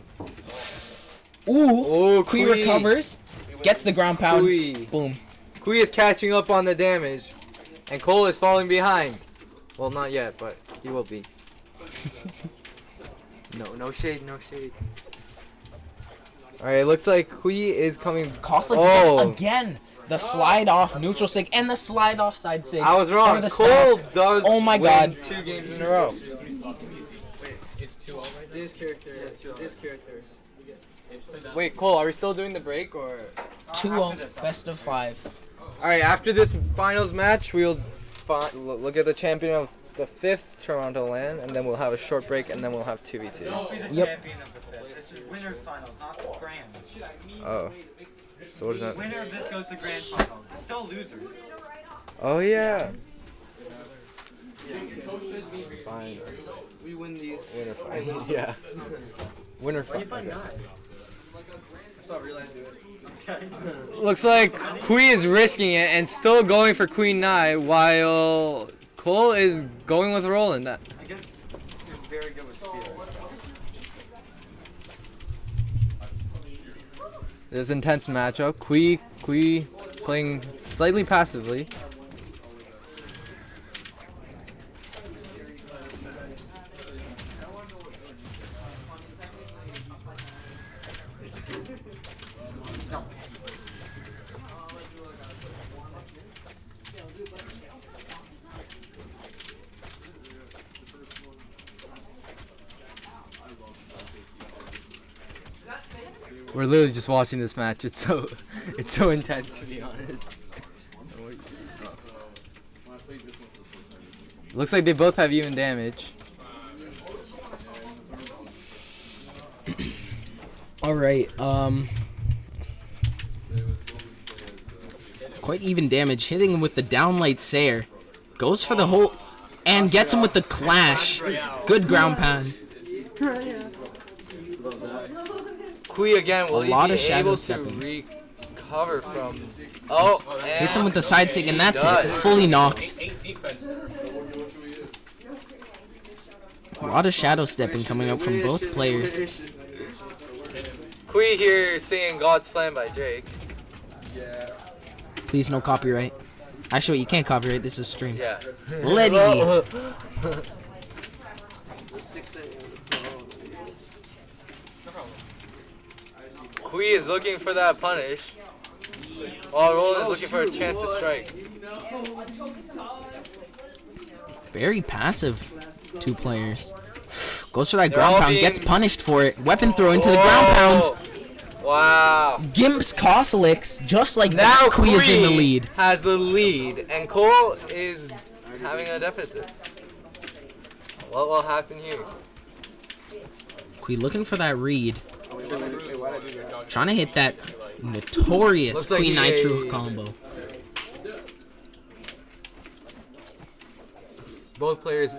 Speaker 2: Ooh,
Speaker 1: Oh,
Speaker 2: Kui recovers. Gets the ground pound.
Speaker 1: Kui.
Speaker 2: Boom.
Speaker 1: Kui is catching up on the damage, and Cole is falling behind. Well, not yet, but he will be. No shade, no shade. All right, looks like Kui is coming.
Speaker 2: Koslix again. The slide off neutral sig and the slide off side sig.
Speaker 1: I was
Speaker 2: for
Speaker 1: wrong.
Speaker 2: the
Speaker 1: Cole
Speaker 2: stock.
Speaker 1: does
Speaker 2: Oh my
Speaker 1: win
Speaker 2: God.
Speaker 1: 2 games in a row.
Speaker 6: It's 2-0 right now.
Speaker 5: This character.
Speaker 3: Yeah, 2-0.
Speaker 5: This character.
Speaker 1: Wait, Cole, are we still doing the break or?
Speaker 2: 2-0, best of 5.
Speaker 1: All right, after this finals match, we'll look at the champion of the 5th Toronto Lan, and then we'll have a short break, and then we'll have 2v2s.
Speaker 3: Be the
Speaker 2: Yep.
Speaker 3: champion of the 5th. This is winners finals, not the grand.
Speaker 1: Oh, so what is that?
Speaker 3: Winner of this goes to grand finals. It's still losers.
Speaker 1: Oh yeah.
Speaker 5: Fine. We win these.
Speaker 1: Winner fight. Yeah. Winner
Speaker 3: Why you
Speaker 1: fight.
Speaker 3: playing
Speaker 1: Okay.
Speaker 3: 9?
Speaker 5: I saw realize do it.
Speaker 3: Okay.
Speaker 1: Looks like Kui is risking it and still going for Queen Nai, while Cole is going with Roland.
Speaker 3: I guess you're very good with spears.
Speaker 1: There's an intense matchup. Kui playing slightly passively. We're literally just watching this match. It's so intense, to be honest. Looks like they both have even damage.
Speaker 2: All right. Quite even damage. Hitting him with the downlight Sayer. Goes for the whole and gets him with the clash. Good ground pound.
Speaker 1: Kui again will
Speaker 2: A lot
Speaker 1: be
Speaker 2: of shadow
Speaker 1: able to
Speaker 2: stepping.
Speaker 1: recover from. Oh,
Speaker 2: Hits him with the side stick, and that's it.
Speaker 1: does.
Speaker 2: Fully knocked.
Speaker 4: 8 defense.
Speaker 2: A lot of shadow stepping coming up from both players.
Speaker 1: Kui here singing God's Plan by Drake.
Speaker 2: Please no copyright. Actually, you can't copyright. This is stream.
Speaker 1: Yeah.
Speaker 2: Letty.
Speaker 1: Kui is looking for that punish, while Roland is looking for a chance to strike.
Speaker 2: Very passive. 2 players. Goes for that
Speaker 1: They're
Speaker 2: ground
Speaker 1: all
Speaker 2: pound.
Speaker 1: being-
Speaker 2: Gets punished for it. Weapon throw into the ground pound.
Speaker 1: Wow.
Speaker 2: Gimps Kosalix. Just like
Speaker 1: Now
Speaker 2: that, Kui is in the lead.
Speaker 1: has the lead, and Cole is having a deficit. What will happen here?
Speaker 2: Kui looking for that read. Trying to hit that notorious
Speaker 1: Looks like
Speaker 2: Queen
Speaker 1: he-
Speaker 2: Nitro combo.
Speaker 1: Both players.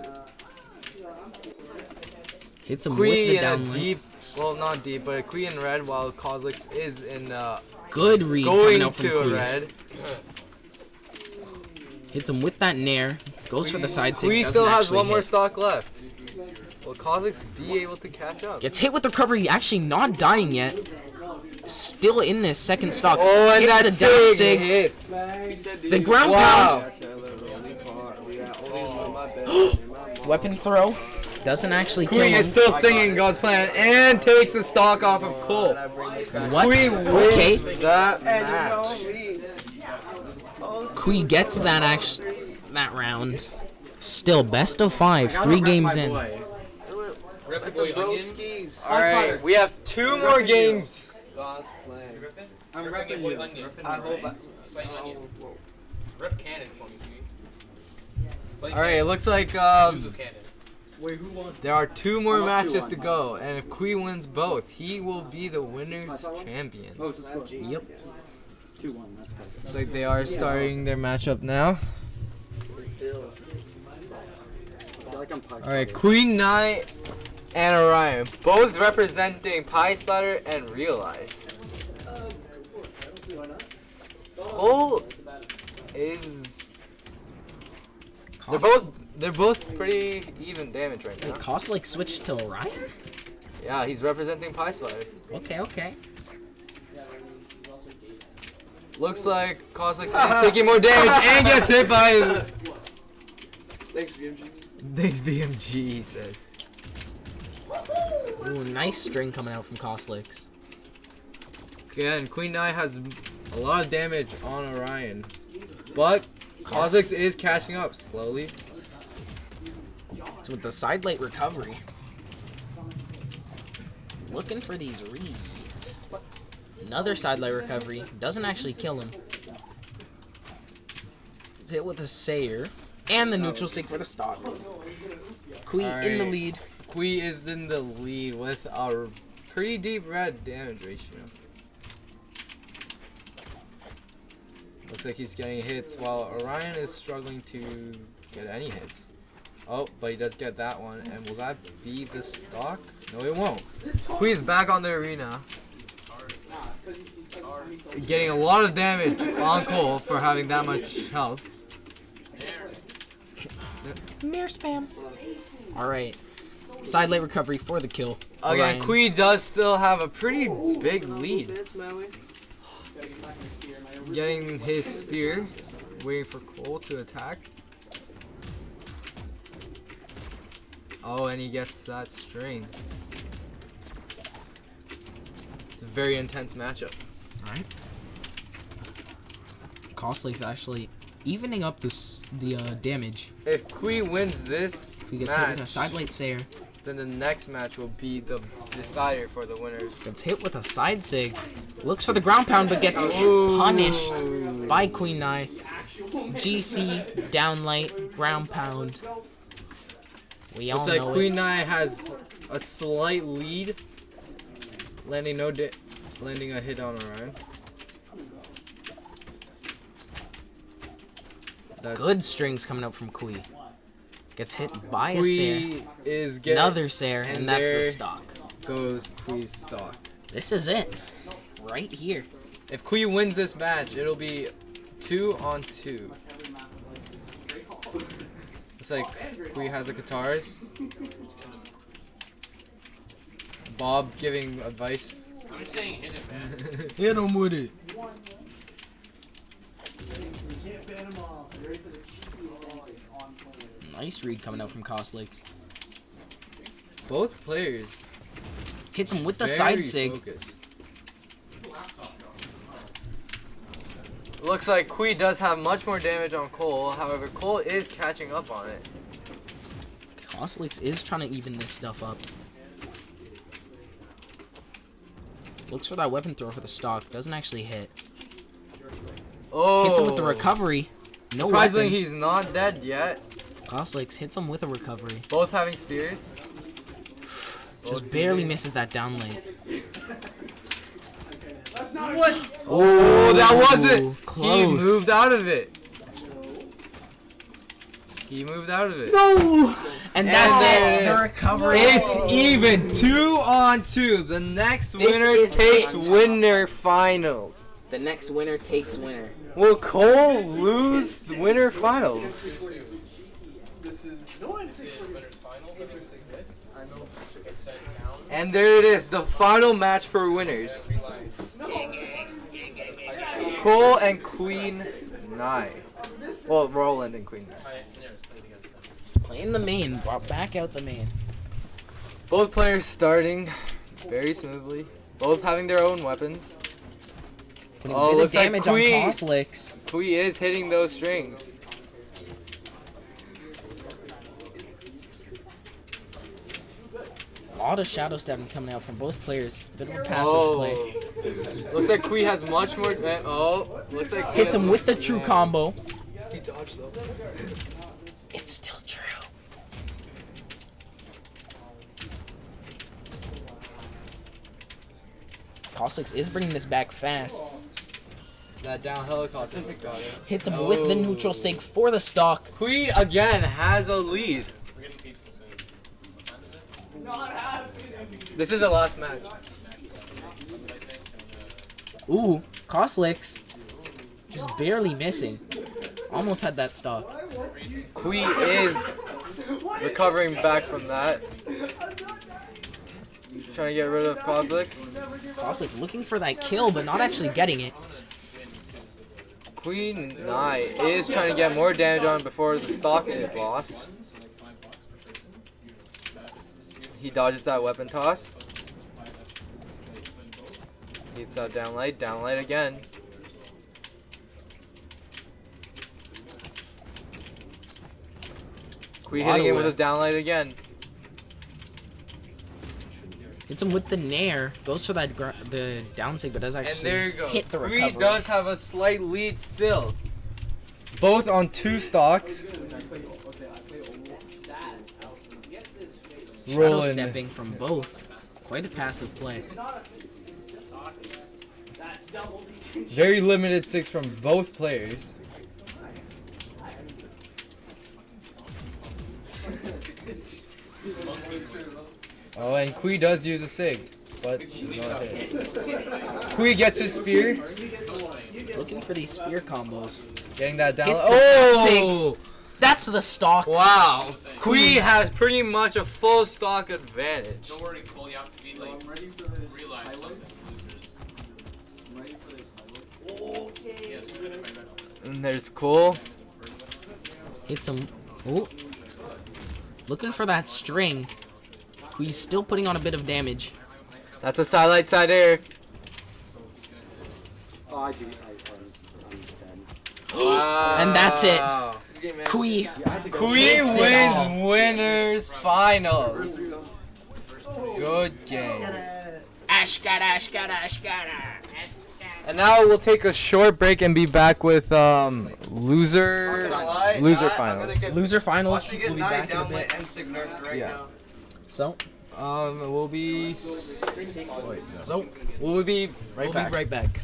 Speaker 2: Hits him with
Speaker 1: Kui
Speaker 2: the
Speaker 1: in a
Speaker 2: downlight.
Speaker 1: deep, well not deep, but Kui in red, while Kozlix is in
Speaker 2: Good read coming
Speaker 1: going
Speaker 2: out from
Speaker 1: to a
Speaker 2: Kui.
Speaker 1: red.
Speaker 2: Hits him with that nair. Goes for the side stick.
Speaker 1: Kui
Speaker 2: doesn't
Speaker 1: still has
Speaker 2: actually
Speaker 1: one more
Speaker 2: hit.
Speaker 1: stock left. Will Kozlix be able to catch up?
Speaker 2: Gets hit with recovery. Actually not dying yet. Still in this second stock.
Speaker 1: Oh, and
Speaker 2: Hits
Speaker 1: that
Speaker 2: the down
Speaker 1: sig
Speaker 2: sig.
Speaker 1: hits.
Speaker 2: The ground
Speaker 1: Wow.
Speaker 2: pound. Weapon throw. Doesn't actually kill
Speaker 1: Kui
Speaker 2: him.
Speaker 1: is still singing God's Plan and takes the stock off of Cole.
Speaker 2: What?
Speaker 1: Kui
Speaker 2: Okay.
Speaker 1: wins that match.
Speaker 2: Kui gets that round. Still best of 5. 3 games in.
Speaker 4: Rep the boy Onion.
Speaker 1: All right, we have 2 more games.
Speaker 5: God's plan.
Speaker 3: I'm
Speaker 4: Rep the
Speaker 3: repping
Speaker 4: boy
Speaker 3: you.
Speaker 4: Onion.
Speaker 5: I hope I.
Speaker 4: Play Onion. Rep Cannon for me, please. Play
Speaker 1: All right, it looks like
Speaker 4: Yuzu Cannon.
Speaker 5: Wait, who won?
Speaker 1: there are 2 more
Speaker 5: I'm up
Speaker 1: matches
Speaker 5: 2-1.
Speaker 1: to go, and if Kui wins both, he will be the winner's champion.
Speaker 5: Oh, it's a score.
Speaker 2: Yep.
Speaker 3: 2-1. That's good.
Speaker 1: Looks like they are starting their matchup now.
Speaker 3: I feel like I'm talking.
Speaker 1: All right, Queen Knight and Orion, both representing Pie Splatter and Realize. Cole is. They're both pretty even damage right
Speaker 2: Wait,
Speaker 1: now.
Speaker 2: cost like switched to Orion?
Speaker 1: Yeah, he's representing Pie Splatter.
Speaker 2: Okay.
Speaker 1: Looks like Kozlix is taking more damage and gets hit by.
Speaker 5: Thanks, BMG.
Speaker 1: Thanks, BMG, he says.
Speaker 2: Ooh, nice string coming out from Koslix.
Speaker 1: Again, Queen Knight has a lot of damage on Orion, but Kozlix is catching up slowly.
Speaker 2: It's with the side late recovery. looking for these reads. Another side light recovery. Doesn't actually kill him. It's hit with a Sayer. And the neutral sig for the stock. Kui in the lead.
Speaker 1: Kui is in the lead with a pretty deep red damage ratio. Looks like he's getting hits while Orion is struggling to get any hits. Oh, but he does get that one. And will that be the stock? No, it won't. Kui is back on the arena. Getting a lot of damage on Cole for having that much health.
Speaker 2: Nair spam. Alright. Side late recovery for the kill.
Speaker 1: Again, Kui does still have a pretty big lead. Getting his spear. Waiting for Cole to attack. Oh, and he gets that string. It's a very intense matchup.
Speaker 2: Alright. Costly's actually evening up the damage.
Speaker 1: If Kui wins this
Speaker 2: He gets hit
Speaker 1: match,
Speaker 2: with a side light Sayer.
Speaker 1: then the next match will be the decider for the winners.
Speaker 2: Gets hit with a side sig. Looks for the ground pound but gets
Speaker 1: Ooh.
Speaker 2: punished by Queen Nai. GC, downlight, ground pound. We all
Speaker 1: Looks like
Speaker 2: know
Speaker 1: Queen
Speaker 2: it.
Speaker 1: Nai has a slight lead, landing landing a hit on Orion. That's
Speaker 2: Good strings coming out from Kui. Gets hit by a
Speaker 1: Kui
Speaker 2: Sayer.
Speaker 1: is getting
Speaker 2: Another Sayer, and that's the
Speaker 1: there
Speaker 2: stock.
Speaker 1: goes Kui's stock.
Speaker 2: This is it. Right here.
Speaker 1: If Kui wins this match, it'll be 2-on-2. Looks like Kui has the guitars. Bob giving advice.
Speaker 4: I'm just saying hit it, man.
Speaker 2: Hit him with it. Nice read coming out from Costlix.
Speaker 1: Both players
Speaker 2: Hits him with the
Speaker 1: very
Speaker 2: side sig.
Speaker 1: focused. Looks like Kui does have much more damage on Cole. However, Cole is catching up on it.
Speaker 2: Costlix is trying to even this stuff up. Looks for that weapon throw for the stock. Doesn't actually hit.
Speaker 1: Oh,
Speaker 2: Hits him with the recovery. No
Speaker 1: Surprisingly,
Speaker 2: weapon.
Speaker 1: he's not dead yet.
Speaker 2: Costlix hits him with a recovery.
Speaker 1: Both having spears.
Speaker 2: Just barely misses that down lane.
Speaker 1: What? Oh, that wasn't.
Speaker 2: Close.
Speaker 1: He moved out of it. He moved out of it.
Speaker 2: And that's
Speaker 1: there
Speaker 2: it.
Speaker 1: it
Speaker 2: The
Speaker 1: is.
Speaker 2: recovery.
Speaker 1: It's even 2-on-2. The next
Speaker 2: This
Speaker 1: winner
Speaker 2: is
Speaker 1: takes
Speaker 2: fantastic.
Speaker 1: winner finals.
Speaker 2: The next winner takes winner.
Speaker 1: Will Cole lose the winner finals? And there it is, the final match for winners. Cole and Queen Nai. Well, Roland and Queen Nai.
Speaker 2: Playing the main. Brought back out the main.
Speaker 1: Both players starting very smoothly. Both having their own weapons.
Speaker 2: Putting
Speaker 1: Oh,
Speaker 2: a bit of
Speaker 1: looks like
Speaker 2: damage on
Speaker 1: Kui.
Speaker 2: Costlix.
Speaker 1: Kui is hitting those strings.
Speaker 2: A lot of shadow stabbing coming out from both players. Bit of a passive play.
Speaker 1: Looks like Kui has much more. Oh, looks like Kui
Speaker 2: Hits
Speaker 1: has
Speaker 2: him with the
Speaker 1: much-
Speaker 2: true
Speaker 1: yeah.
Speaker 2: combo.
Speaker 1: He dodged though.
Speaker 2: It's still true. Costlix is bringing this back fast.
Speaker 1: That down helicopter got it.
Speaker 2: Hits him with the neutral sig for the stock.
Speaker 1: Kui again has a lead.
Speaker 4: We're getting pizza soon.
Speaker 1: This is the last match.
Speaker 2: Ooh, Costlix. Just barely missing. Almost had that stock.
Speaker 1: Kui is recovering back from that. Trying to get rid of Kozlix.
Speaker 2: Costlix looking for that kill, but not actually getting it.
Speaker 1: Queen Nai is trying to get more damage on before the stock is lost. He dodges that weapon toss. Hits that down light again. Kui hitting him with a down light again.
Speaker 2: Hits Hits him with the nair. Goes for that the down sig, but does actually
Speaker 1: And there you go.
Speaker 2: hit the
Speaker 1: Kui
Speaker 2: recovery.
Speaker 1: does have a slight lead still. Both on 2 stocks.
Speaker 2: Shadow
Speaker 1: Rolling.
Speaker 2: stepping from both. Quite a passive play.
Speaker 1: Very limited 6 from both players. Oh, and Kui does use a sig, but he's not hit. Kui gets his spear,
Speaker 2: Looking for these spear combos.
Speaker 1: getting that down.
Speaker 2: Hits the
Speaker 1: Oh!
Speaker 2: That's the stock.
Speaker 1: Wow! Kui has pretty much a full stock advantage.
Speaker 4: Don't worry, Cole. You have to be like
Speaker 5: I'm ready for this.
Speaker 4: realize
Speaker 5: highlight.
Speaker 4: something.
Speaker 5: I'm ready for this. highlight. Okay.
Speaker 4: Yes, we're gonna find right
Speaker 1: And there's Cole.
Speaker 2: Hits him. Oh. Looking for that string. He's still putting on a bit of damage.
Speaker 1: That's a sidelight side air.
Speaker 3: Oh, I do. I'm dead.
Speaker 1: Wow.
Speaker 2: And that's it.
Speaker 5: Good game, man.
Speaker 2: Kui.
Speaker 1: Kui
Speaker 2: Takes it all.
Speaker 1: wins winners finals. Good game. And now we'll take a short break and be back with loser finals.
Speaker 2: Loser finals.
Speaker 5: Watching
Speaker 2: We'll
Speaker 5: it
Speaker 2: be
Speaker 5: nine
Speaker 2: back in a
Speaker 5: down my
Speaker 2: bit.
Speaker 5: N-sig nerfed right
Speaker 1: Yeah.
Speaker 5: now.
Speaker 2: So,
Speaker 1: We'll be
Speaker 2: so
Speaker 1: we'll be
Speaker 2: we'll be right back.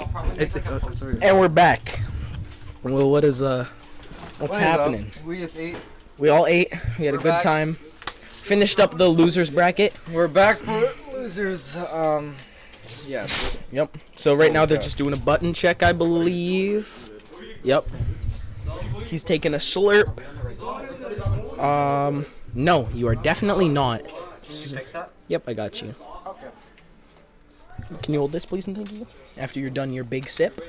Speaker 2: And we're back. Well, what's happening?
Speaker 1: We just ate.
Speaker 2: We all ate. We had a
Speaker 1: We're
Speaker 2: good
Speaker 1: back.
Speaker 2: time. Finished up the losers bracket.
Speaker 1: We're back for losers. Yes.
Speaker 2: Yep. So right now they're just doing a button check, I believe. Yep. He's taking a slurp. No, you are definitely not. Yep, I got you.
Speaker 3: Okay.
Speaker 2: Can you hold this, please, and thank you? After you're done your big sip.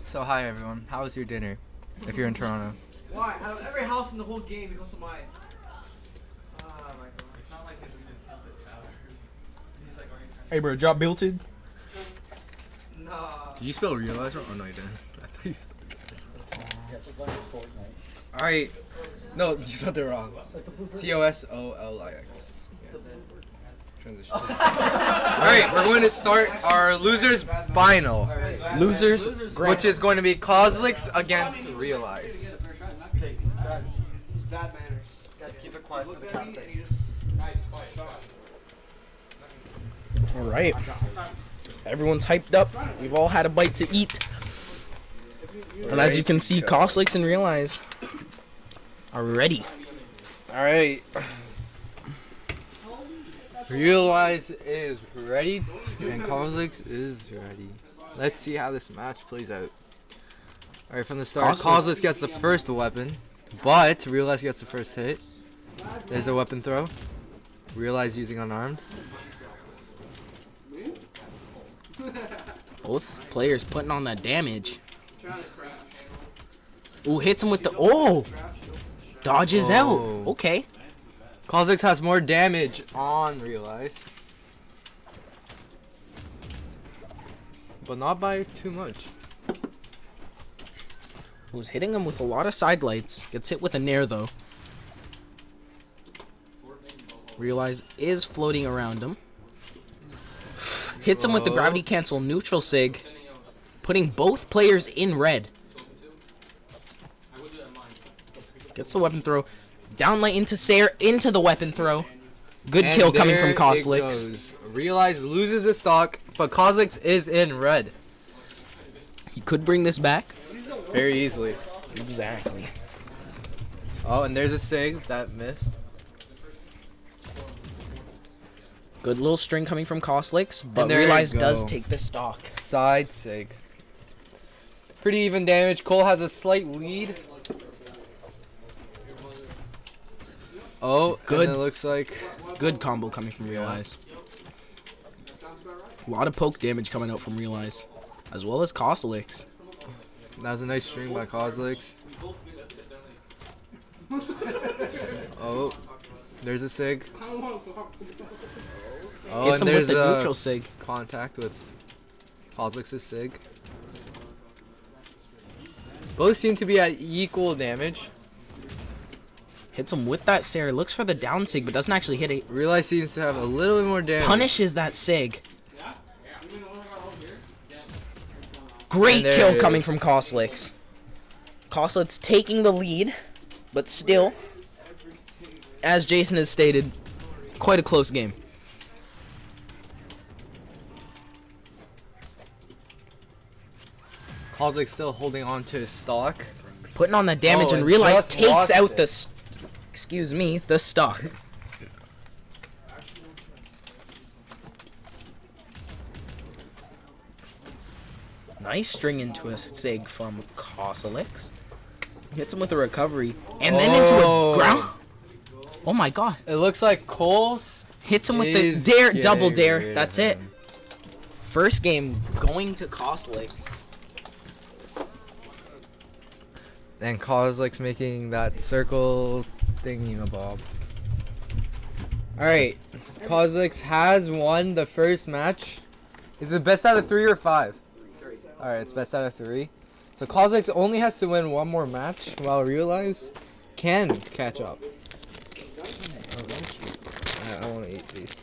Speaker 1: So hi everyone. How was your dinner? If you're in Toronto.
Speaker 5: Why? Out of every house in the whole game, it goes to mine. Oh my god.
Speaker 4: It's not like we did tilted towers. He's like,
Speaker 2: Hey, bro, drop Bilted.
Speaker 5: Nah.
Speaker 1: Did you spell realize wrong? Oh no, you didn't. I thought you spelled. All right. No, you spelled it wrong. TOSOLIX. Transition. All right, we're going to start our losers final,
Speaker 2: Losers.
Speaker 1: which is going to be Kozlix against Realize.
Speaker 5: Okay, guys. It's bad manners.
Speaker 3: Guys, keep it quiet for the
Speaker 5: Look at me
Speaker 3: casting.
Speaker 5: and you just...
Speaker 2: All right. Everyone's hyped up. We've all had a bite to eat. And as you can see, Kozlix and Realize are ready.
Speaker 1: All right. Realize is ready, and Kozlix is ready. Let's see how this match plays out. All right, from the start, Kozlix gets the first weapon, but Realize gets the first hit. There's a weapon throw. Realize using unarmed.
Speaker 2: Both players putting on that damage. Ooh, hits him with the... Oh! Dodges out. Okay.
Speaker 1: Kozlix has more damage on Realize, but not by too much.
Speaker 2: Who's hitting him with a lot of side lights. Gets hit with a nair, though. Realize is floating around him. Hits him with the gravity cancel neutral sig, putting both players in red. Gets the weapon throw. Downlight into Sayer, into the weapon throw. Good
Speaker 1: And
Speaker 2: kill coming from
Speaker 1: there it
Speaker 2: Kozlix.
Speaker 1: goes. Realize loses his stock, but Kozlix is in red.
Speaker 2: He could bring this back.
Speaker 1: Very easily.
Speaker 2: Exactly.
Speaker 1: Oh, and there's a sig that missed.
Speaker 2: Good little string coming from Kozlix, but
Speaker 1: there you
Speaker 2: Realize does
Speaker 1: go.
Speaker 2: take the stock.
Speaker 1: Side sig. Pretty even damage. Cole has a slight lead. Oh,
Speaker 2: Good.
Speaker 1: And it looks like
Speaker 2: Good combo coming from Realize. A lot of poke damage coming out from Realize, as well as Kozlix.
Speaker 1: that was a nice string by Kozlix. Oh, there's a sig. Oh,
Speaker 2: Hits him
Speaker 1: and
Speaker 2: with
Speaker 1: there's
Speaker 2: the
Speaker 1: a
Speaker 2: neutral sig.
Speaker 1: contact with Kozlix's sig. Both seem to be at equal damage.
Speaker 2: Hits him with that Sayer. Looks for the down sig, but doesn't actually hit it.
Speaker 1: Realize seems to have a little bit more damage.
Speaker 2: Punishes that sig. Great
Speaker 1: And there
Speaker 2: kill
Speaker 1: it is.
Speaker 2: coming from Kozlix. Kozlix taking the lead, but still, as Jason has stated, quite a close game.
Speaker 1: Kozlix still holding on to his stock.
Speaker 2: Putting on that damage
Speaker 1: Oh,
Speaker 2: and
Speaker 1: and
Speaker 2: Realize
Speaker 1: just
Speaker 2: takes
Speaker 1: lost
Speaker 2: out
Speaker 1: it.
Speaker 2: the, excuse me, the stock. Nice string into a sig from Kozlix. Hits him with a recovery. And then into
Speaker 1: Oh.
Speaker 2: a ground. Oh my god.
Speaker 1: It looks like Cole's
Speaker 2: Hits him with
Speaker 1: is
Speaker 2: the dare,
Speaker 1: getting
Speaker 2: double
Speaker 1: rid
Speaker 2: dare.
Speaker 1: of
Speaker 2: That's it.
Speaker 1: him.
Speaker 2: First game going to Kozlix.
Speaker 1: And Kozlix making that circle thingy-mabob. Alright. Kozlix has won the first match. Is it best out of 3 or 5? Alright, it's best out of 3. So Kozlix only has to win one more match, while Realize can catch up. I want to eat these.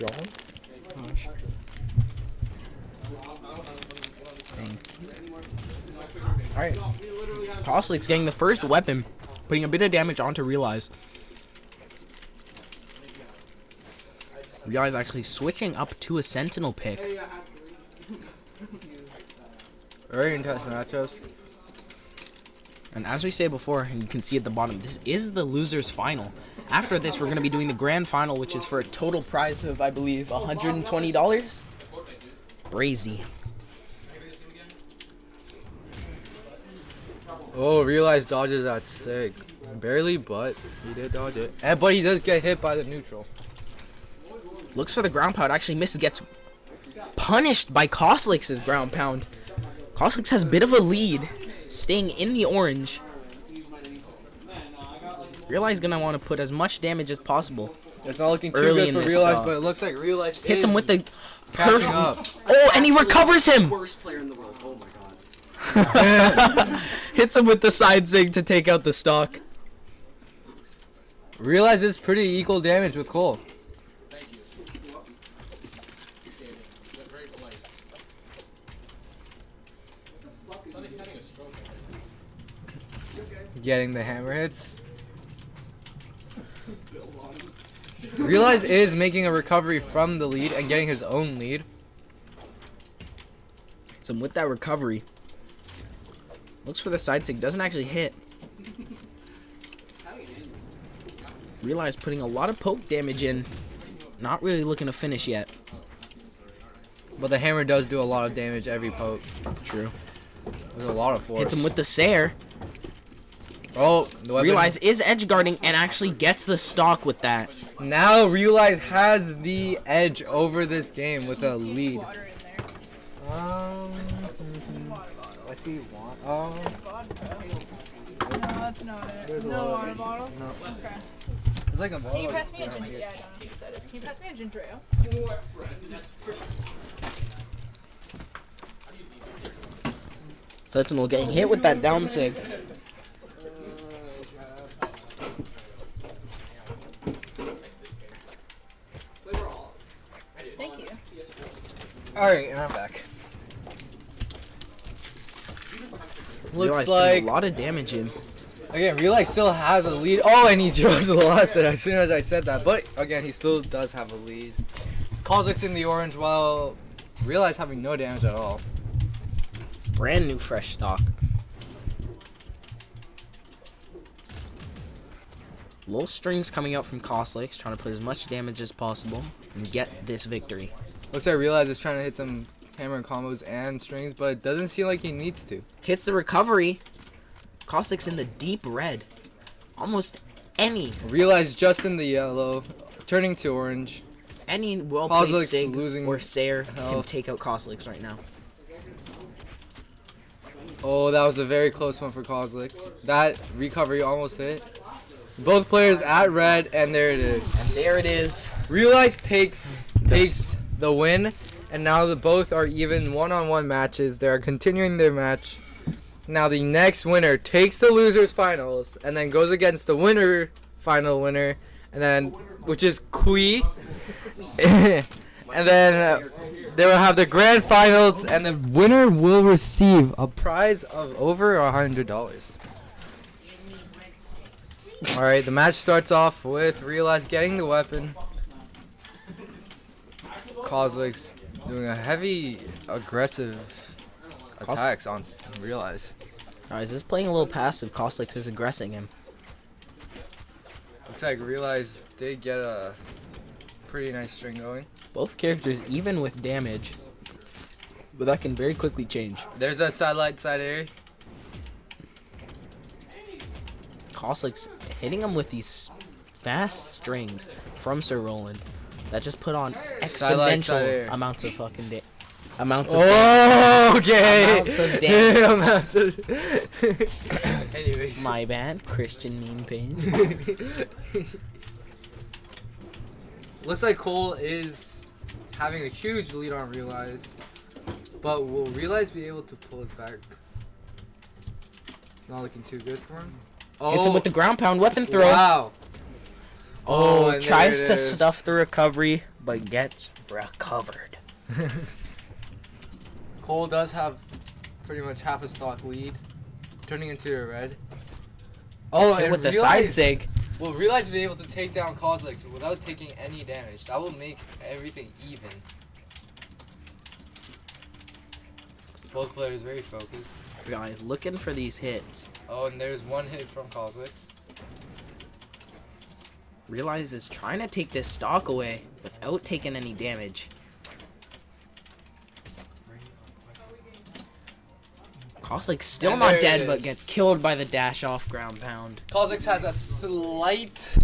Speaker 1: You want one?
Speaker 2: Alright. Kozlix getting the first weapon, putting a bit of damage onto Realize. Realize actually switching up to a Sentinel pick.
Speaker 1: Very intense matchups.
Speaker 2: And as we say before, and you can see at the bottom, this is the losers final. After this, we're going to be doing the grand final, which is for a total prize of, I believe, $120. Crazy.
Speaker 1: Oh, realize dodges that sick. Barely, but he did dodge it. And but he does get hit by the neutral.
Speaker 2: Looks for the ground pound. Actually misses. Gets punished by Koslix's ground pound. Koslix has a bit of a lead, staying in the orange. Realize gonna want to put as much damage as possible.
Speaker 1: It's not looking too
Speaker 2: Early
Speaker 1: good
Speaker 2: in
Speaker 1: for
Speaker 2: this
Speaker 1: Realize,
Speaker 2: stock.
Speaker 1: but it looks like Realize
Speaker 2: Hits him with the
Speaker 1: catching
Speaker 2: perfect.
Speaker 1: up.
Speaker 2: Oh, and he recovers him.
Speaker 3: Worst player in the world. Oh my god.
Speaker 2: Hits him with the side zig to take out the stock.
Speaker 1: Realize it's pretty equal damage with Cole.
Speaker 4: Thank you. Appreciate it. That's very polite. It's not having a stroke.
Speaker 1: Getting the hammer hits. Realize is making a recovery from the lead and getting his own lead.
Speaker 2: Hits him with that recovery. Looks for the side zig. Doesn't actually hit. Realize putting a lot of poke damage in. Not really looking to finish yet.
Speaker 1: But the hammer does do a lot of damage every poke.
Speaker 2: True.
Speaker 1: There's a lot of force.
Speaker 2: Hits him with the Sair.
Speaker 1: Oh, the weapon.
Speaker 2: Realize is edge guarding and actually gets the stock with that.
Speaker 1: Now Realize has the edge over this game with a lead.
Speaker 7: Water in there. Water bottle.
Speaker 1: I see one.
Speaker 7: No, that's not it.
Speaker 1: There's a
Speaker 7: No
Speaker 1: lot of-
Speaker 7: water bottle?
Speaker 1: no.
Speaker 7: Okay.
Speaker 1: It's like a
Speaker 7: Can you pass me a ginger? Yeah, I don't know who said this. Can you pass me a ginger ale?
Speaker 2: Sentinel getting hit with that down sig.
Speaker 7: Thank you.
Speaker 1: Alright, and I'm back.
Speaker 2: Realize
Speaker 1: Looks
Speaker 2: putting
Speaker 1: like
Speaker 2: a lot of damage in.
Speaker 1: again, Realize still has a lead. Oh, and he just lost it as soon as I said that. But again, he still does have a lead. Kozik's in the orange while Realize having no damage at all.
Speaker 2: Brand new fresh stock. Low strings coming out from Koslix, trying to put as much damage as possible and get this victory.
Speaker 1: Looks like Realize is trying to hit some hammer combos and strings, but it doesn't seem like he needs to.
Speaker 2: Hits the recovery. Koslix in the deep red. Almost any
Speaker 1: Realize just in the yellow, turning to orange.
Speaker 2: well-placed
Speaker 1: Koslix
Speaker 2: sig
Speaker 1: losing
Speaker 2: or Sair can
Speaker 1: health.
Speaker 2: take out Koslix right now.
Speaker 1: Oh, that was a very close one for Kozlik. That recovery almost hit. Both players at red, and there it is.
Speaker 2: And there it is.
Speaker 1: Realize takes the win, and now the both are even one-on-one matches. They are continuing their match. Now the next winner takes the losers finals, and then goes against the winner final winner, and then which is Kui, and then they will have the grand finals, and the winner will receive a prize of over $100. All right, the match starts off with Realize getting the weapon. Kozlik's doing a heavy, aggressive attacks on Realize.
Speaker 2: Alright, is this playing a little passive? Koslix is aggressing him.
Speaker 1: Looks like Realize did get a pretty nice string going.
Speaker 2: Both characters even with damage, but that can very quickly change.
Speaker 1: There's a sidelight side air.
Speaker 2: Koslix hitting him with these fast strings from Sir Roland that just put on
Speaker 1: Sidelight side air.
Speaker 2: exponential amounts of fucking amounts of
Speaker 1: Oh, okay.
Speaker 2: Amounts of damage.
Speaker 1: Amounts of- Anyways.
Speaker 2: My bad, Christian Mean Pain.
Speaker 1: Looks like Cole is having a huge lead on Realize, but will Realize be able to pull it back? It's not looking too good for him.
Speaker 2: Hits him with the ground pound weapon throw.
Speaker 1: Wow.
Speaker 2: Oh,
Speaker 1: and
Speaker 2: tries
Speaker 1: there
Speaker 2: to
Speaker 1: it is.
Speaker 2: stuff the recovery, but gets recovered.
Speaker 1: Cole does have pretty much half a stock lead, turning into a red.
Speaker 2: Oh,
Speaker 1: and
Speaker 2: with the
Speaker 1: Realize-
Speaker 2: side sig.
Speaker 1: Will Realize be able to take down Kozlik without taking any damage? That will make everything even. Both players very focused.
Speaker 2: Guys, looking for these hits.
Speaker 1: Oh, and there's one hit from Kozlix.
Speaker 2: Realize is trying to take this stock away without taking any damage. Kozlix still
Speaker 1: And
Speaker 2: not
Speaker 1: there it
Speaker 2: dead, but
Speaker 1: is.
Speaker 2: gets killed by the dash off ground pound.
Speaker 1: Kozlix has a slight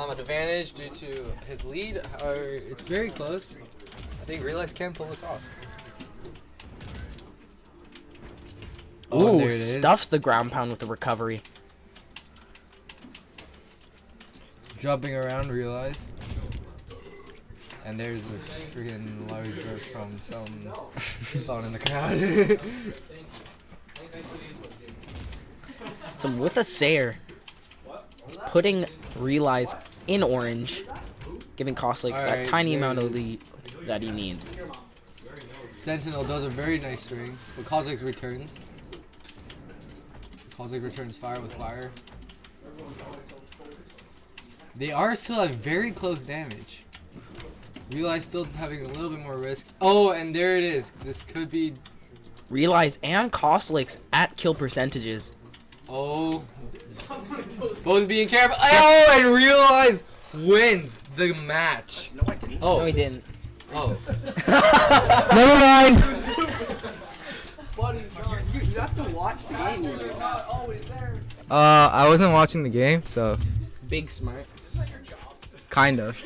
Speaker 1: advantage due to his lead. It's very close. I think Realize can pull this off. Oh, and
Speaker 2: Ooh,
Speaker 1: there it is.
Speaker 2: stuffs the ground pound with the recovery.
Speaker 1: Jumping around, Realize. And there's a freaking large bird from someone in the crowd.
Speaker 2: Some with a Sayer. He's putting Realize in orange, giving Kozlix that
Speaker 1: Alright,
Speaker 2: tiny
Speaker 1: there
Speaker 2: amount
Speaker 1: it
Speaker 2: of
Speaker 1: is.
Speaker 2: lead that he needs.
Speaker 1: Sentinel does a very nice string, but Kozlix returns. Kozlix returns fire with fire. They are still at very close damage. Realize still having a little bit more risk. Oh, and there it is. This could be.
Speaker 2: Realize and Kozlix at kill percentages.
Speaker 1: Oh. Both being careful. Oh, and Realize wins the match. Oh.
Speaker 2: No, he didn't.
Speaker 1: Oh.
Speaker 2: Never mind.
Speaker 3: Buddy, you have to watch the game.
Speaker 1: I wasn't watching the game, so
Speaker 2: Big smart.
Speaker 1: kind of.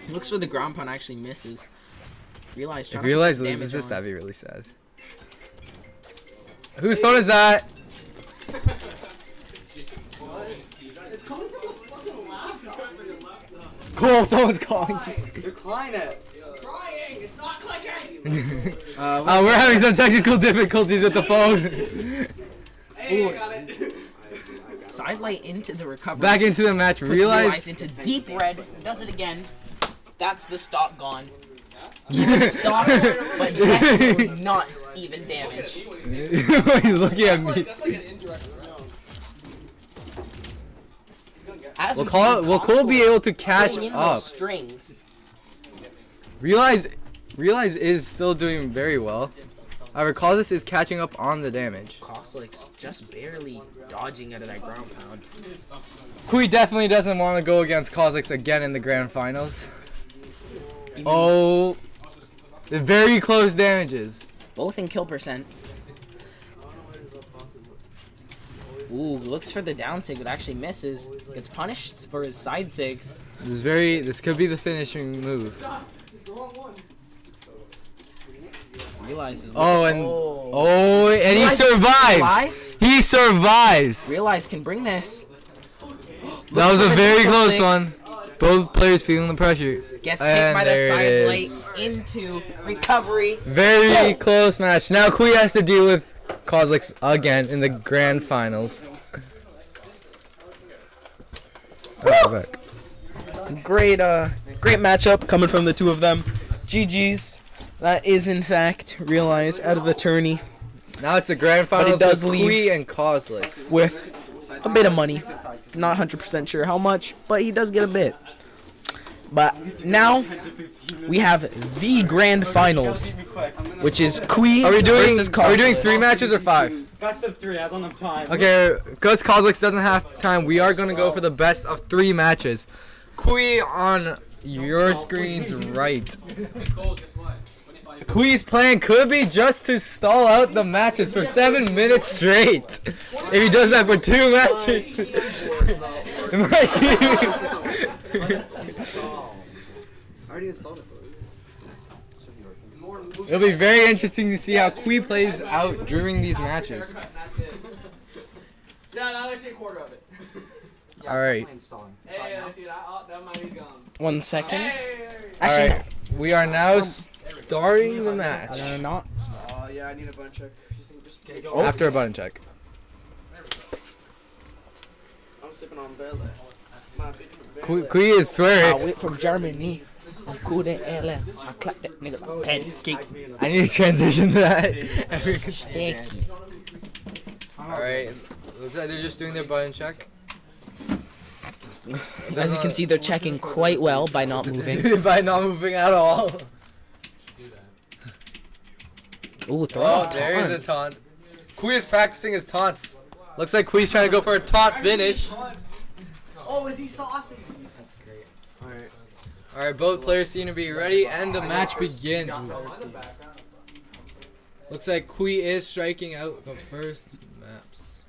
Speaker 2: Looks for the ground pound, actually misses. Realize
Speaker 1: If
Speaker 2: trying to
Speaker 1: Realize
Speaker 2: put this
Speaker 1: loses
Speaker 2: damage
Speaker 1: this,
Speaker 2: on.
Speaker 1: that'd be really sad. Whose phone is that?
Speaker 3: It's coming from the fucking laptop.
Speaker 1: Cool, someone's calling.
Speaker 3: Decline it.
Speaker 7: Trying. It's not clicking.
Speaker 1: We're having some technical difficulties with the phone.
Speaker 7: Hey, I got it.
Speaker 2: Sidelight into the recovery.
Speaker 1: Back into the match.
Speaker 2: Puts
Speaker 1: Realize.
Speaker 2: into deep red. Does it again. That's the stock gone. Even stock, but definitely not even damage.
Speaker 1: He's looking at me.
Speaker 6: That's like an indirect round.
Speaker 2: As
Speaker 1: Will
Speaker 2: we
Speaker 1: Cole
Speaker 2: see
Speaker 1: will Cole be able to catch
Speaker 2: putting in
Speaker 1: up?
Speaker 2: those strings.
Speaker 1: Realize is still doing very well. However, Kozlix is catching up on the damage.
Speaker 2: Kozlix just barely dodging out of that ground pound.
Speaker 1: Kui definitely doesn't want to go against Kozlix again in the grand finals. Oh, the very close damages.
Speaker 2: Both in kill percent. Ooh, looks for the down sig, but actually misses. Gets punished for his side sig.
Speaker 1: This could be the finishing move.
Speaker 2: Realizes.
Speaker 1: And he
Speaker 2: Realize is
Speaker 1: survives.
Speaker 2: alive?
Speaker 1: He survives.
Speaker 2: Realize can bring this.
Speaker 1: That was
Speaker 2: for
Speaker 1: a
Speaker 2: the
Speaker 1: very
Speaker 2: neutral
Speaker 1: close
Speaker 2: sig.
Speaker 1: one. Both players feeling the pressure.
Speaker 2: Gets hit
Speaker 1: And
Speaker 2: by the
Speaker 1: there
Speaker 2: side
Speaker 1: it
Speaker 2: blade
Speaker 1: is.
Speaker 2: into recovery.
Speaker 1: Very close match. Now Kui has to deal with Kozlix again in the grand finals. Back.
Speaker 2: Great matchup coming from the two of them. GG's. That is in fact Realize out of the tourney
Speaker 1: Now it's the grand
Speaker 2: But he
Speaker 1: finals
Speaker 2: does
Speaker 1: with
Speaker 2: leave.
Speaker 1: Kui and Kozlix.
Speaker 2: with a bit of money. Not 100% sure how much, but he does get a bit. But now we have the grand finals, which is Kui
Speaker 1: Are we doing
Speaker 2: versus
Speaker 1: Are we doing
Speaker 2: Kozlix.
Speaker 1: 3 matches or 5?
Speaker 3: Best of 3. I don't have time.
Speaker 1: Okay, because Kozlix doesn't have time, we are gonna go for the best of 3 matches. Kui on your screen's right.
Speaker 4: Cole, guess what? 25.
Speaker 1: Kui's plan could be just to stall out the matches for 7 minutes straight. If he does that for 2 matches. It might
Speaker 5: I already installed it.
Speaker 1: be- It'll be very interesting to see how Kui plays out during these matches.
Speaker 6: Yeah, now I see a quarter of it.
Speaker 1: Alright.
Speaker 6: Hey, I see that. Oh, that money's gone.
Speaker 2: 1 second.
Speaker 6: Hey.
Speaker 2: Actually,
Speaker 1: Alright. We are now starting the match.
Speaker 2: not.
Speaker 5: Oh yeah, I need a button check. Just
Speaker 1: After a button check.
Speaker 5: I'm sipping on Bella.
Speaker 1: Kui is swearing.
Speaker 2: Wait from Germany. I'm cool there, I clap that nigga like pancake.
Speaker 1: I need to transition to that.
Speaker 2: Sticky.
Speaker 1: Alright. Looks like they're just doing their button check.
Speaker 2: As you can see, they're checking quite well by not moving.
Speaker 1: By not moving at all.
Speaker 2: Ooh, throw
Speaker 1: Oh,
Speaker 2: out
Speaker 1: there's a
Speaker 2: taunt.
Speaker 1: taunt. Kui is practicing his taunts. Looks like Kui's trying to go for a taunt finish.
Speaker 3: Oh, is he saucy?
Speaker 1: Alright, both players seem to be ready, and the match begins. Looks like Kui is striking out the first maps.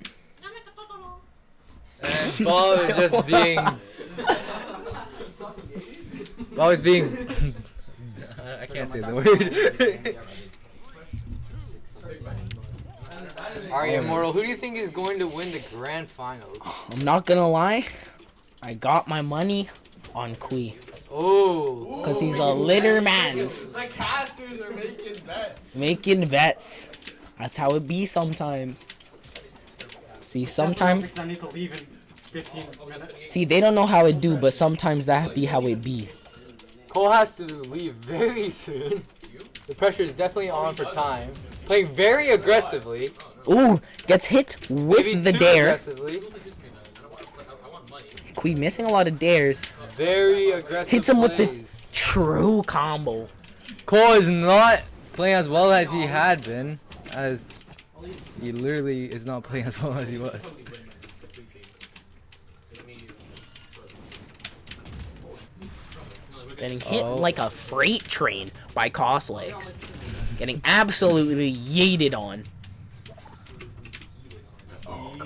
Speaker 1: And Bob is just being... Bob is being... I can't say the word. Alright, Immortal, who do you think is going to win the grand finals?
Speaker 2: I'm not gonna lie. I got my money on Kui.
Speaker 1: Oh,
Speaker 2: Because he's a litter man's.
Speaker 6: The casters are making bets.
Speaker 2: Making bets. That's how it be sometimes. See, sometimes...
Speaker 3: I need to leave in 15 minutes.
Speaker 2: See, they don't know how it do, but sometimes that be how it be.
Speaker 1: Cole has to leave very soon. The pressure is definitely on for time. Playing very aggressively.
Speaker 2: Ooh, gets hit with
Speaker 1: Maybe
Speaker 2: the
Speaker 1: too
Speaker 2: dare.
Speaker 1: aggressively.
Speaker 2: Kui missing a lot of dares.
Speaker 1: Very aggressive
Speaker 2: Hits him with
Speaker 1: plays.
Speaker 2: the true combo.
Speaker 1: Cole is not playing as well as he had been. As he literally is not playing as well as he was.
Speaker 2: Getting hit
Speaker 1: Oh.
Speaker 2: like a freight train by Coslegs. Getting absolutely yeeted on.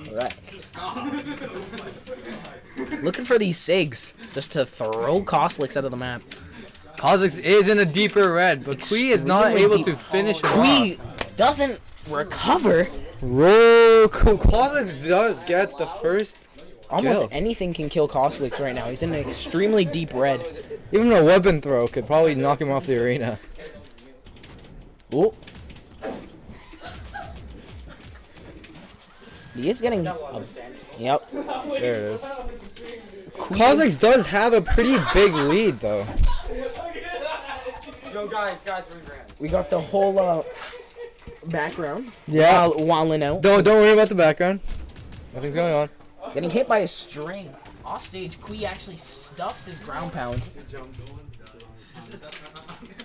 Speaker 2: Correct. Looking for these SIGs just to throw Coslegs out of the map.
Speaker 1: Kha'Zix is in a deeper red, but Kui is not
Speaker 2: Extremely
Speaker 1: able
Speaker 2: deep.
Speaker 1: to finish it
Speaker 2: Kui
Speaker 1: off.
Speaker 2: doesn't recover.
Speaker 1: Roll. Kha'Zix does get the first
Speaker 2: Almost
Speaker 1: kill.
Speaker 2: anything can kill Coslegs right now. He's in an extremely deep red.
Speaker 1: Even a weapon throw could probably knock him off the arena.
Speaker 2: Ooh. He is getting... yep.
Speaker 1: There it is. Kha'Zix does have a pretty big lead, though.
Speaker 3: Yo, guys, we're in grand.
Speaker 2: We got the whole background.
Speaker 1: Yeah.
Speaker 2: Walling out.
Speaker 1: Don't worry about the background. Nothing's going on.
Speaker 2: Getting hit by a string. Off stage, Kui actually stuffs his ground pound.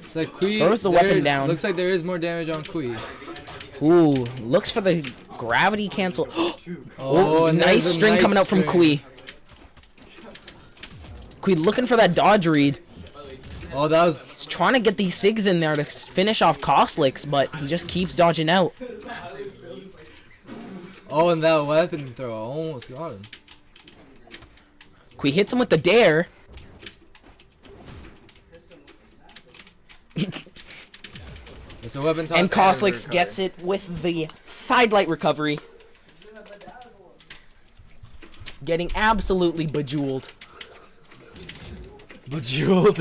Speaker 1: It's like Kui.
Speaker 2: Throws the weapon down.
Speaker 1: Looks like there is more damage on Kui.
Speaker 2: Ooh, looks for the gravity cancel.
Speaker 1: Oh, and
Speaker 2: nice
Speaker 1: there's a
Speaker 2: string
Speaker 1: nice
Speaker 2: coming out from
Speaker 1: string.
Speaker 2: Kui. Kui looking for that dodge read.
Speaker 1: Oh, that was.
Speaker 2: He's trying to get these SIGs in there to finish off Coslex, but he just keeps dodging out.
Speaker 1: Oh, and that weapon throw almost got him.
Speaker 2: Kui hits him with the dare.
Speaker 1: It's a weapon toss.
Speaker 2: And Coslex
Speaker 1: recover.
Speaker 2: gets it with the sidelight recovery. Getting absolutely bejeweled.
Speaker 1: Bejeweled.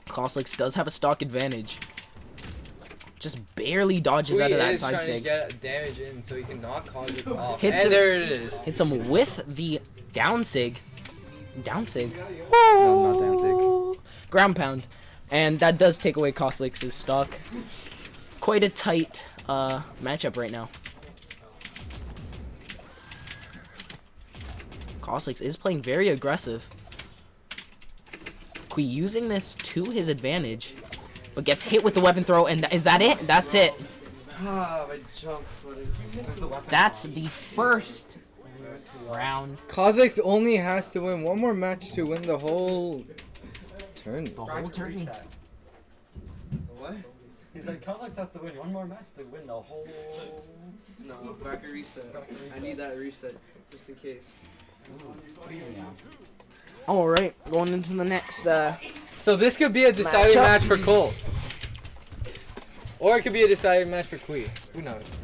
Speaker 2: Coslex does have a stock advantage. Just barely dodges
Speaker 1: Kui
Speaker 2: out of that
Speaker 1: is
Speaker 2: side
Speaker 1: trying to
Speaker 2: sig.
Speaker 1: get damage in so he can knock Kha'Zix off.
Speaker 2: Hits
Speaker 1: and
Speaker 2: him.
Speaker 1: there it is.
Speaker 2: Hits him with the down sig. Down sig.
Speaker 1: No, not down sig.
Speaker 2: Ground pound. And that does take away Coslex's stock. Quite a tight matchup right now. Coslex is playing very aggressive. Kui using this to his advantage, but gets hit with the weapon throw, and is that it? That's it.
Speaker 3: Ah, my jump footage.
Speaker 2: That's the first round.
Speaker 1: Kha'Zix only has to win one more match to win the whole turn.
Speaker 2: The whole turkey.
Speaker 3: What? He's like, Kha'Zix has to win one more match to win the whole...
Speaker 5: No, back a reset. I need that reset, just in case.
Speaker 2: Alright, going into the next,
Speaker 1: So this could be a deciding
Speaker 2: Matchup.
Speaker 1: match for Cole. Or it could be a deciding match for Kui. Who knows?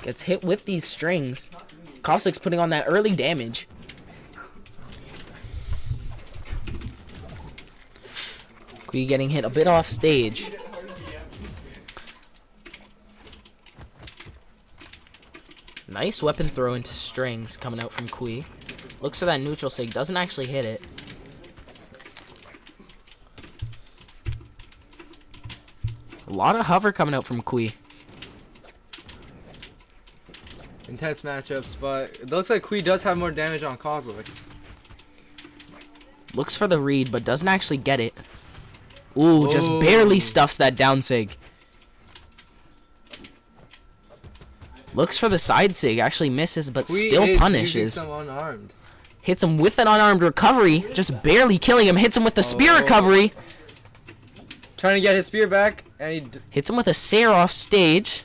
Speaker 2: gets hit with these strings. Cossack's putting on that early damage. Kui getting hit a bit off stage. Nice weapon throw into strings coming out from Kui. Looks for that neutral sig, doesn't actually hit it. A lot of hover coming out from Kui.
Speaker 1: Intense matchups, but it looks like Kui does have more damage on Kozlovix.
Speaker 2: Looks for the read, but doesn't actually get it. Ooh, just barely stuffs that down sig. Looks for the side sig, actually misses, but
Speaker 1: Kui
Speaker 2: still
Speaker 1: is
Speaker 2: punishes.
Speaker 1: using some unarmed.
Speaker 2: Hits him with an unarmed recovery, just barely killing him. Hits him with the spear recovery.
Speaker 1: Trying to get his spear back, and he
Speaker 2: Hits him with a Sair off stage.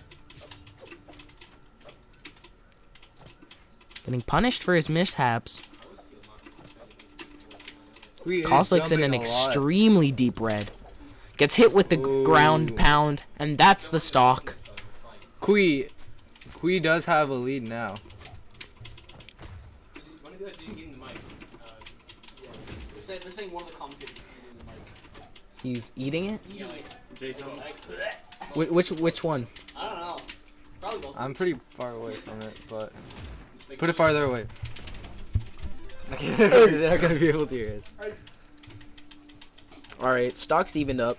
Speaker 2: Getting punished for his mishaps.
Speaker 1: Kui is
Speaker 2: Kozlik's in
Speaker 1: jumping
Speaker 2: an
Speaker 1: a lot.
Speaker 2: extremely deep red. Gets hit with the ground pound, and that's the stock.
Speaker 1: Kui does have a lead now.
Speaker 4: One of you guys didn't get in the mic.
Speaker 7: They're saying one of the commentators is eating the mic.
Speaker 2: He's eating it?
Speaker 4: Yeah, like
Speaker 8: Jason.
Speaker 2: Which one?
Speaker 7: I don't know. Probably both.
Speaker 1: I'm pretty far away from it, but put it farther away. They're not gonna be able to hear us.
Speaker 2: Alright, stock's evened up.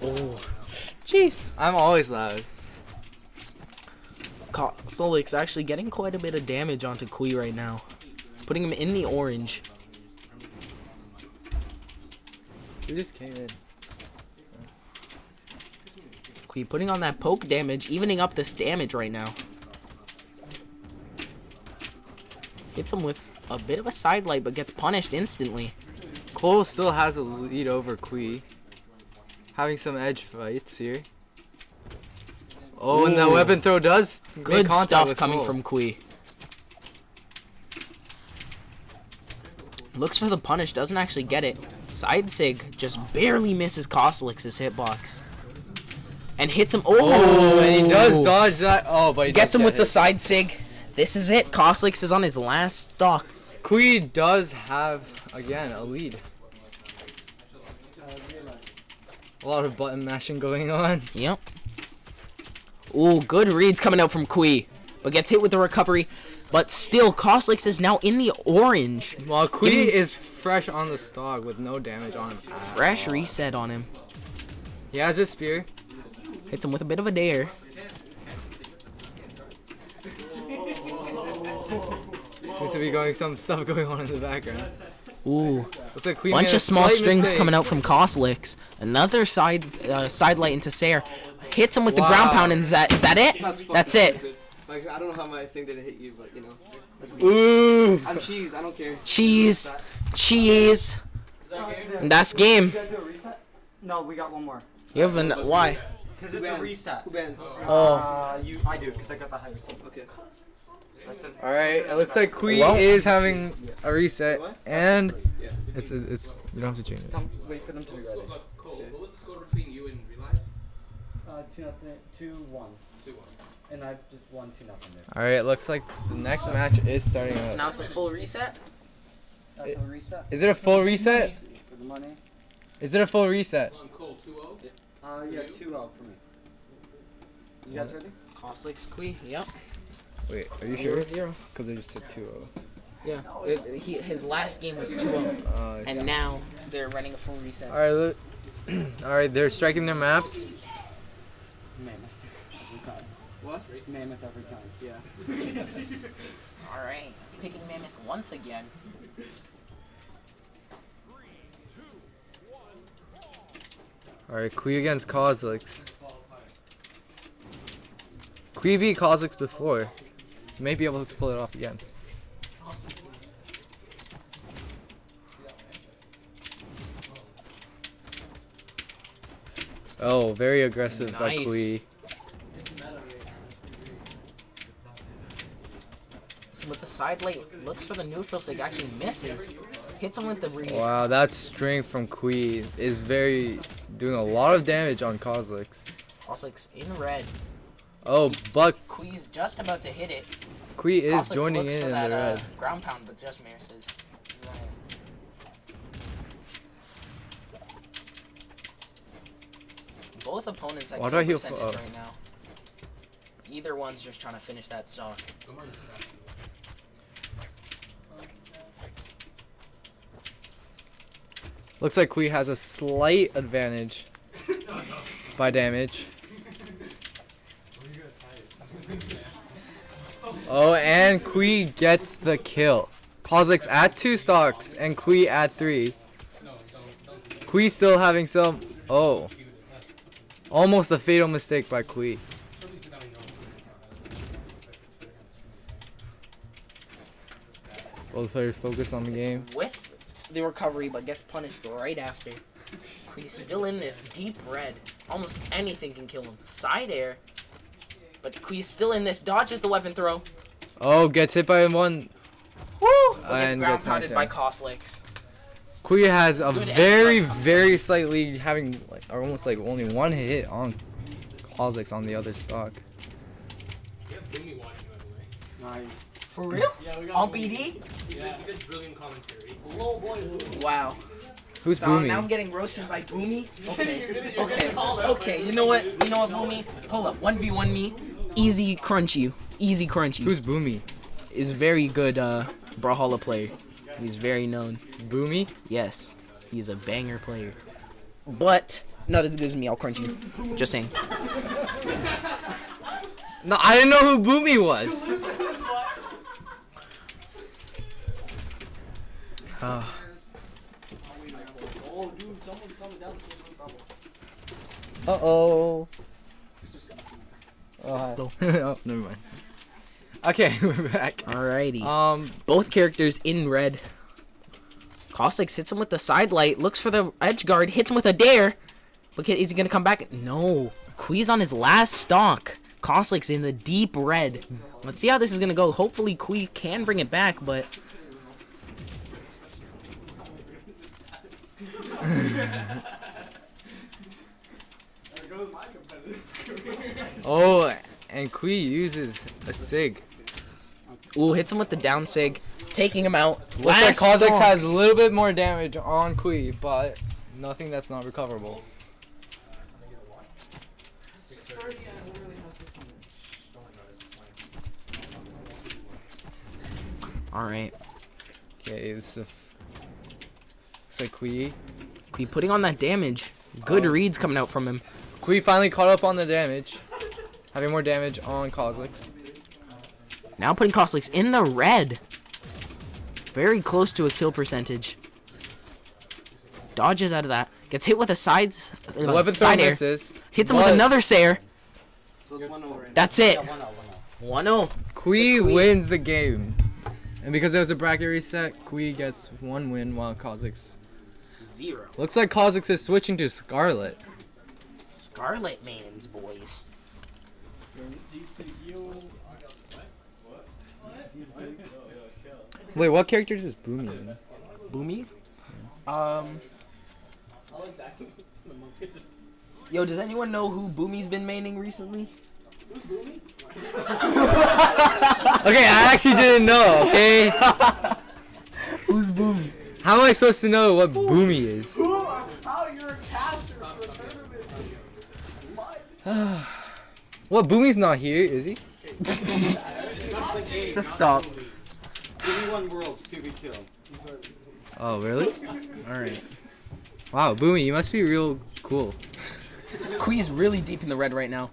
Speaker 2: Oh, jeez.
Speaker 1: I'm always loud.
Speaker 2: Solik's actually getting quite a bit of damage onto Kui right now. Putting him in the orange.
Speaker 1: He just came in.
Speaker 2: Kui putting on that poke damage, evening up this damage right now. Hits him with a bit of a sidelight, but gets punished instantly.
Speaker 1: Cole still has a lead over Kui. Having some edge fights here. Oh, and that
Speaker 2: Ooh.
Speaker 1: weapon throw does make
Speaker 2: Good
Speaker 1: contact
Speaker 2: stuff
Speaker 1: with
Speaker 2: coming
Speaker 1: Cole.
Speaker 2: from Kui. Looks for the punish, doesn't actually get it. Side sig just barely misses Kozlik's hitbox. And hits him.
Speaker 1: Oh, and he does dodge that. Oh, but he
Speaker 2: Gets
Speaker 1: does
Speaker 2: him
Speaker 1: get
Speaker 2: with the
Speaker 1: hit.
Speaker 2: side sig. This is it. Kozlik's is on his last stock.
Speaker 1: Kui does have, again, a lead. A lot of button mashing going on.
Speaker 2: Yep. Ooh, good reads coming out from Kui. But gets hit with the recovery. But still, Kozlik's is now in the orange.
Speaker 1: While Kui
Speaker 2: Getting-
Speaker 1: is fresh on the stock with no damage on him.
Speaker 2: Fresh reset on him.
Speaker 1: He has his spear.
Speaker 2: Hits him with a bit of a dare.
Speaker 1: Seems to be some stuff going on in the background.
Speaker 2: Ooh.
Speaker 1: Looks like Kui
Speaker 2: Bunch
Speaker 1: made a
Speaker 2: of small
Speaker 1: slight
Speaker 2: strings
Speaker 1: mistake.
Speaker 2: coming out from Kozlik's. Another side light into Sair. Hits him with the ground
Speaker 1: Wow.
Speaker 2: pound, and is that it? That's it.
Speaker 5: Like, I don't know how my thing didn't hit you, but you know. That's
Speaker 1: Ooh.
Speaker 5: I'm cheese, I don't care.
Speaker 2: Cheese. Cheese. And that's game.
Speaker 3: You guys do a reset? No, we got one more.
Speaker 2: You have an why?
Speaker 3: Because it's a reset.
Speaker 5: Who bans?
Speaker 2: Oh.
Speaker 3: I do, because I got the higher seat.
Speaker 5: Okay.
Speaker 1: Alright, it looks like Kui
Speaker 2: Well-
Speaker 1: is having a reset, and
Speaker 5: Yeah.
Speaker 1: it's you don't have to change it.
Speaker 5: Wait for them to be ready.
Speaker 4: Cole, what was the score between you and Realize?
Speaker 3: 2-1.
Speaker 4: 2-1.
Speaker 3: And I just won 2-0 there.
Speaker 1: Alright, it looks like the next match is starting up.
Speaker 2: Now it's a full reset.
Speaker 3: That's a reset.
Speaker 1: Is it a full reset?
Speaker 3: For the money.
Speaker 1: Is it a full reset?
Speaker 4: On Cole, 2-0?
Speaker 3: Yeah, 2-0 for me. You guys ready?
Speaker 2: Kozlik's Kui. Yep.
Speaker 1: Wait, are you sure?
Speaker 2: 0-0.
Speaker 1: Because they just said 2-0.
Speaker 2: Yeah. His last game was 2-0. And now they're running a full reset.
Speaker 1: Alright, alright, they're striking their maps.
Speaker 3: Mammoth. Every time.
Speaker 5: What?
Speaker 3: Mammoth every time.
Speaker 5: Yeah.
Speaker 2: Alright. Picking Mammoth once again.
Speaker 1: Alright, Kui against Kozlik's. Kui beat Kozlik's before. He may be able to pull it off again. Oh, very aggressive by
Speaker 2: Nice.
Speaker 1: Kui.
Speaker 2: With the side light, looks for the neutral sig, actually misses. Hits him with the read.
Speaker 1: Wow, that string from Kui is doing a lot of damage on Kozlik's.
Speaker 2: Kozlik's in red.
Speaker 1: Oh, but
Speaker 2: Kui's just about to hit it.
Speaker 1: Kui is
Speaker 2: Kozlik's
Speaker 1: joining
Speaker 2: looks
Speaker 1: in
Speaker 2: for
Speaker 1: the
Speaker 2: that,
Speaker 1: red.
Speaker 2: ground pound, but just misses. Both opponents at
Speaker 1: Why do I
Speaker 2: kill
Speaker 1: heal
Speaker 2: percentage
Speaker 1: for- oh.
Speaker 2: right now. Either one's just trying to finish that stock.
Speaker 1: Looks like Kui has a slight advantage by damage. Oh, and Kui gets the kill. Kozik's at 2 stocks and Kui at 3. Kui still having some. Oh. Almost a fatal mistake by Kui. Both players focus on the game.
Speaker 2: With the recovery, but gets punished right after. He's still in this deep red. Almost anything can kill him. Side air. But Kui's still in this. Dodges the weapon throw.
Speaker 1: Oh, gets hit by one.
Speaker 2: Woo! But gets
Speaker 1: And
Speaker 2: ground
Speaker 1: gets knocked
Speaker 2: pounded by
Speaker 1: down.
Speaker 2: Koslicks.
Speaker 1: Kui has a
Speaker 2: Good
Speaker 1: very,
Speaker 2: edge.
Speaker 1: very slightly having, like, or almost like only one hit on Kozik's on the other stock.
Speaker 4: We have Boomy watching, by the way.
Speaker 3: Nice.
Speaker 2: For real?
Speaker 4: Yeah, we got
Speaker 2: On
Speaker 4: Boomy.
Speaker 2: BD?
Speaker 4: He said brilliant commentary.
Speaker 2: Wow.
Speaker 1: Who's
Speaker 2: So
Speaker 1: Boomy?
Speaker 2: now I'm getting roasted by Boomy? Okay. Okay. You know what, Boomy? Hold up. 1v1 me. Easy crunch you. Easy crunch you.
Speaker 1: Who's Boomy?
Speaker 2: Is very good Brawlhalla player. He's very known.
Speaker 1: Boomy?
Speaker 2: Yes. He's a banger player. But not as good as me. I'll crunch you. Just saying.
Speaker 1: No, I didn't know who Boomy was.
Speaker 3: Oh, dude, someone's coming down.
Speaker 1: Uh-oh. Oh, oh, never mind. Okay, we're back.
Speaker 2: Alrighty. Both characters in red. Koslicks hits him with the side light, looks for the edge guard, hits him with a dare. Look at, is he gonna come back? No. Kui's on his last stock. Koslicks in the deep red. Let's see how this is gonna go. Hopefully Kui can bring it back, but
Speaker 1: Oh, and Kui uses a Sig.
Speaker 2: ooh, hits him with the down sig, taking him out.
Speaker 1: Looks like
Speaker 2: Last
Speaker 1: Kozik's has
Speaker 2: stocks.
Speaker 1: a little bit more damage on Kui, but nothing that's not recoverable.
Speaker 2: Alright.
Speaker 1: Okay, this is looks like Kui.
Speaker 2: Kui putting on that damage. Good reads coming out from him.
Speaker 1: Kui finally caught up on the damage, having more damage on Kozik's.
Speaker 2: Now putting Koslicks in the red. Very close to a kill percentage. Dodges out of that. Gets hit with a
Speaker 1: The weapon throw
Speaker 2: side air.
Speaker 1: misses.
Speaker 2: Hits him with
Speaker 1: but
Speaker 2: another Sayer.
Speaker 3: So it's 1-0.
Speaker 2: That's it.
Speaker 3: Yeah, 1-0.
Speaker 2: 1-0.
Speaker 1: Kui wins the game. And because there was a bracket reset, Kui gets 1 win while Kozik's
Speaker 2: 0.
Speaker 1: looks like Kozik's is switching to Scarlet.
Speaker 2: Scarlet Mans, boys.
Speaker 1: Wait, what character does Boomy in?
Speaker 2: Boomy? Yo, does anyone know who Boomy's been maining recently?
Speaker 1: Okay, I actually didn't know, okay?
Speaker 2: Who's Boomy?
Speaker 1: How am I supposed to know what Boomy is?
Speaker 5: How you're a caster for a tournament?
Speaker 1: What, Boomy's not here, is he?
Speaker 2: Just stop.
Speaker 3: Give me 1 Worlds, 2v2.
Speaker 1: Oh, really?
Speaker 2: Alright.
Speaker 1: Wow, Boomy, you must be real cool.
Speaker 2: Kui's really deep in the red right now.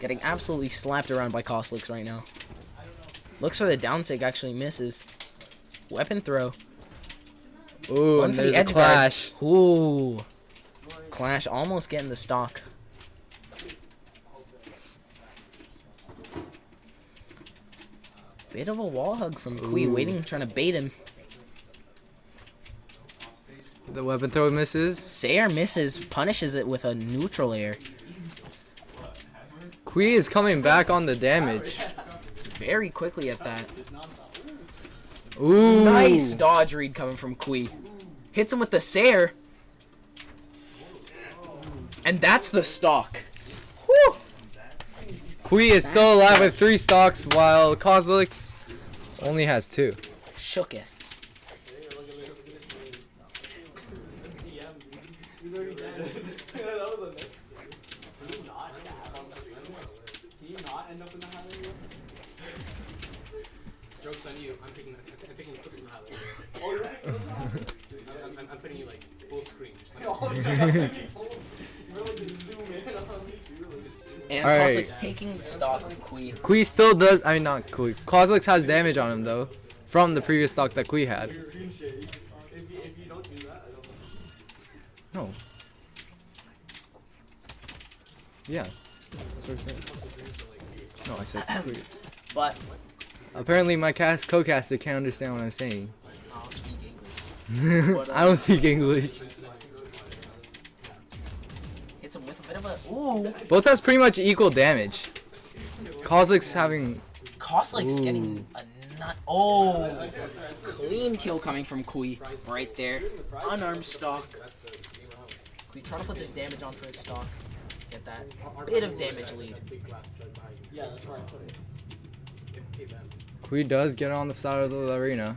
Speaker 2: Getting absolutely slapped around by Koslicks right now. Looks for the down sig, actually misses. Weapon throw.
Speaker 1: Ooh,
Speaker 2: One
Speaker 1: and
Speaker 2: for
Speaker 1: there's
Speaker 2: the
Speaker 1: a
Speaker 2: edge guard.
Speaker 1: clash.
Speaker 2: Ooh. Clash almost getting the stock. Bit of a wall hug from Kui,
Speaker 1: Ooh.
Speaker 2: waiting, trying to bait him.
Speaker 1: The weapon throw misses.
Speaker 2: Sayer misses, punishes it with a neutral air.
Speaker 1: Kui is coming back on the damage.
Speaker 2: Very quickly at that.
Speaker 1: Ooh.
Speaker 2: Nice dodge read coming from Kui. Hits him with the Sayer. And that's the stock. Whew.
Speaker 1: Kui is still alive with 3 stocks while Kozlik's only has 2.
Speaker 2: Shooketh.
Speaker 4: Joke's on you. I'm picking the clips from the highlight. I'm putting you like full screen. Just like,
Speaker 5: You really just zoom in on me.
Speaker 2: And
Speaker 1: Alright.
Speaker 2: Kozlik's taking stock of Kui.
Speaker 1: Kui still does. I mean, not Kui. Kozlix has damage on him though, from the previous stock that Kui had. No. Yeah. That's what I said. No, I said Kui.
Speaker 2: But
Speaker 1: Apparently, my co-caster can't understand what I'm saying.
Speaker 2: I'll speak English. But,
Speaker 1: I don't speak English.
Speaker 2: hits him with a bit of a ooh.
Speaker 1: Both has pretty much equal damage. Kozlik's having.
Speaker 2: Kozlik's getting a nut. Oh, clean kill coming from Kui right there. Unarmed stock. Kui trying to put this damage on for his stock. Get that bit of damage lead.
Speaker 3: Yeah, that's where I put it.
Speaker 1: Kui does get on the side of the arena.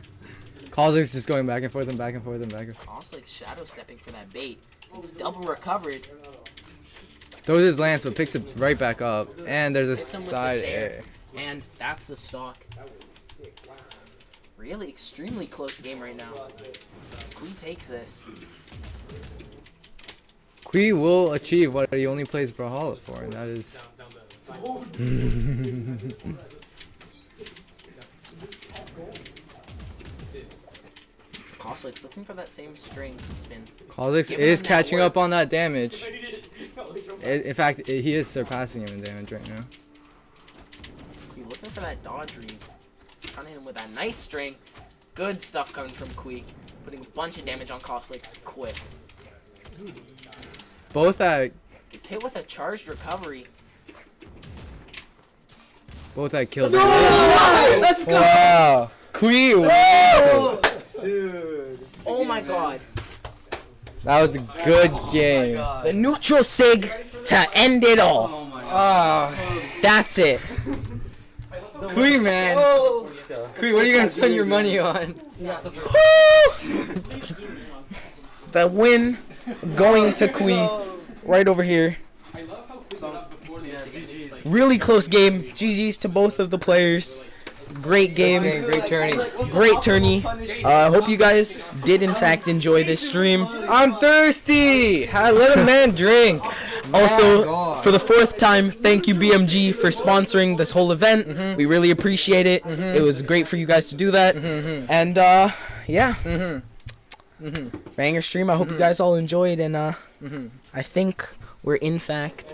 Speaker 1: Kozlik's just going back and forth and back and forth and back and forth.
Speaker 2: Kozlik's shadow stepping for that bait. It's double recovered.
Speaker 1: Throws his lance but picks it right back up. And there's a
Speaker 2: Hits him with the
Speaker 1: side
Speaker 2: Sayer.
Speaker 1: air.
Speaker 2: And that's the stock. Really extremely close game right now. Kui takes this.
Speaker 1: Kui will achieve what he only plays Brawlhalla for, and that is.
Speaker 2: Kozlik's looking for that same string. It's been
Speaker 1: Kozlix
Speaker 2: giving
Speaker 1: is
Speaker 2: him that
Speaker 1: catching
Speaker 2: work.
Speaker 1: up on that damage. In fact, he is surpassing him in damage right now.
Speaker 2: Kui looking for that dodge read. Trying to hit him with that nice string. Good stuff coming from Kui. Putting a bunch of damage on Kozlik's quick.
Speaker 1: Both at
Speaker 2: Hit with a charged recovery.
Speaker 1: kills.
Speaker 5: Let's go!
Speaker 1: Wow. Kui.
Speaker 5: Dude.
Speaker 2: Oh my god.
Speaker 1: That was a good game.
Speaker 2: The neutral sig to end it all.
Speaker 3: Oh my god.
Speaker 1: Ah,
Speaker 2: That's it.
Speaker 1: Kui, man. Kui, what are you gonna spend your money on?
Speaker 2: The win going to Kui right over here. Really close game. GG's to both of the players. Great game.
Speaker 1: Great tourney.
Speaker 2: Great tourney. I hope you guys did in fact enjoy this stream.
Speaker 1: I'm thirsty. Let a man drink.
Speaker 2: Also, for the fourth time, thank you BMG for sponsoring this whole event. We really appreciate it. It was great for you guys to do that. And yeah. Banger stream. I hope you guys all enjoyed, and I think we're in fact